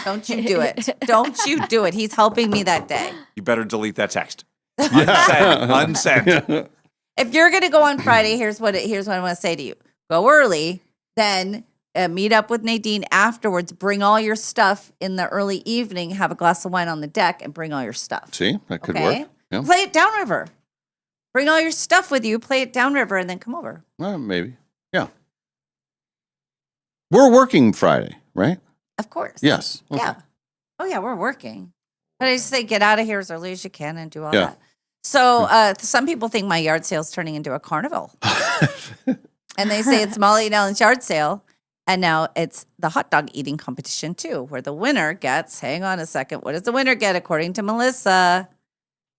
Don't you do it. Don't you do it. He's helping me that day. You better delete that text. Unsend. If you're going to go on Friday, here's what I want to say to you. Go early, then meet up with Nadine afterwards. Bring all your stuff in the early evening. Have a glass of wine on the deck and bring all your stuff. See, that could Okay? work. Yeah. Play it downriver. Bring all your stuff with you. Play it downriver and then come over. Well, maybe. Yeah. We're working Friday, right? Of course. Yes. Okay. Yeah. Oh, yeah, we're working. But I just say get out of here as early as you can and do all Yeah. that. So some people think my yard sale is turning into a carnival. And they say it's Molly and Ellen's yard sale. And now it's the hot dog eating competition too, where the winner gets, hang on a second, what does the winner get according to Melissa?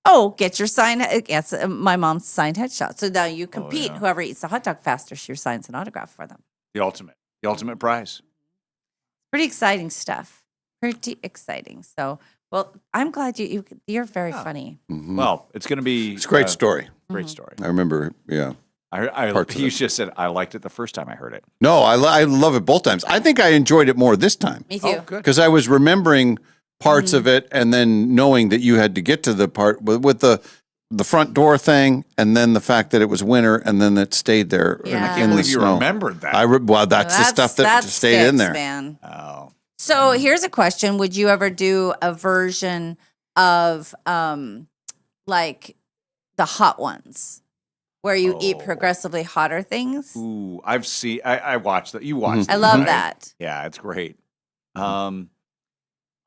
Oh, get your sign, gets my mom's signed headshot. So now you compete. yeah. Whoever eats the hot dog faster, she signs an autograph for them. The ultimate prize. Pretty exciting stuff. Pretty exciting. So, well, I'm glad you're very funny. Mhm. Well, it's going to be It's a great story. Great story. I remember, yeah. You just said I liked it the first time I heard it. No, I love it both times. I think I enjoyed it more this time. Me too. Oh, good. Because I was remembering parts of it and then knowing that you had to get to the part with the front door thing and then the fact that it was winter and then it stayed there Yeah. I can't in the believe you snow. remembered that. Well, that's the stuff that stayed in sticks, there. Man. Oh. So here's a question. Would you ever do a version of like the hot ones where you eat progressively hotter things? Ooh, I've seen. I watched that. You watched. I that, love right? that. Yeah, it's great.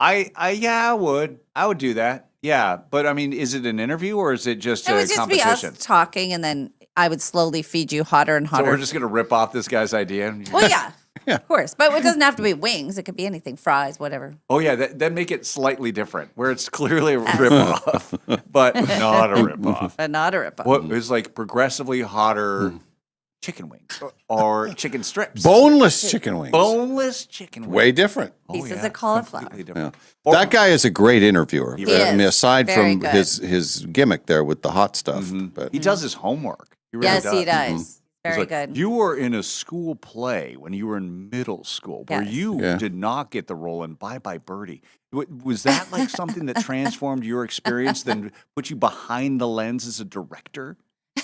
I would do that. Yeah, but I mean, is it an interview or is it just It a would just be competition? us talking, and then I would slowly feed you hotter and So hotter. we're just gonna rip off this guy's idea. Well, yeah, of course, but it doesn't have to be wings. It could be anything, fries, whatever. Oh yeah, then make it slightly different, where it's clearly a rip off, but not a rip off. But not a rip off. What is like progressively hotter chicken wings or chicken strips? Boneless chicken wings. Boneless chicken wings. Way different. Pieces of cauliflower. Completely different. That guy is a great interviewer. He I mean, is. aside Very from good. his gimmick there with the hot stuff. Mm-hmm. But He does his homework. He really Yes, does. he does. Mm-hmm. It's Very like, good. You were in a school play when you were in middle school where Yes. you Yeah. did not get the role in Bye Bye Birdie. Was that like something that transformed your experience, then put you behind the lens as a director?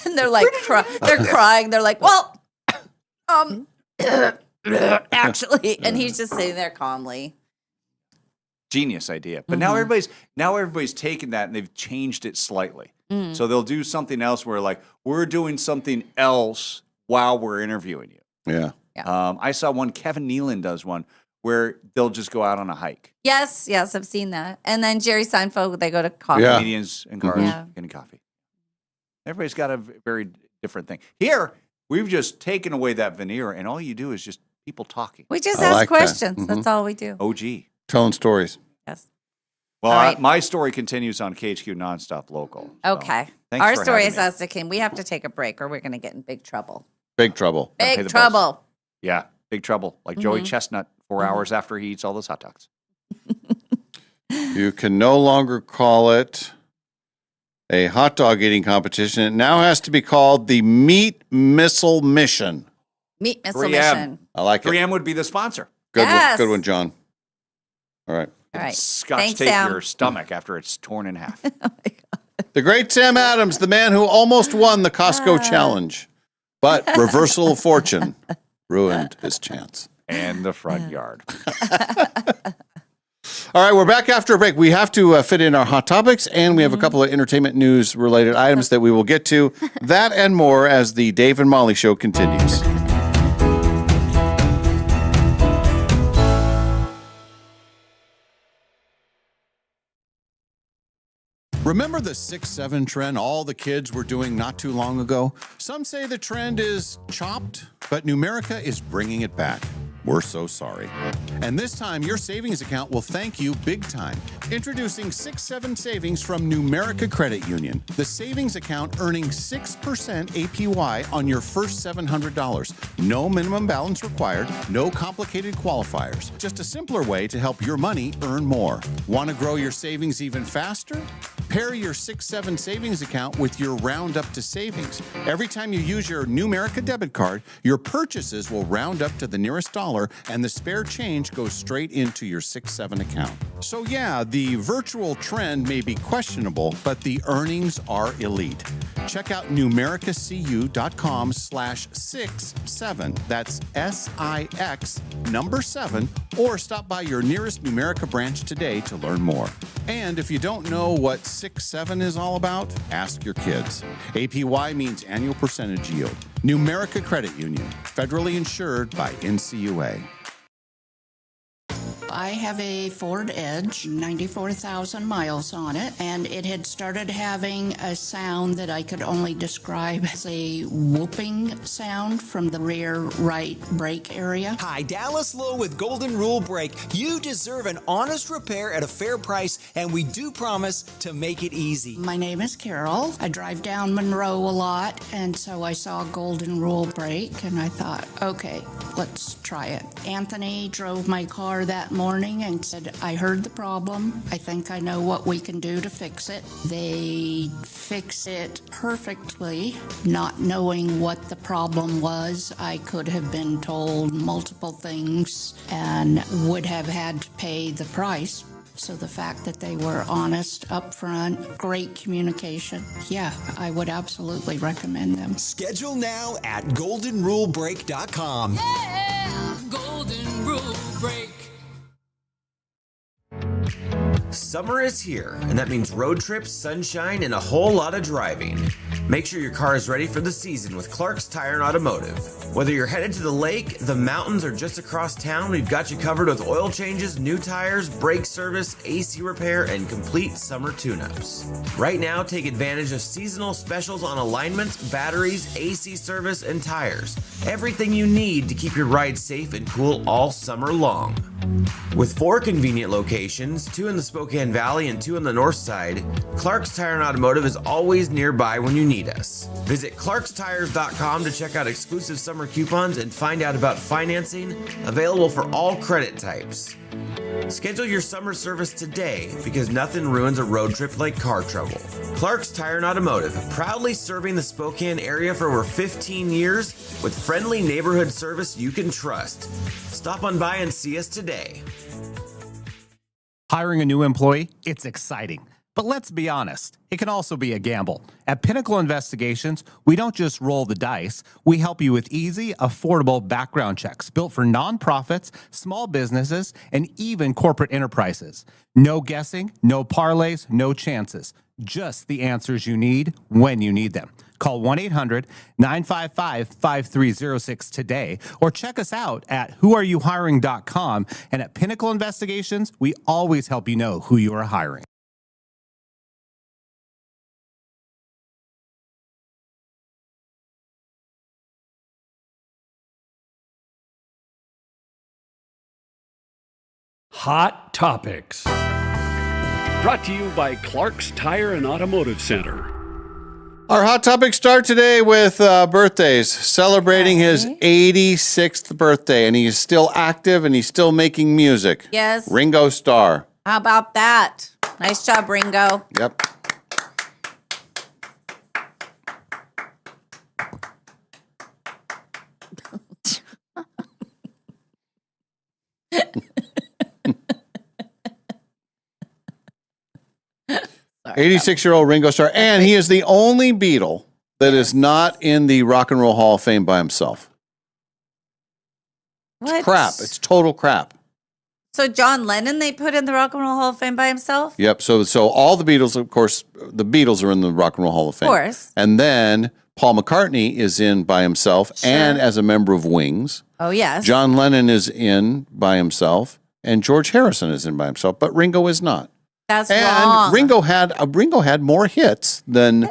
And they're like, they're crying. They're like, well, actually, and he's just sitting there calmly. Genius idea. But Mm-hmm. now everybody's taken that and they've changed it slightly. Mm. So they'll do something else where like we're doing something else while we're interviewing you. yeah. I saw one, Kevin Nealon does one where they'll just go out on a hike. Yes, I've seen that. And then Jerry Seinfeld, they go to coffee. Yeah. Comedians and cars Yeah. getting coffee. Everybody's got a very different thing. Here, we've just taken away that veneer and all you do is just people talking. We just I ask like that. questions. Mhm. That's all we do. OG. Telling stories. Yes. Well, All right. my story continues on KHQ Nonstop Local. So Okay. thanks Our for story having is me. us, King. We have to take a break or we're going to get in big trouble. Big trouble. Gotta pay Big the trouble. bills. Yeah, big trouble. Like Joey Mhm. Chestnut, 4 hours after he eats all those hot dogs. You can no longer call it a hot dog eating competition. It now has to be called the Meat Missile Mission. Meat missile 3M. mission. I like it. 3M would be the sponsor. Good Yes. one. Good one, John. All right. All right. Scotch Thanks, tape Sam. your stomach after it's torn in half. The great Sam Adams, the man who almost won the Costco Ah. challenge, but reversal of fortune ruined his chance. And the front yard. All right, we're back after a break. We have to fit in our hot topics, and we have a couple of entertainment news related items that we will get to. That and more as the Dave and Molly Show continues. Remember the 6-7 trend all the kids were doing not too long ago? Some say the trend is chopped, but Numerica is bringing it back. We're so sorry. And this time, your savings account will thank you big time. Introducing 6-7 Savings from Numerica Credit Union. The savings account earning 6% APY on your first $700. No minimum balance required, no complicated qualifiers. Just a simpler way to help your money earn more. Want to grow your savings even faster? Pair your 6-7 savings account with your Round Up to Savings. Every time you use your Numerica debit card, your purchases will round up to the nearest dollar and the spare change goes straight into your 6-7 account. So yeah, the virtual trend may be questionable, but the earnings are elite. Check out numericacu.com/67. That's SIX number 7, or stop by your nearest Numerica branch today to learn more. And if you don't know what 6-7 is all about, ask your kids. APY means annual percentage yield. Numerica Credit Union, federally insured by NCUA. I have a Ford Edge, 94,000 miles on it, and it had started having a sound that I could only describe as a whooping sound from the rear right brake area. Hi, Dallas Lowe with Golden Rule Brake. You deserve an honest repair at a fair price, and we do promise to make it easy. My name is Carol. I drive down Monroe a lot, and so I saw Golden Rule Brake, and I thought, okay, let's try it. Anthony drove my car that morning morning and said, I heard the problem. I think I know what we can do to fix it. They fix it perfectly, not knowing what the problem was. I could have been told multiple things and would have had to pay the price. So the fact that they were honest, upfront, great communication, yeah, I would absolutely recommend them. Schedule now at goldenrulebreak.com. Yeah, Golden Rule Break. Summer is here, and that means road trips, sunshine, and a whole lot of driving. Make sure your car is ready for the season with Clark's Tire and Automotive. Whether you're headed to the lake, the mountains, or just across town, we've got you covered with oil changes, new tires, brake service, AC repair, and complete summer tune-ups. Right now, take advantage of seasonal specials on alignments, batteries, AC service, and tires. Everything you need to keep your ride safe and cool all summer long. With 4 convenient locations, 2 in the Spokane Valley and 2 on the north side, Clark's Tire and Automotive is always nearby when you need us. Visit clarkstires.com to check out exclusive summer coupons and find out about financing, available for all credit types. Schedule your summer service today because nothing ruins a road trip like car trouble. Clark's Tire and Automotive, proudly serving the Spokane area for over 15 years with friendly neighborhood service you can trust. Stop on by and see us today. Hiring a new employee? It's exciting. But let's be honest, it can also be a gamble. At Pinnacle Investigations, we don't just roll the dice. We help you with easy, affordable background checks built for nonprofits, small businesses, and even corporate enterprises. No guessing, no parlays, no chances. Just the answers you need when you need them. Call 1-800-955-5306 today or check us out at whoareyouhiring.com. And at Pinnacle Investigations, we always help you know who you are hiring. Hot Topics. Brought to you by Clark's Tire and Automotive Center. Our Hot Topics start today with birthdays, celebrating his 86th birthday, and he's still active and he's still making music. Yes. Ringo Starr. How about that? Nice job, Ringo. Yep. Sorry, 86-year-old Ringo Starr, and he is the only Beatle that is not in the Rock and Roll Hall of Fame by himself. What? It's crap. It's total crap. So John Lennon, they put in the Rock and Roll Hall of Fame by himself? Yep. So all the Beatles, of course, the Beatles are in the Rock and Roll Hall of Fame. Of course. And then Paul McCartney is in by himself and as a member of Wings. Oh, yes. John Lennon is in by himself, and George Harrison is in by himself, but Ringo is not. That's and wrong. Ringo had more hits than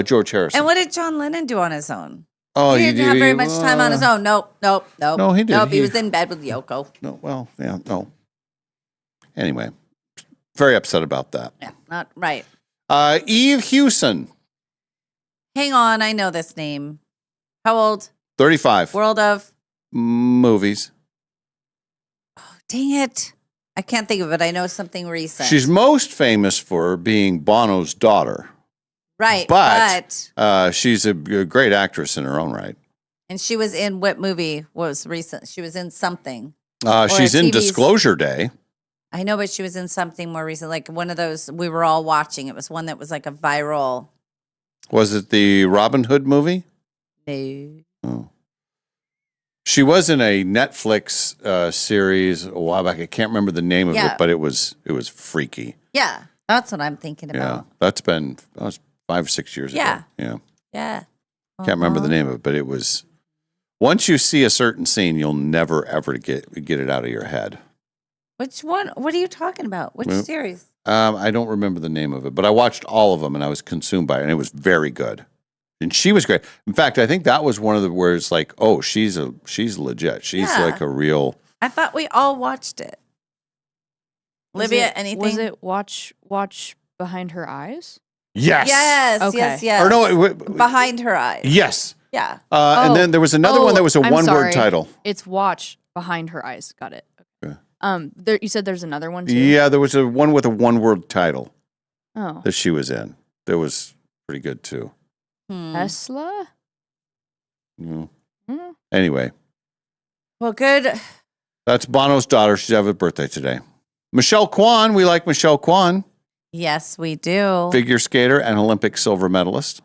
George Harrison. And what did John Lennon do on his own? Oh, he didn't have very much time on his own. Nope. No, he did. Nope, he was in bed with Yoko. No, well, yeah, no. Anyway, very upset about that. Yeah, not right. Eve Hewson. Hang on, I know this name. How old? 35. World of Movies. Dang it. I can't think of it. I know something recent. She's most famous for being Bono's daughter. Right. But she's a great actress in her own right. And she was in what movie was recent? She was in something. She's in Disclosure Day. I know, but she was in something more recent, like one of those we were all watching. It was one that was like a viral. Was it the Robin Hood movie? No. Oh. She was in a Netflix series a while back. I can't remember the name of it, but it was freaky. Yeah, that's what I'm thinking about. Yeah, that was 5 or 6 years ago. Yeah. Yeah. Can't remember the name of it, but it was. Once you see a certain scene, you'll never ever get it out of your head. Which one? What are you talking about? Which series? I don't remember the name of it, but I watched all of them and I was consumed by it, and it was very good. And she was great. In fact, I think that was one of the where it's like, oh, she's legit. She's like a real. I thought we all watched it. Olivia, anything? Was it Watch Behind Her Eyes? Yes. Yes. Okay. Yes. Or no, Behind Her Eyes. Yes. Yeah. And then there was another one that was a one-word title. It's Watch Behind Her Eyes. Got it. Okay. You said there's another one too. Yeah, there was a one with a one-word title Oh, that she was in. That was pretty good too. Tesla. Mm. Hmm. Anyway, Well, good. that's Bono's daughter. She's having a birthday today. Michelle Kwan. We like Michelle Kwan, Yes, we do. figure skater and Olympic silver medalist.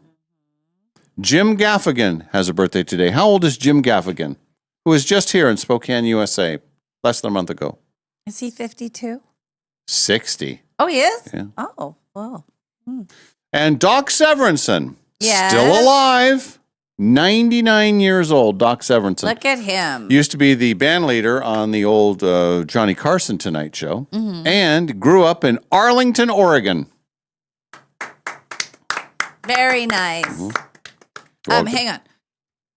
Jim Gaffigan has a birthday today. How old is Jim Gaffigan, who was just here in Spokane, USA, less than a month ago? Is he 52? 60. Oh, he is? Yeah. Oh, wow. And Doc Severinsen, Yes. still alive, 99 years old. Doc Severinsen. Look at him. Used to be the band leader on the old Johnny Carson Tonight Show, Mhm. and grew up in Arlington, Oregon. Very nice. Well, Hang on.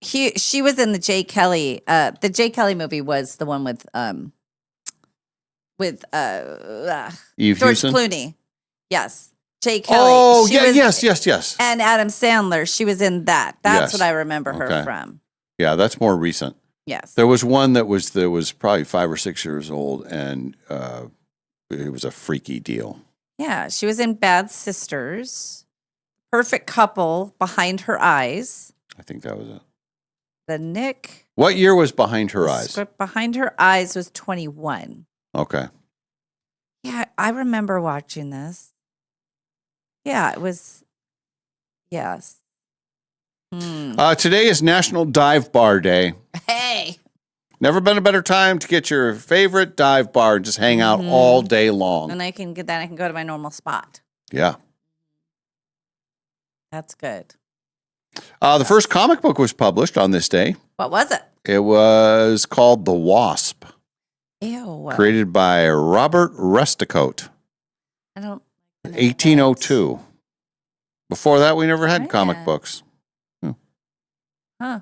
She was in the Jay Kelly. The Jay Kelly movie was the one with Eve George Hewson? Clooney. Yes, Jay Kelly. Oh, She yeah, was- yes. And Adam Sandler. She was in that. That's Yes. what I remember her Okay. from. Yeah, that's more recent. Yes. There was one that was probably 5 or 6 years old, and it was a freaky deal. Yeah, she was in Bad Sisters. Perfect Couple, Behind Her Eyes. I think that was it. The Nick. What year was Behind Her Eyes? Script Behind Her Eyes was 21. Okay. Yeah, I remember watching this. Yeah, it was. Yes. Today is National Dive Bar Day. Hey. Never been a better time to get your favorite dive bar and just hang out all day long. And I can get that. I can go to my normal spot. Yeah. That's good. The first comic book was published on this day. What was it? It was called The Wasp, Ew. created by Robert Resticote, I don't. 1802. Before that, we never had comic books. Huh.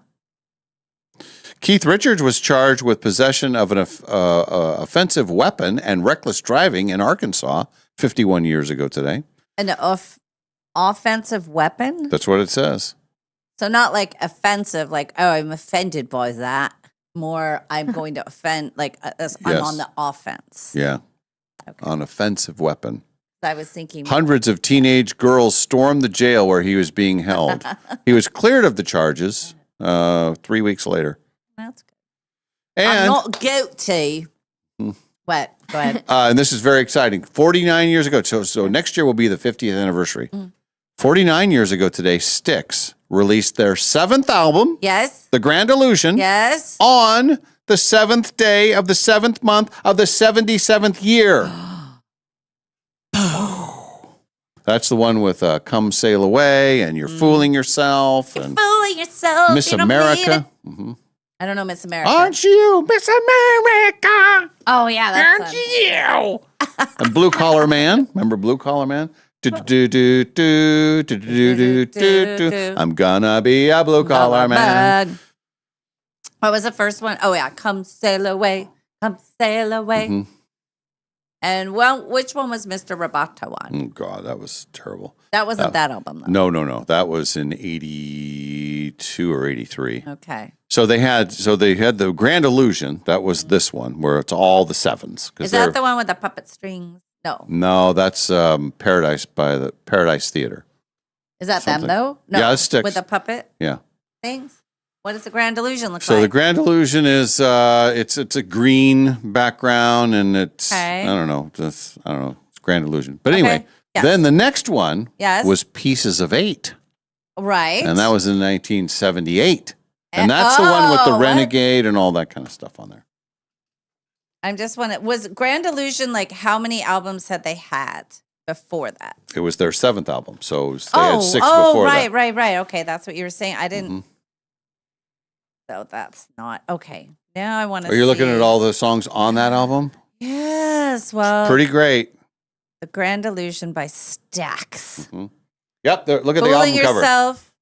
Keith Richards was charged with possession of an offensive weapon and reckless driving in Arkansas 51 years ago today. An offensive weapon? That's what it says. So not like offensive, like, oh, I'm offended by that. More, I'm going to offend, like, I'm Yes. on the offense. Yeah. An offensive weapon. I was thinking. Hundreds of teenage girls stormed the jail where he was being held. He was cleared of the charges 3 weeks later. That's good. And, I'm not guilty. What? Go ahead. And this is very exciting. 49 years ago, so next year will be the 50th anniversary. 49 years ago today, Styx released their 7th album, Yes. The Grand Illusion, Yes. on the 7th day of the 7th month of the 77th year. That's the one with Come Sail Away and You're Fooling Yourself and Fooling yourself. Miss you don't mean America. it. I don't know Miss America. Aren't you Miss America? Oh, yeah. That's Aren't you? And Blue Collar Man. Remember Blue Collar Man? I'm gonna be a blue collar man. What was the first one? Oh, yeah. Come sail away. Come sail away. Mhm. And well, which one was Mr. Roboto on? Oh, God, that was terrible. That wasn't that album, though. No. That was in 82 or 83. Okay. So they had the Grand Illusion. That was this one where it's all the sevens. Is that the one with the puppet strings? No. No, that's Paradise by the Paradise Theater. Is that Something. them, though? No. Yeah, it's Styx. With the puppet Yeah. things? What does the Grand Illusion look So like? the Grand Illusion is it's a green background and it's Okay. I don't know it's Grand Illusion. But anyway, Okay. Yes. then the next one Yes. was Pieces of Eight, Right. and that was in 1978, and that's the one with the what? Renegade and all that kind of stuff on there. I'm just wondering, was Grand Illusion like how many albums had they had before that? It was their 7th album, so it was, they had 6 before right, that. right. Okay, that's what you were saying. I didn't. Mhm. So that's not okay. Now I want to. Are you looking at all the songs on that album? Yes. Well, Pretty great. The Grand Illusion by Stax. Yep, look at the Fooling album cover. yourself.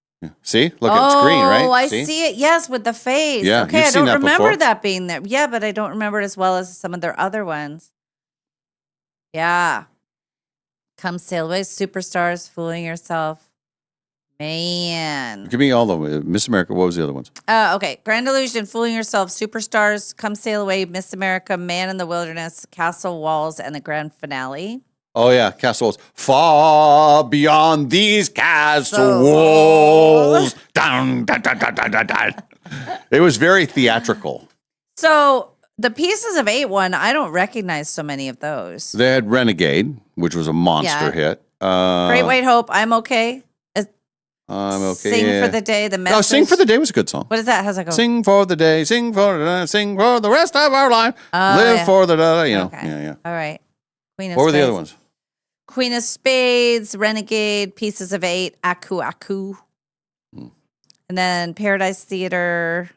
See, look, it's green, right? Oh, I see it. Yes, with the face. Yeah, okay, you've I seen don't that remember before. that being there. Yeah, but I don't remember it as well as some of their other ones. Yeah. Come Sail Away, Superstars, Fooling Yourself, Man. Give me all the Miss America. What was the other ones? Okay. Grand Illusion, Fooling Yourself, Superstars, Come Sail Away, Miss America, Man in the Wilderness, Castle Walls, and the grand finale. Oh yeah, castle walls. Far beyond these castle walls. Dun, dun, dun, dun, dun, dun, dun. It was very theatrical. So the Pieces of 8 one, I don't recognize so many of those. They had Renegade, which was a monster hit. Great White Hope, I'm okay. I'm okay. Sing for the Day, the message. No, Sing for the Day was a good song. What is that? How's that go? Sing for the day, sing for the rest of our life. Live for the day, Okay. Yeah. All right. Queen of What were the Spades. other ones? Queen of Spades, Renegade, Pieces of 8, Aku Aku. And then Paradise Theater.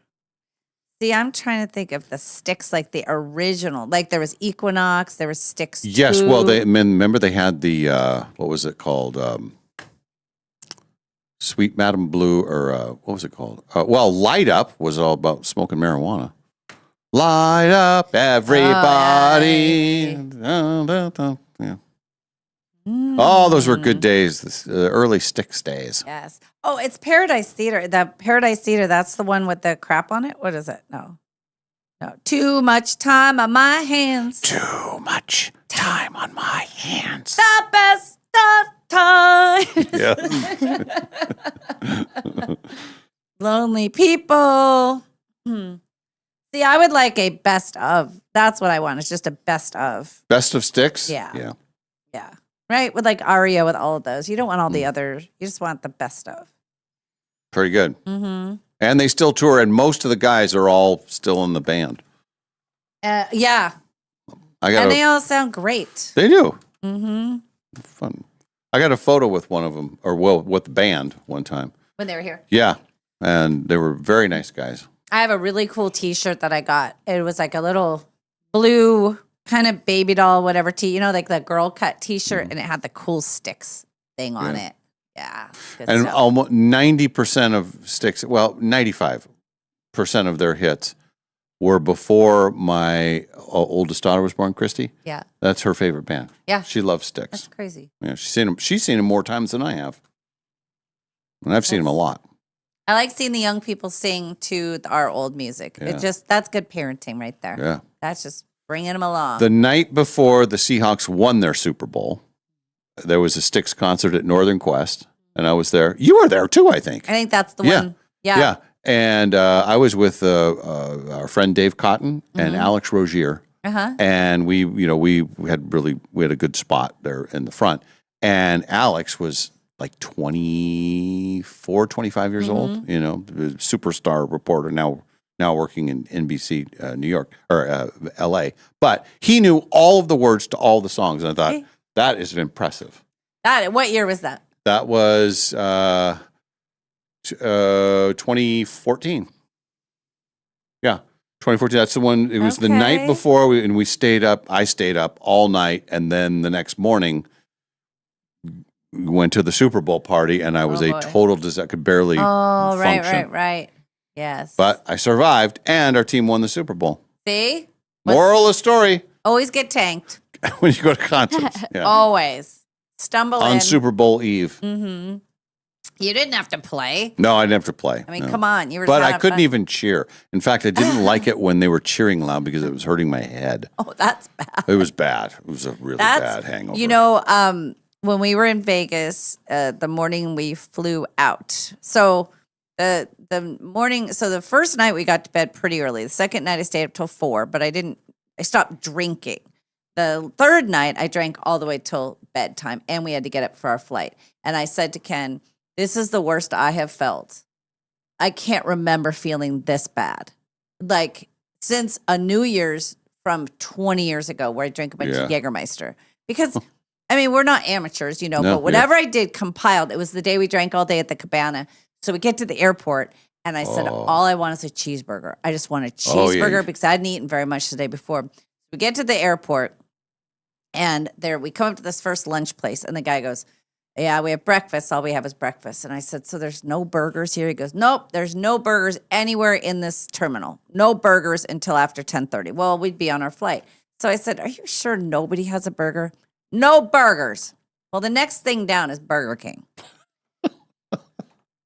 See, I'm trying to think of the Styx, like the original. Like there was Equinox, there was Styx. Yes, 2. well, remember they had the what was it called? Sweet Madam Blue, or what was it called? Light Up was all about smoking marijuana. Light up, everybody. Yeah. Oh, those were good days. The early Styx days. Yes. Oh, it's Paradise Theater. The Paradise Theater, that's the one with the crap on it? What is it? No. Too much time on my hands. Too much time on my hands. The best of times. Yeah. Lonely people. See, I would like a best of. That's what I want. It's just a best of. Best of Styx? Yeah. Right? With like Aria with all of those. You don't want all the others. You just want the best of. Pretty good. Mm-hmm. And they still tour, and most of the guys are all still in the band. Yeah. And And they all sound great. They do. Mm-hmm. Fun. I got a photo with one of them, with the band one time. When they were here. Yeah. And they were very nice guys. I have a really cool T-shirt that I got. It was like a little blue kind of baby doll, whatever like the girl cut T-shirt, and it had the cool Styx thing on it. Yeah, good And stuff. almost 90% of Styx, 95% of their hits were before my oldest daughter was born, Christy. Yeah. That's her favorite band. Yeah. She loves Styx. That's crazy. Yeah, she's seen them more times than I have. And I've seen them a lot. I like seeing the young people sing to our old music. Yeah. That's good parenting right there. Yeah. That's just bringing them along. The night before the Seahawks won their Super Bowl, there was a Styx concert at Northern Quest, and I was there. You were there too, I think. I think that's the one. Yeah. Yeah. And I was with our friend Dave Cotton and Alex Rogier. Uh-huh. And we had a good spot there in the front. And Alex was like 24, 25 years old, superstar reporter, now working in NBC New York or LA. But he knew all of the words to all the songs. And I thought, that is impressive. What year was that? That was 2014. Yeah, 2014. That's the one. It was the night before, we stayed up. I stayed up all night, and then the next morning we went to the Super Bowl party, and I was a total disaster. I could barely function. Right. Yes. But I survived, and our team won the Super Bowl. See? Moral of the story: Always get tanked. when you go to concerts, yeah. Always. Stumble on in. Super Bowl Eve. Mm-hmm. You didn't have to play. No, I didn't have to play. I mean, no. come on. You were But just I having couldn't fun. even cheer. In fact, I didn't like it when they were cheering loud because it was hurting my head. Oh, that's bad. It was bad. It was a really bad hangover. When we were in Vegas, the morning we flew out. So the morning, so the first night we got to bed pretty early. The second night I stayed up till 4, but I stopped drinking. The third night I drank all the way till bedtime, and we had to get up for our flight. And I said to Ken, this is the worst I have felt. I can't remember feeling this bad. Like since a New Year's from 20 years ago where I drank a bunch of Jägermeister. Because, I mean, we're not amateurs, No, but whatever I did compiled. It was the day we drank all day at the Cabana. So we get to the airport, and I said, all I want is a cheeseburger. I just want a cheeseburger because I hadn't eaten very much the day before. We get to the airport, and we come up to this first lunch place, and the guy goes, yeah, we have breakfast. All we have is breakfast. And I said, so there's no burgers here? He goes, nope, there's no burgers anywhere in this terminal. No burgers until after 10:30. Well, we'd be on our flight. So I said, are you sure nobody has a burger? No burgers. Well, the next thing down is Burger King.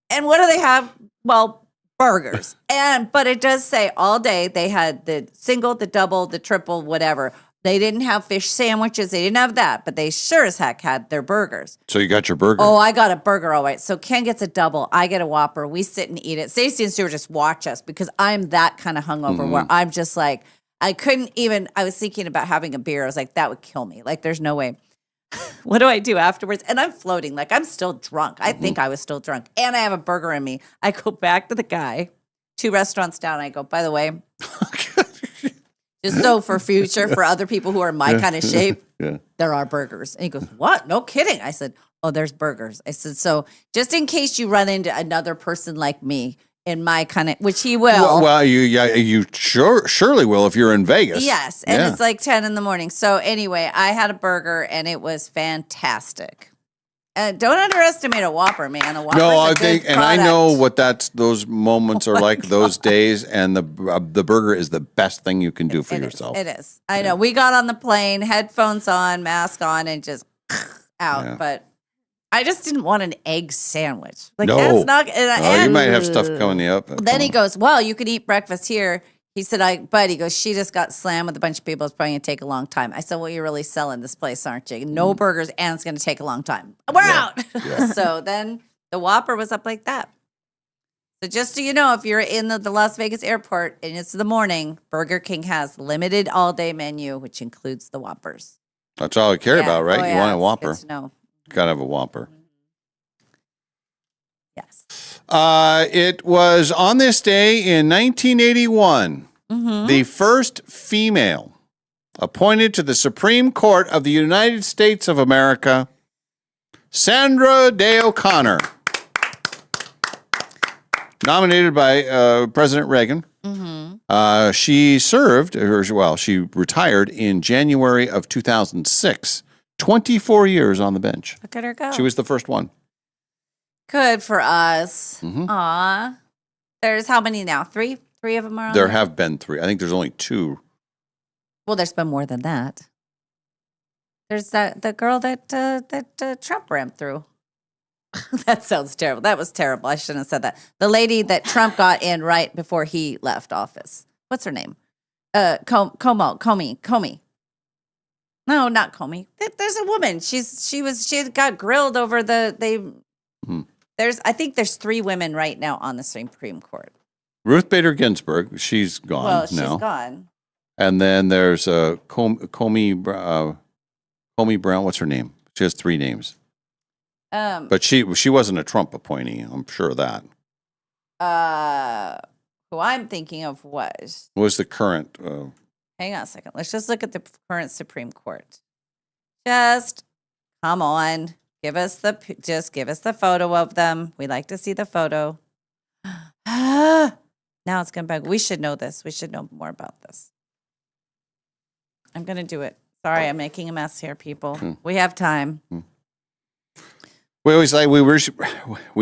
And what do they have? Well, burgers. But it does say all day they had the single, the double, the triple, whatever. They didn't have fish sandwiches. They didn't have that, but they sure as heck had their burgers. So you got your burger. Oh, I got a burger, all right. So Ken gets a double. I get a Whopper. We sit and eat it. Stacey and Stuart just watch us because I'm that kind of hungover where I'm just like, I couldn't even, I was thinking about having a beer. I was like, that would kill me. Like, there's no way. What do I do afterwards? And I'm floating. Like, I'm still drunk. I think I was still drunk. And I have a burger in me. I go back to the guy 2 restaurants down. I go, by the way, just so for future, for other people who are my kind of shape, there are burgers. And he goes, what? No kidding. I said, oh, there's burgers. I said, so just in case you run into another person like me in my kind of, which he will. Well, you surely will if you're in Vegas. Yes. And it's like 10 in the morning. So anyway, I had a burger and it was fantastic. Don't underestimate a Whopper, man. A Whopper's No, a I good think, and I product. know what those moments are like, those days, and the burger is the best thing you can do for yourself. It is. I know. We got on the plane, headphones on, mask on, and just out. Yeah. But I just didn't want an egg sandwich. Like, No. that's not. And You might have stuff coming up. then he goes, well, you could eat breakfast here. He said, but he goes, she just got slammed with a bunch of people. It's probably going to take a long time. I said, well, you're really selling this place, aren't you? No burgers, and it's going to take a long time. We're out. So then the Whopper was up like that. So just so you know, if you're in the Las Vegas airport and it's the morning, Burger King has limited all-day menu, which includes the Whoppers. That's all I care about, right? Oh, You yeah, want a it's Whopper. good to know. Gotta have a Whopper. Yes. It was on this day in 1981, the first female appointed to the Supreme Court of the United States of America, Sandra Day O'Connor, nominated by President Reagan. She she retired in January of 2006. 24 years on the bench. Look at her go. She was the first one. Good for us. Mhm. Aw. There's how many now? Three? 3 of them are on There have been 3. I think there's only 2. Well, there's been more than that. There's the girl that Trump ran through. That sounds terrible. That was terrible. I shouldn't have said that. The lady that Trump got in right before he left office. What's her name? Comey. No, not Comey. There's a woman. She got grilled over I think there's 3 women right now on the Supreme Court. Ruth Bader Ginsburg, she's gone Well, now. she's gone. And then there's Comey Brown. What's her name? She has 3 names. But she wasn't a Trump appointee. I'm sure of that. Who I'm thinking of was. What was the current? Hang on a second. Let's just look at the current Supreme Court. Just come on. Give us the photo of them. We like to see the photo. Now it's coming back. We should know this. We should know more about this. I'm going to do it. Sorry, I'm making a mess here, people. We have time. We always say we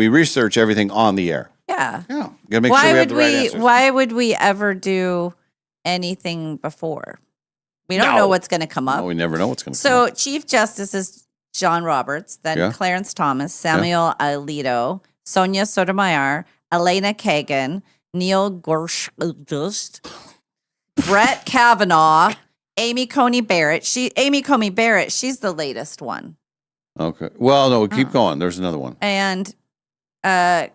research everything on the air. Yeah. Yeah. Gotta make sure we have the right answers. Why would we ever do anything before? We don't know what's going to come up. No, we never know what's going to come So up. Chief Justice is John Roberts, then Clarence Thomas, Samuel Alito, Sonia Sotomayor, Elena Kagan, Neil Gorsuch, Brett Kavanaugh, Amy Coney Barrett. Amy Coney Barrett, she's the latest one. Okay. Well, no, keep going. There's another one. And Ketanji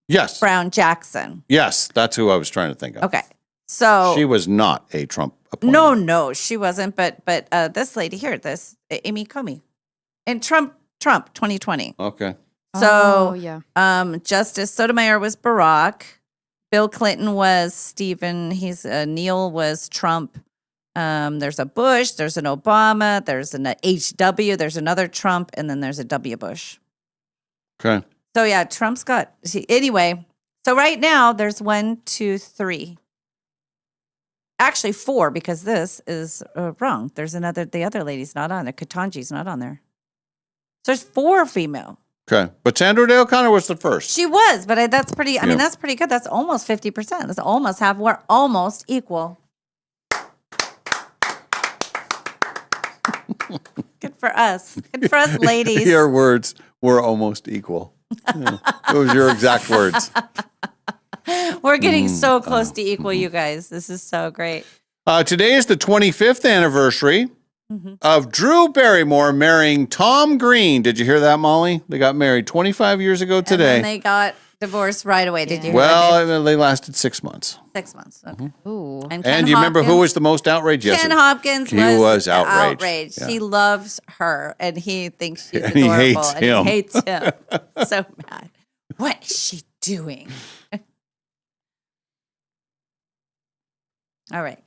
Yes. Brown Jackson. Yes, that's who I was trying to think of. Okay. So She was not a Trump appointee. No, she wasn't. But this lady here, Amy Comey, and Trump 2020. Okay. So Oh, yeah. Justice Sotomayor was Barack, Bill Clinton was Stephen. Neil was Trump. There's a Bush, there's an Obama, there's an HW, there's another Trump, and then there's a W. Bush. Okay. So yeah, Trump's got anyway. So right now there's 1, 2, 3. Actually 4 because this is wrong. There's the other lady's not on there. Ketanji's not on there. So there's 4 female. Okay. But Sandra Day O'Connor was the first. She was, but that's pretty. I mean, Yeah. that's pretty good. That's almost 50%. That's almost half. We're almost equal. Good for us. Good for us, ladies. Your words. We're almost equal. Yeah. Those are your exact words. We're getting so close to equal, you guys. This is so great. Today is the 25th anniversary of Drew Barrymore marrying Tom Green. Did you hear that, Molly? They got married 25 years ago today. And then they got divorced right away. Did you hear that? Well, they lasted 6 months. 6 months. Okay. Ooh. And And you remember who was the most outraged? Yes, Ken Hopkins he was outraged. He loves her, and he thinks she's And he adorable. hates and him. He hates him. So mad. What is she doing? All right.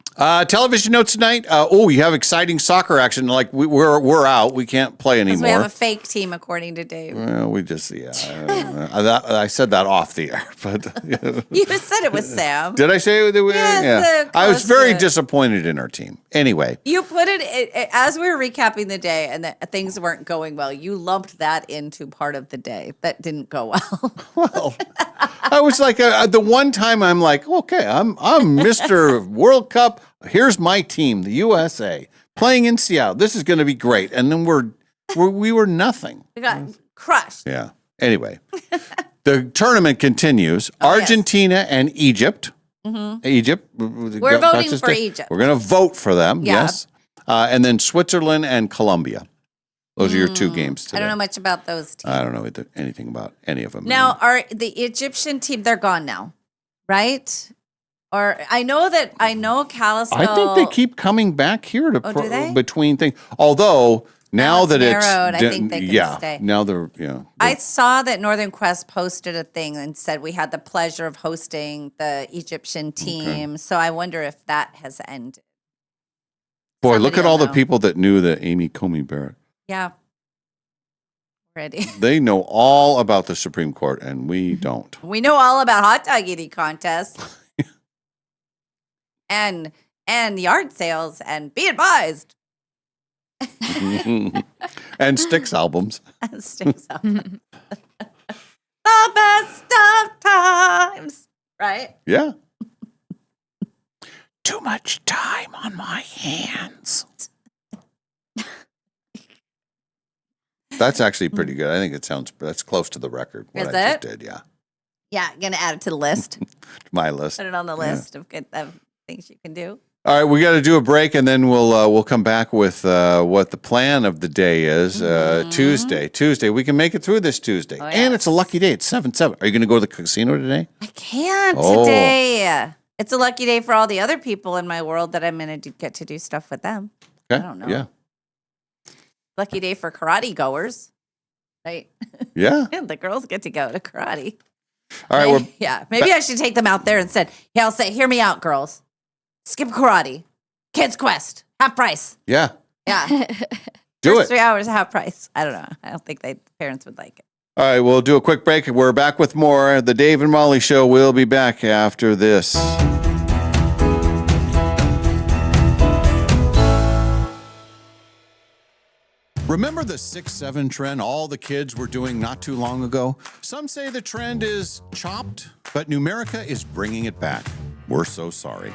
Television notes tonight. You have exciting soccer action. Like we're out. We can't play Because anymore. we have a fake team, according to Dave. Well, we just I said that off the air, but You said it was Sam. did I say that we? Yes, I was close very to it. disappointed in our team. Anyway, You put it as we were recapping the day, and that things weren't going well. You lumped that into part of the day that didn't go well. well, I was like the one time I'm like, okay, I'm Mr. World Cup. Here's my team, the USA, playing in Seattle. This is going to be great. And then we were nothing. We got crushed. Yeah. Anyway, the tournament continues. Argentina and Egypt. Mhm. Egypt. We're voting for Egypt. We're going to vote for them. Yeah. Yes. And then Switzerland and Colombia. Those are your two games today. I don't know much about those teams. I don't know anything about any of them. Now, are the Egyptian team? They're gone now, right? Or I know Kalispell. I think they keep coming back here to do they? between things. Although now it's that narrowed, it's I think they can stay. Now they're I saw that Northern Quest posted a thing and said we had the pleasure of hosting the Egyptian team. So I wonder if that has ended. boy, look at Somebody all will the people that knew the Amy Comey Barrett. Yeah. Ready. They know all about the Supreme Court, and we don't. We know all about hot dog eating contests and yard sales, and be advised. And Styx albums. Sticks up. The best of times, right? Yeah. Too much time on my hands. That's actually pretty good. I think that's close to the record. What Is I it? just did, yeah. Yeah, gonna add it to the list. My list. Put it on the Yeah. list of things you can do. All right, we got to do a break, and then we'll come back with what the plan of the day is. Tuesday, we can make it through this Tuesday, and it's a lucky day. It's 7/7. Are you going to go to the casino today? I can't Oh. today. It's a lucky day for all the other people in my world that I'm gonna get to do stuff with them. Okay. I don't know. Yeah. Lucky day for karate goers, right? Yeah. The girls get to go to karate. All right. We're Yeah, maybe I should take them out there and said, "Yeah, I'll say, hear me out, girls. Skip karate, Kids Quest, half price." Yeah. Yeah, Do First it. 3 hours, half price. I don't know. I don't think parents would like it. All right. We'll do a quick break. We're back with more. The Dave and Molly Show will be back after this. Remember the 6-7 trend all the kids were doing not too long ago? Some say the trend is chopped, but Numerica is bringing it back. We're so sorry.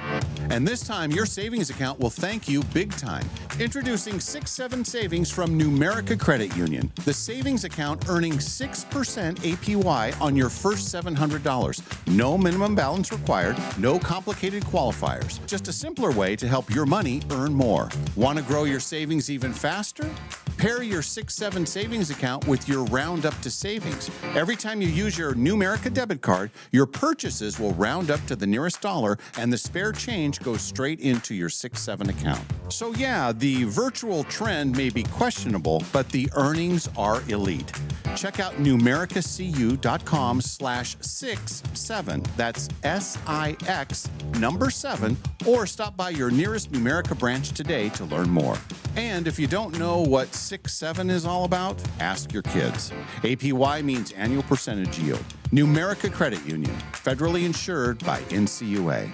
And this time, your savings account will thank you big time. Introducing 6-7 Savings from Numerica Credit Union. The savings account earning 6% APY on your first $700. No minimum balance required, no complicated qualifiers. Just a simpler way to help your money earn more. Want to grow your savings even faster? Pair your 6-7 savings account with your round up to savings. Every time you use your Numerica debit card, your purchases will round up to the nearest dollar, and the spare change goes straight into your 6-7 account. So yeah, the virtual trend may be questionable, but the earnings are elite. Check out numericacu.com/67. That's SIX number 7, or stop by your nearest Numerica branch today to learn more. And if you don't know what 6-7 is all about, ask your kids. APY means annual percentage yield. Numerica Credit Union, federally insured by NCUA.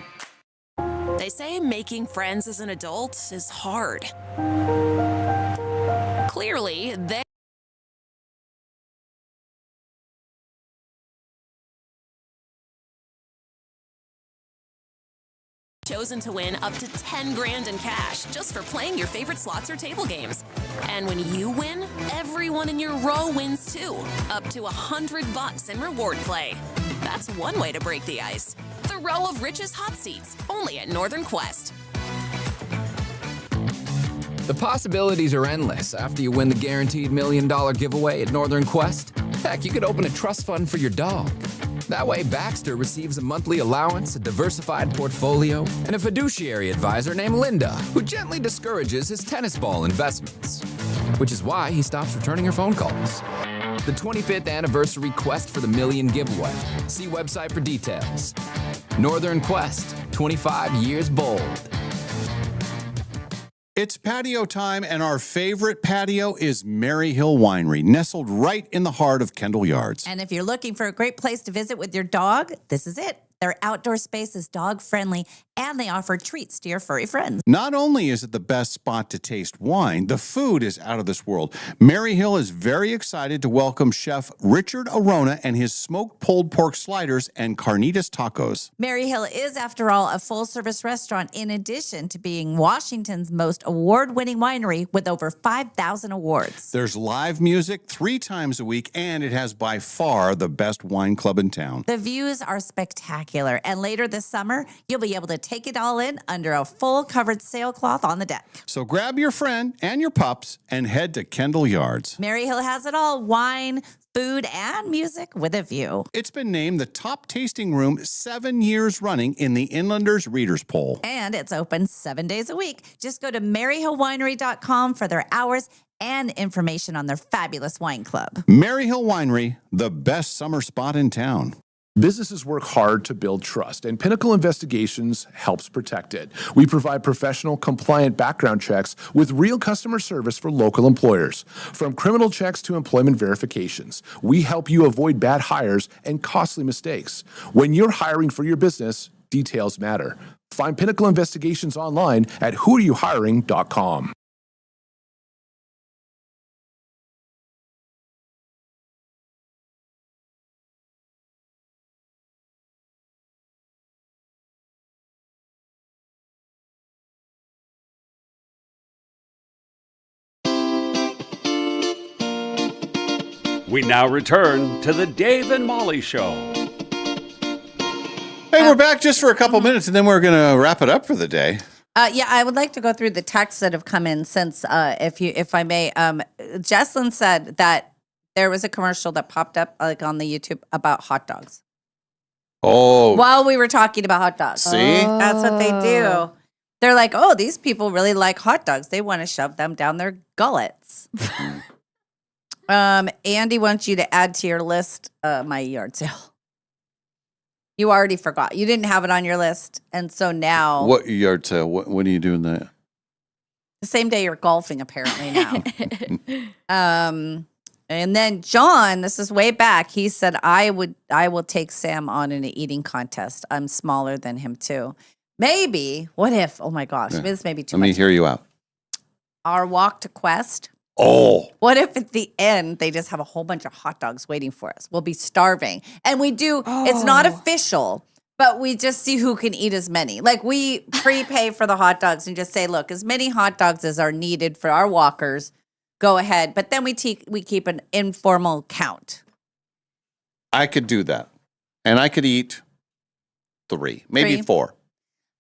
They say making friends as an adult is hard. Clearly, they chosen to win up to 10 grand in cash just for playing your favorite slots or table games. And when you win, everyone in your row wins too, up to $100 in reward play. That's one way to break the ice. The Row of Rich's Hot Seats, only at Northern Quest. The possibilities are endless after you win the guaranteed $1 million giveaway at Northern Quest. Heck, you could open a trust fund for your dog. That way, Baxter receives a monthly allowance, a diversified portfolio, and a fiduciary advisor named Linda, who gently discourages his tennis ball investments, which is why he stops returning her phone calls. The 25th anniversary Quest for the Million giveaway. See website for details. Northern Quest, 25 years bold. It's patio time, and our favorite patio is Mary Hill Winery, nestled right in the heart of Kendall Yards. And if you're looking for a great place to visit with your dog, this is it. Their outdoor space is dog-friendly, and they offer treats to your furry friends. Not only is it the best spot to taste wine, the food is out of this world. Mary Hill is very excited to welcome Chef Richard Arona and his smoked pulled pork sliders and carnitas tacos. Mary Hill is, after all, a full-service restaurant in addition to being Washington's most award-winning winery with over 5,000 awards. There's live music 3 times a week, and it has by far the best wine club in town. The views are spectacular, and later this summer, you'll be able to take it all in under a full-covered sailcloth on the deck. So grab your friend and your pups and head to Kendall Yards. Mary Hill has it all: wine, food, and music with a view. It's been named the top tasting room 7 years running in the Inlanders Readers Poll. And it's open 7 days a week. Just go to maryhillwinery.com for their hours and information on their fabulous wine club. Mary Hill Winery, the best summer spot in town. Businesses work hard to build trust, and Pinnacle Investigations helps protect it. We provide professional, compliant background checks with real customer service for local employers. From criminal checks to employment verifications, we help you avoid bad hires and costly mistakes. When you're hiring for your business, details matter. Find Pinnacle Investigations online at whoareyouhiring.com. We now return to the Dave and Molly Show. Hey, we're back just for a couple minutes, and then we're going to wrap it up for the day. Yeah, I would like to go through the texts that have come in since, if I may. Jesslyn said that there was a commercial that popped up like on the YouTube about hot dogs. Oh. While we were talking about hot dogs. See? That's what they do. They're like, oh, these people really like hot dogs. They want to shove them down their gullets. Andy wants you to add to your list my yard sale. You already forgot. You didn't have it on your list. And so now. What yard sale? When are you doing that? The same day you're golfing, apparently now. And then John, this is way back. He said, I will take Sam on in an eating contest. I'm smaller than him too. Maybe. What if? Oh my gosh. Yeah. This may be too Let much. me hear you out. Our walk to Quest. Oh. What if at the end they just have a whole bunch of hot dogs waiting for us? We'll be starving. And we do, it's not official, but we just see who can eat as many. Like we prepay for the hot dogs and just say, look, as many hot dogs as are needed for our walkers, go ahead. But then we keep an informal count. I could do that. And I could eat 3, maybe 3? 4.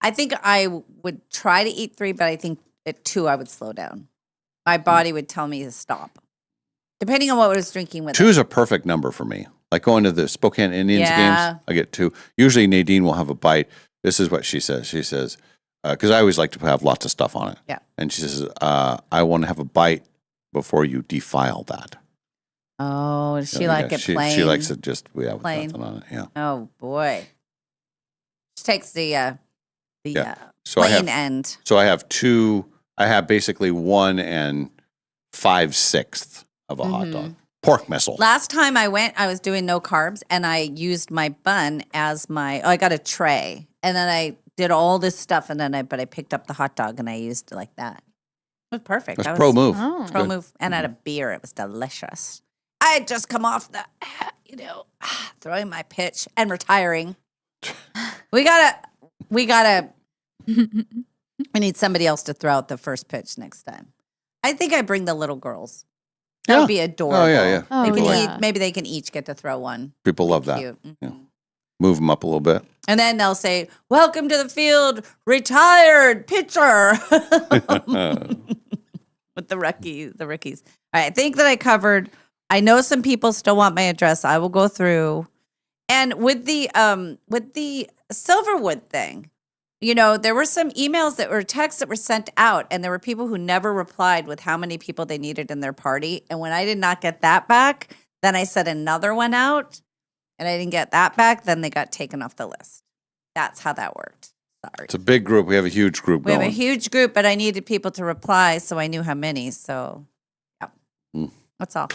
I think I would try to eat 3, but I think at 2 I would slow down. My body would tell me to stop, depending on what I was drinking with 2 it. is a perfect number for me. Like going to the Spokane Indians Yeah. games, I get 2. Usually Nadine will have a bite. This is what she says. She says, because I always like to have lots of stuff on it. Yeah. And she says, I want to have a bite before you defile that. Oh, does she Yeah, like it plain? She likes it just with plain. nothing on it. Yeah. Oh boy, she takes the So I plain have, end. So I have 2. I have basically 1 and 5/6 of a hot dog. Pork missile. Last time I went, I was doing no carbs, and I used my bun as my. I got a tray, and then I did all this stuff, and then I picked up the hot dog and I used it like that. It was perfect. That's That was pro move. Pro Good. move, and I had a beer. It was delicious. I had just come off the, throwing my pitch and retiring. We gotta We need somebody else to throw out the first pitch next time. I think I bring the little girls. That would be adorable. Oh, yeah. Oh, They can yeah. maybe they can each get to throw one. People love that. Cute. Yeah. Move them up a little bit. And then they'll say, "Welcome to the field, retired pitcher." With the rookies. All right, I think that I covered. I know some people still want my address. I will go through. And with the Silverwood thing, there were some emails that were texts that were sent out, and there were people who never replied with how many people they needed in their party. And when I did not get that back, then I sent another one out, and I didn't get that back. Then they got taken off the list. That's how that worked. Sorry. It's a big group. We have a huge group We going. have a huge group, but I needed people to reply, so I knew how many. So, yeah, that's all.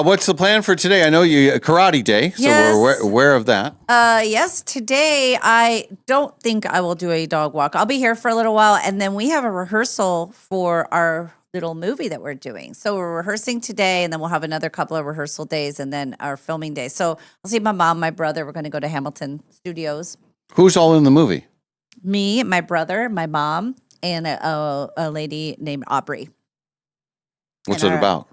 What's the plan for today? I know Karate Day, so we're aware of that. Yes, today I don't think I will do a dog walk. I'll be here for a little while, and then we have a rehearsal for our little movie that we're doing. So we're rehearsing today, and then we'll have another couple of rehearsal days, and then our filming day. So I'll see my mom, my brother. We're going to go to Hamilton Studios. Who's all in the movie? Me, my brother, my mom, and a lady named Aubrey. What's it about?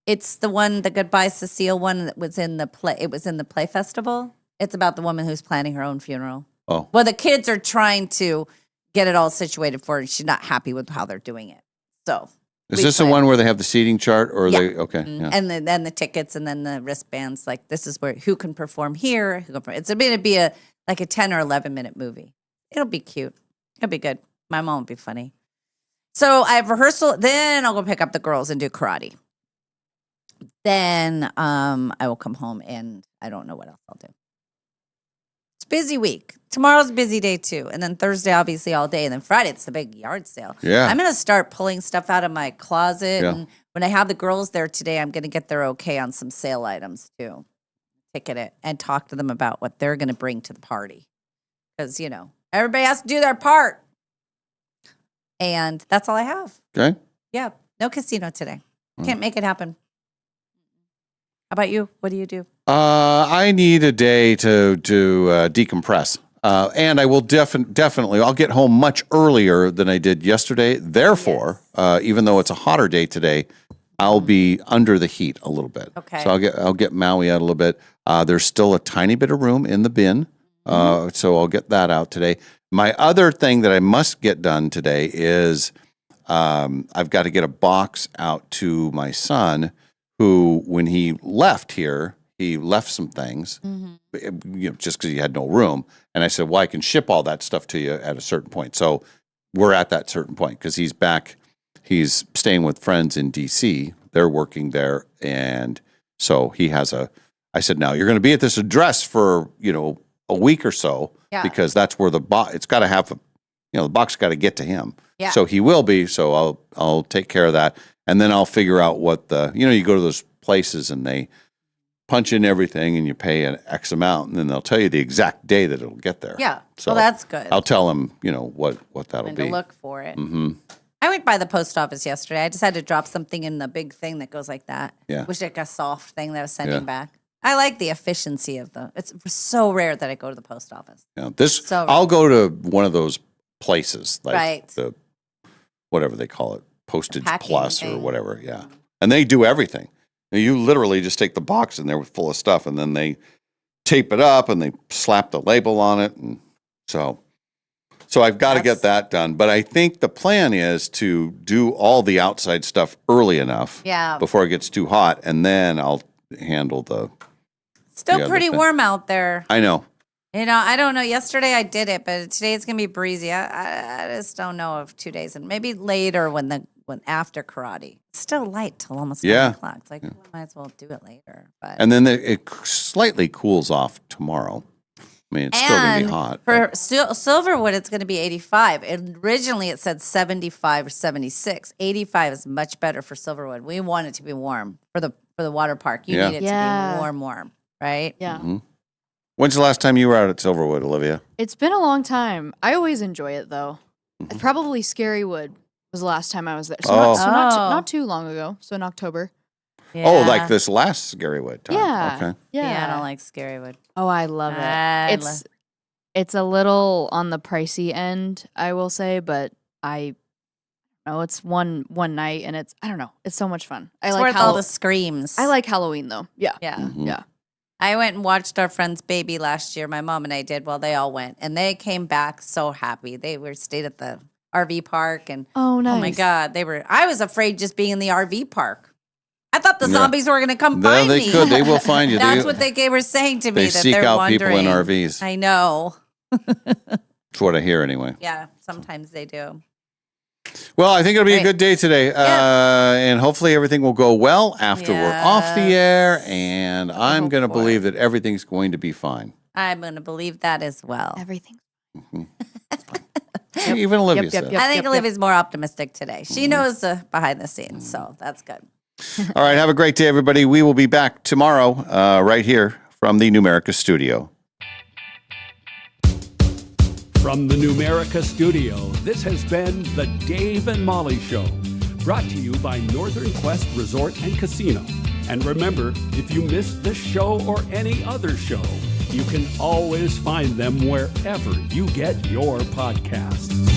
It's the one, the Goodbye Cecile one that was in the play. It was in the play festival. It's about the woman who's planning her own funeral. Oh. Well, the kids are trying to get it all situated for her, and she's not happy with how they're doing it. So Is this the one where they have the seating chart, or Yeah. they? Okay. Mhm. Yeah. And then the tickets, and then the wristbands. Like, this is who can perform here. It's going to be like a 10 or 11-minute movie. It'll be cute. It'll be good. My mom will be funny. So I have rehearsal. Then I'll go pick up the girls and do karate. Then I will come home, and I don't know what else I'll do. It's a busy week. Tomorrow's a busy day too. And then Thursday, obviously, all day. And then Friday, it's the big yard sale. Yeah. I'm going to start pulling stuff out of my closet. Yeah. And when I have the girls there today, I'm going to get their okay on some sale items too. Ticket it and talk to them about what they're going to bring to the party. Because, everybody has to do their part. And that's all I have. Okay. Yeah. No casino today. Can't make it happen. How about you? What do you do? I need a day to decompress, and I will definitely. I'll get home much earlier than I did yesterday. Therefore, even though it's a hotter day today, I'll be under the heat a little bit. Okay. So I'll get Maui out a little bit. There's still a tiny bit of room in the bin, so I'll get that out today. My other thing that I must get done today is I've got to get a box out to my son, who, when he left here, he left some things, just because he had no room. And I said, well, I can ship all that stuff to you at a certain point. So we're at that certain point because he's back. He's staying with friends in D.C. They're working there. And so he has I said, now you're going to be at this address for, a week or so, because that's where the box, it's got to have, the box got to get to him. Yeah. So he will be. So I'll take care of that. And then I'll figure out what you go to those places and they punch in everything and you pay an X amount, and then they'll tell you the exact day that it'll get there. Yeah. So well, that's good. I'll tell them, what that'll And be. to look for it. Mm-hmm. I went by the post office yesterday. I just had to drop something in the big thing that goes like that. Yeah. Which like a soft thing that I was sending Yeah. back. I like the efficiency of it's so rare that I go to the post office. Yeah. So I'll go to one of those places, like Right. the whatever they call it, Postage Packing Plus or thing. whatever. Yeah. And they do everything. You literally just take the box and they're full of stuff, and then they tape it up and they slap the label on it. And so I've got to get that done. But I think the plan is to do all the outside stuff early enough before it gets too hot, and then I'll handle the Still other pretty thing. warm out there. I know. I don't know. Yesterday I did it, but today it's gonna be breezy. I just don't know if 2 days, and maybe later when after karate. It's still light till almost 9 o'clock. It's like we might as well do it later. But And then it slightly cools off tomorrow. I mean, it's still going to be hot. For Silverwood, it's going to be 85. Originally, it said 75 or 76. 85 is much better for Silverwood. We want it to be warm for the water park. You need it to be warm, right? Yeah. Mhm. When's the last time you were out at Silverwood, Olivia? It's been a long time. I always enjoy it though. Probably Scarywood was the last time I was there. So, not too long ago. So in October. Oh, like this last Scarywood time. Yeah. Okay. Yeah. I don't like Scarywood. Oh, I love it. It's a little on the pricey end, I will say, but it's one night and I don't know. It's so much fun. It's worth all the screams. I like Halloween though. Yeah. Yeah. Yeah. I went and watched our friend's baby last year. My mom and I did. Well, they all went, and they came back so happy. They stayed at the RV park, and oh my nice. God, I was afraid just being in the RV park. I thought the zombies were going to come find me. They could. They will find you. That's what they were saying to me. They that seek they're out wondering. people in RVs. I know. That's what I hear anyway. Yeah, sometimes they do. Well, I think it'll be a good day today. And hopefully everything will go well after we're off the air. And I'm going to believe that everything's going to be fine. I'm going to believe that as well. Everything. Even Olivia said. I think Olivia's more optimistic today. She knows behind the scenes, so that's good. All right. Have a great day, everybody. We will be back tomorrow right here from the Numerica studio. From the Numerica studio, this has been the Dave and Molly Show, brought to you by Northern Quest Resort and Casino. And remember, if you missed this show or any other show, you can always find them wherever you get your podcasts.